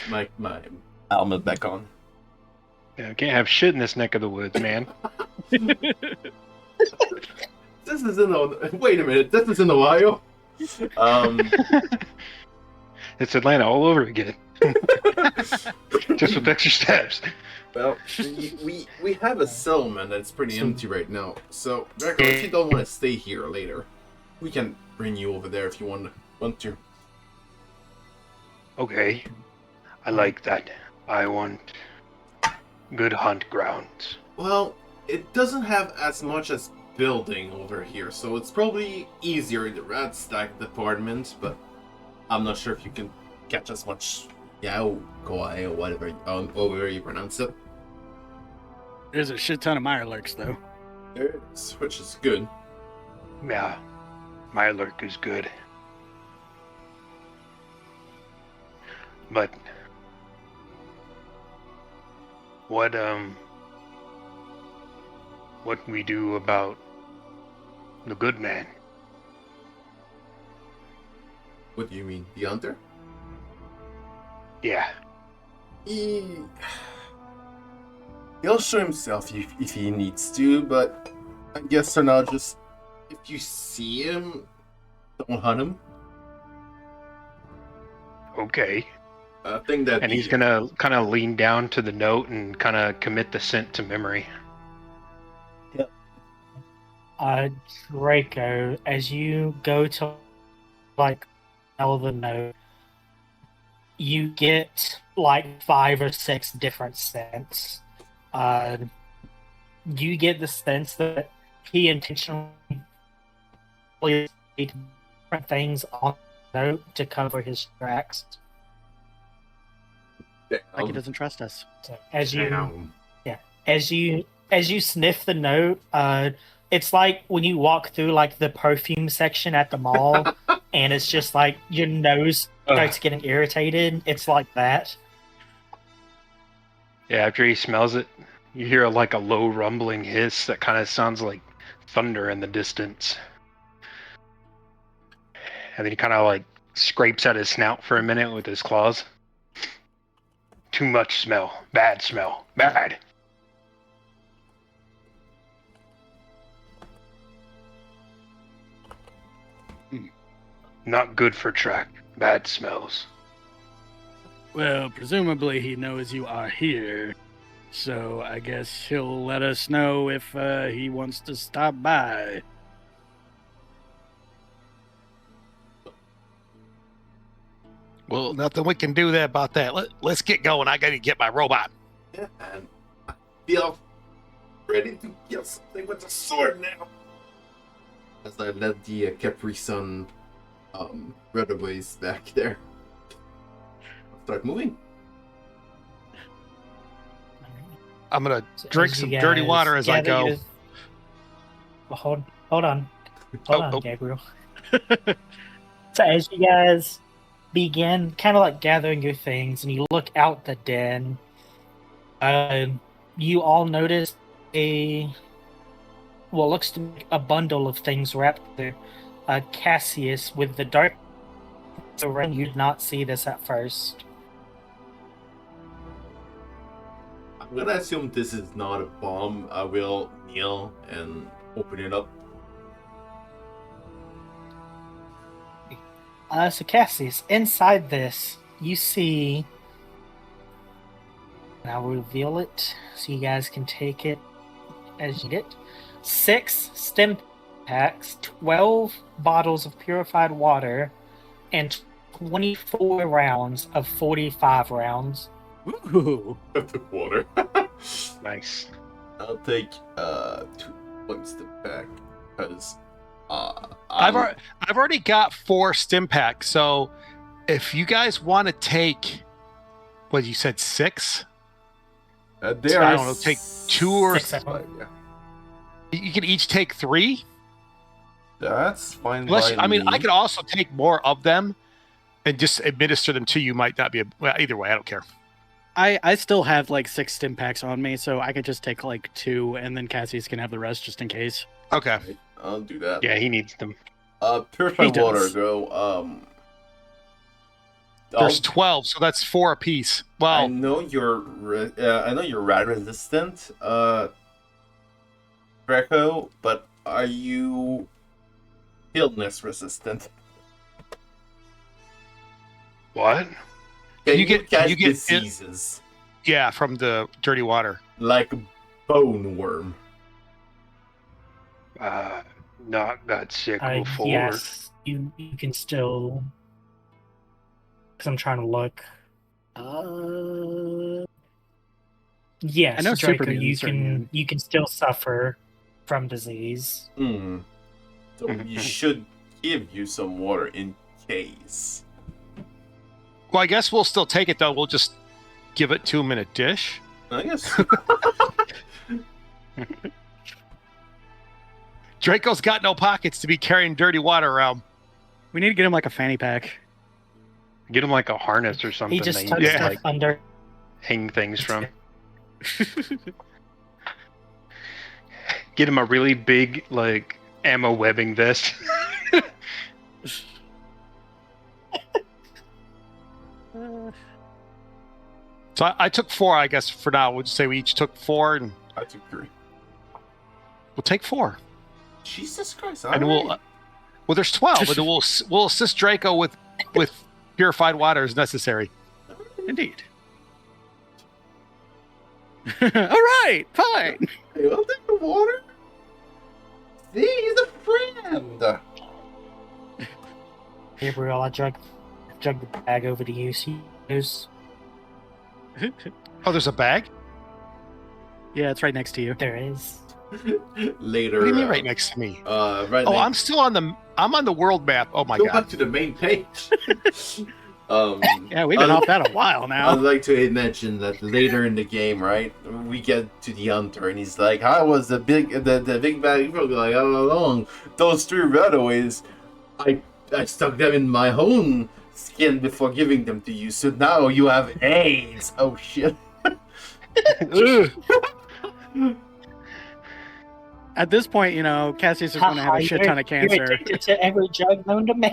my helmet back on. Yeah, can't have shit in this neck of the woods, man. This is wait a minute, this is in Ohio? It's Atlanta all over again. Just with extra steps. Well, we have a settlement that's pretty empty right now. So, Draco, if you don't want to stay here later, we can bring you over there if you want to. Okay. I like that. I want good hunt grounds. Well, it doesn't have as much as building over here, so it's probably easier in the rat stack department, but I'm not sure if you can catch as much Yao Kawai or whatever over you pronounce it. There's a shit ton of Mirelurks though. There is, which is good. Yeah. My lurk is good. But what what we do about the good man. What do you mean, the hunter? Yeah. He'll show himself if he needs to, but I guess for now, just if you see him, don't hunt him. Okay. I think that And he's gonna kind of lean down to the note and kind of commit the scent to memory. Draco, as you go to like tell the note, you get like 5 or 6 different scents. You get the sense that he intentionally put different things on the note to cover his tracks. Like he doesn't trust us. So as you sniff the note, it's like when you walk through like the perfume section at the mall, and it's just like your nose starts getting irritated. It's like that. Yeah, after he smells it, you hear like a low rumbling hiss that kind of sounds like thunder in the distance. And then he kind of like scrapes at his snout for a minute with his claws. Too much smell. Bad smell. Bad. Not good for track. Bad smells. Well, presumably he knows you are here, so I guess he'll let us know if he wants to stop by. Well, nothing we can do there about that. Let's get going. I gotta get my robot. Yeah, and I feel ready to kill something with a sword now. As I led the Capri Sun runaways back there. Start moving. I'm gonna So drink as some you dirty guys water as I gather go. your- Well, hold on, Oh. Gabriel. So as you guys begin kind of like gathering your things and you look out the den, you all notice what looks to be a bundle of things wrapped there. Cassius with the dark around. You'd not see this at first. I'm gonna assume this is not a bomb. I will kneel and open it up. So Cassius, inside this, you see, and I'll reveal it so you guys can take it as you get 6 stim packs, 12 bottles of purified water, and 24 rounds of 45 rounds. Ooh. The water. Nice. I'll take 2 points to back because I've already got 4 stim packs, so if you guys want to take, what you said, 6? there I are don't know, take 2 or 6 of them. yeah. you can each take 3. That's fine. Unless, by I mean, me. I could also take more of them and just administer them to you. Might not be well, either way. I don't care. I still have like 6 stim packs on me, so I could just take like 2, and then Cassius can have the rest just in case. Okay. Right, I'll do that. Yeah, he needs them. Purified He water, does. go. There's 12, so that's 4 apiece. I Well, know you're rat resistant, Draco, but are you illness resistant? What? Can you get- catch you get- diseases yeah, from the dirty water. like bone worm? Not that sick before. Yes, you can still. Because I'm trying to look. Yes, I know Draco, supermutants are immune. you can still suffer from disease. So you should give you some water in case. Well, I guess we'll still take it though. We'll just give it to him in a dish. I guess. Draco's got no pockets to be carrying dirty water around. We need to get him like a fanny pack. Get him like a harness or something He just that tucks you Yeah. can stuff like under. hang things from. get him a really big like ammo webbing vest. So I took 4, I guess, for now. We'll just say we each took 4, and I took 3. we'll take 4. Jesus Christ! And alright. well, there's 12, and then we'll assist Draco with purified water as necessary. Indeed. All right, fine. Hey, I'll take the water. See, he's a friend. Gabriel, I drug the bag over to you. See those? Oh, there's a bag? Yeah, it's right next to you. There is. Later. What do you mean right next to me? Right. Oh, I'm still on the world map. Oh my Go god. back to the main page. Yeah, we've been off that a while now. I'd like to mention that later in the game, right, we get to the hunter, and he's like, "How was the big bag of like all along? Those 3 runaways, I stuck them in my own skin before giving them to you. So now you have AIDS." Oh shit! At this point, Cassius is going to have a shit ton of You're cancer. addicted to every drug known to man.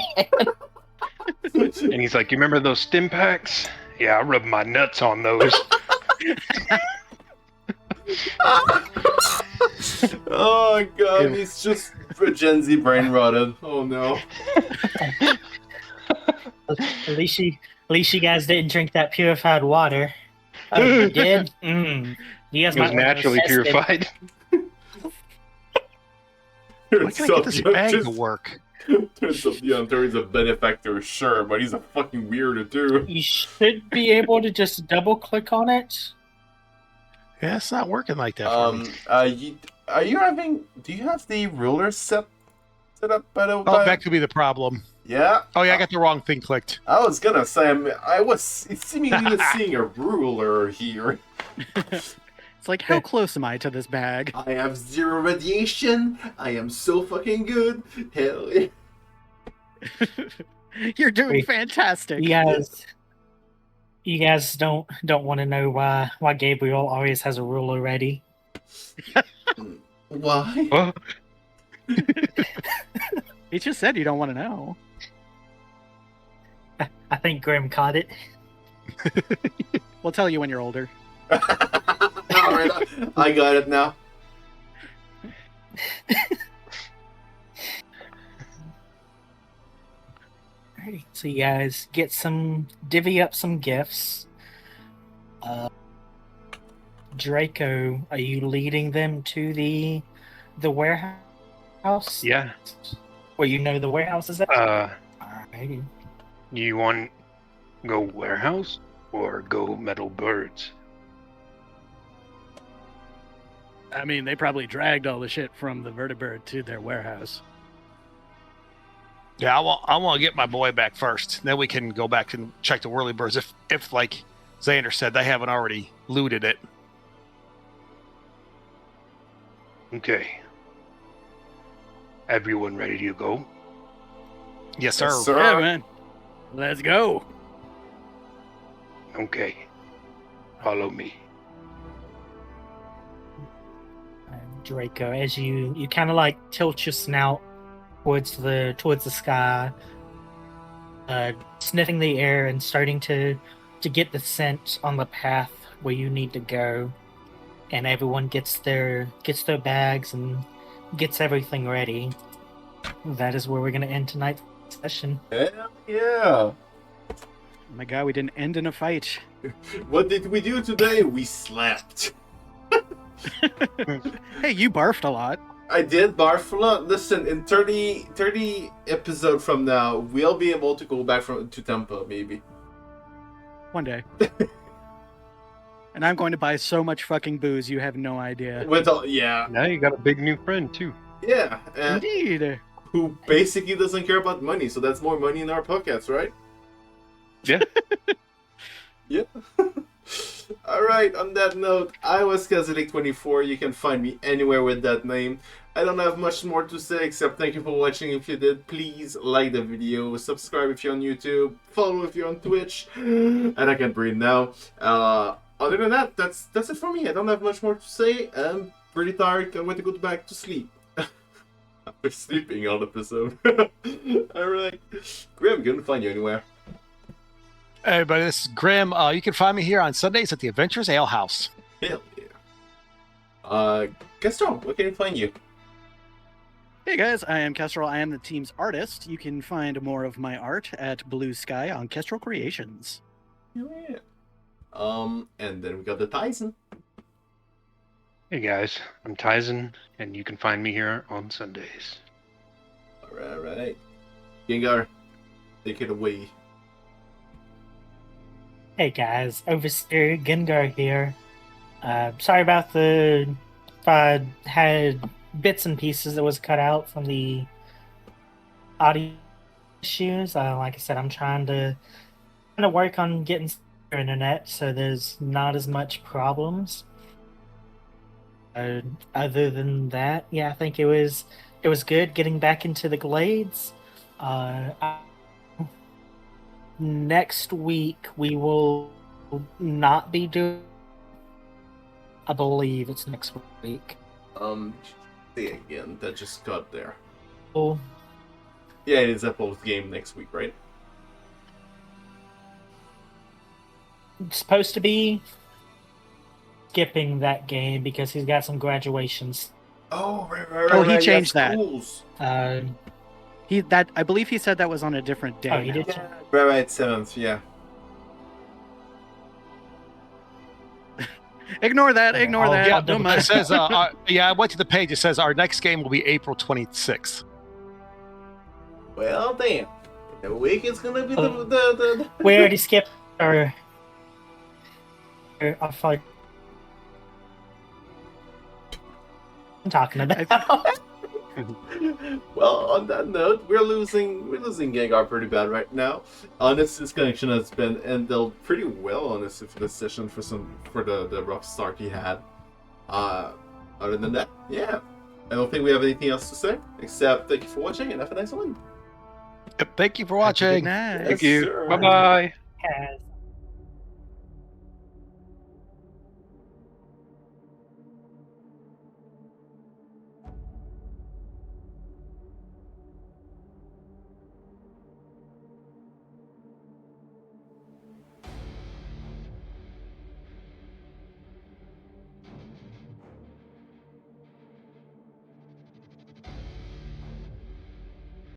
And he's like, "You remember those stim packs? Yeah, I rubbed my nuts on those." Oh god, he's just Gen Z brain rotted. Oh no. At least you guys didn't drink that purified water. Oh, you did? You guys It was might naturally test it. purified. Why can't I get this bag to work? Turns out the hunter is a benefactor, sure, but he's a fucking weirdo too. You should be able to just double click on it. Yeah, it's not working like that for me. Do you have the ruler set up by the way? Oh, that could be the problem. Yeah. Oh yeah, I got the wrong thing clicked. I was gonna say, I was seemingly seeing a ruler here. It's like, how close am I to this bag? I have 0 radiation. I am so fucking good. Hell yeah. You're doing Wait. fantastic. You guys don't want to know why Gabriel always has a ruler ready. Why? Well, He just said you don't want to know. I think Grimm caught it. We'll tell you when you're older. Alright, I got it now. Alright, so you guys divvy up some gifts. Draco, are you leading them to the warehouse? yeah. Where you know the warehouse is at? Alrighty. You want go warehouse or go metal birds? I mean, they probably dragged all the shit from the vertibird to their warehouse. Yeah, I want to get my boy back first. Then we can go back and check the whirly birds. If like Xander said, they haven't already looted it. Okay. Everyone ready to go? Yes, sir. Yes, sir. Yeah, man. Let's go. Okay. Follow me. Draco, as you kind of like tilt your snout towards the sky, sniffing the air and starting to get the scent on the path where you need to go, and everyone gets their bags and gets everything ready. That is where we're gonna end tonight's session. Hell yeah. Oh my god, we didn't end in a fight. What did we do today? We slept. Hey, you barfed a lot. I did barf a lot. Listen, in 30 episode from now, we'll be able to go back to Tampa, maybe. One day. And I'm going to buy so much fucking booze, you have no idea. With all, yeah, Now you got a big new friend too. yeah. Indeed. Who basically doesn't care about money, so that's more money in our pockets, right? Yeah. Yeah. Alright, on that note, I was Kazalik24. You can find me anywhere with that name. I don't have much more to say except thank you for watching. If you did, please like the video, subscribe if you're on YouTube, follow if you're on Twitch, and I can breathe now. Other than that, that's it for me. I don't have much more to say. pretty tired. I'm going to go back to sleep. After sleeping all episode. Alright. Grimm, couldn't find you anywhere. Hey, everybody, this is Grimm. You can find me here on Sundays at the Adventures Ale House. Hell yeah. Kestrel, where can I find you? Hey guys, I am Kestrel. I am the team's artist. You can find more of my art at Blue Sky on Kestrel Creations. Hell yeah. And then we got the Tyson. Hey guys, I'm Tyson, and you can find me here on Sundays. Alright. Gengar, take it away. Hey guys, Overseer Gengar here. Sorry about the had bits and pieces that was cut out from the audio issues. Like I said, I'm trying to work on getting internet so there's not as much problems. Other than that, yeah, I think it was good getting back into the glades. Next week we will not be doing. I believe it's next week. Say again, that just got there. Oh, Yeah, it is Apple's game next week, right? it's supposed to be skipping that game because he's got some graduations. Oh, right. Oh, he right, changed yeah, that. schools. I believe he said that was on a different day. Oh, he now. did. Right, 7th, yeah. Ignore that. Ignore Oh, that. Yeah, Don't it mind. says, I went to the page. It says our next game will be April 26th. Well, damn. The week is gonna be the... We already skipped our. I thought. I'm talking about. Well, on that note, we're losing Gengar pretty bad right now. His connection has been handled pretty well, honestly, for this session for the rough start he had. Other than that, yeah. I don't think we have anything else to say, except thank you for watching and have a nice one. Yep, thank you for Good watching. night. Yes, Thank you. sir. Bye bye. Has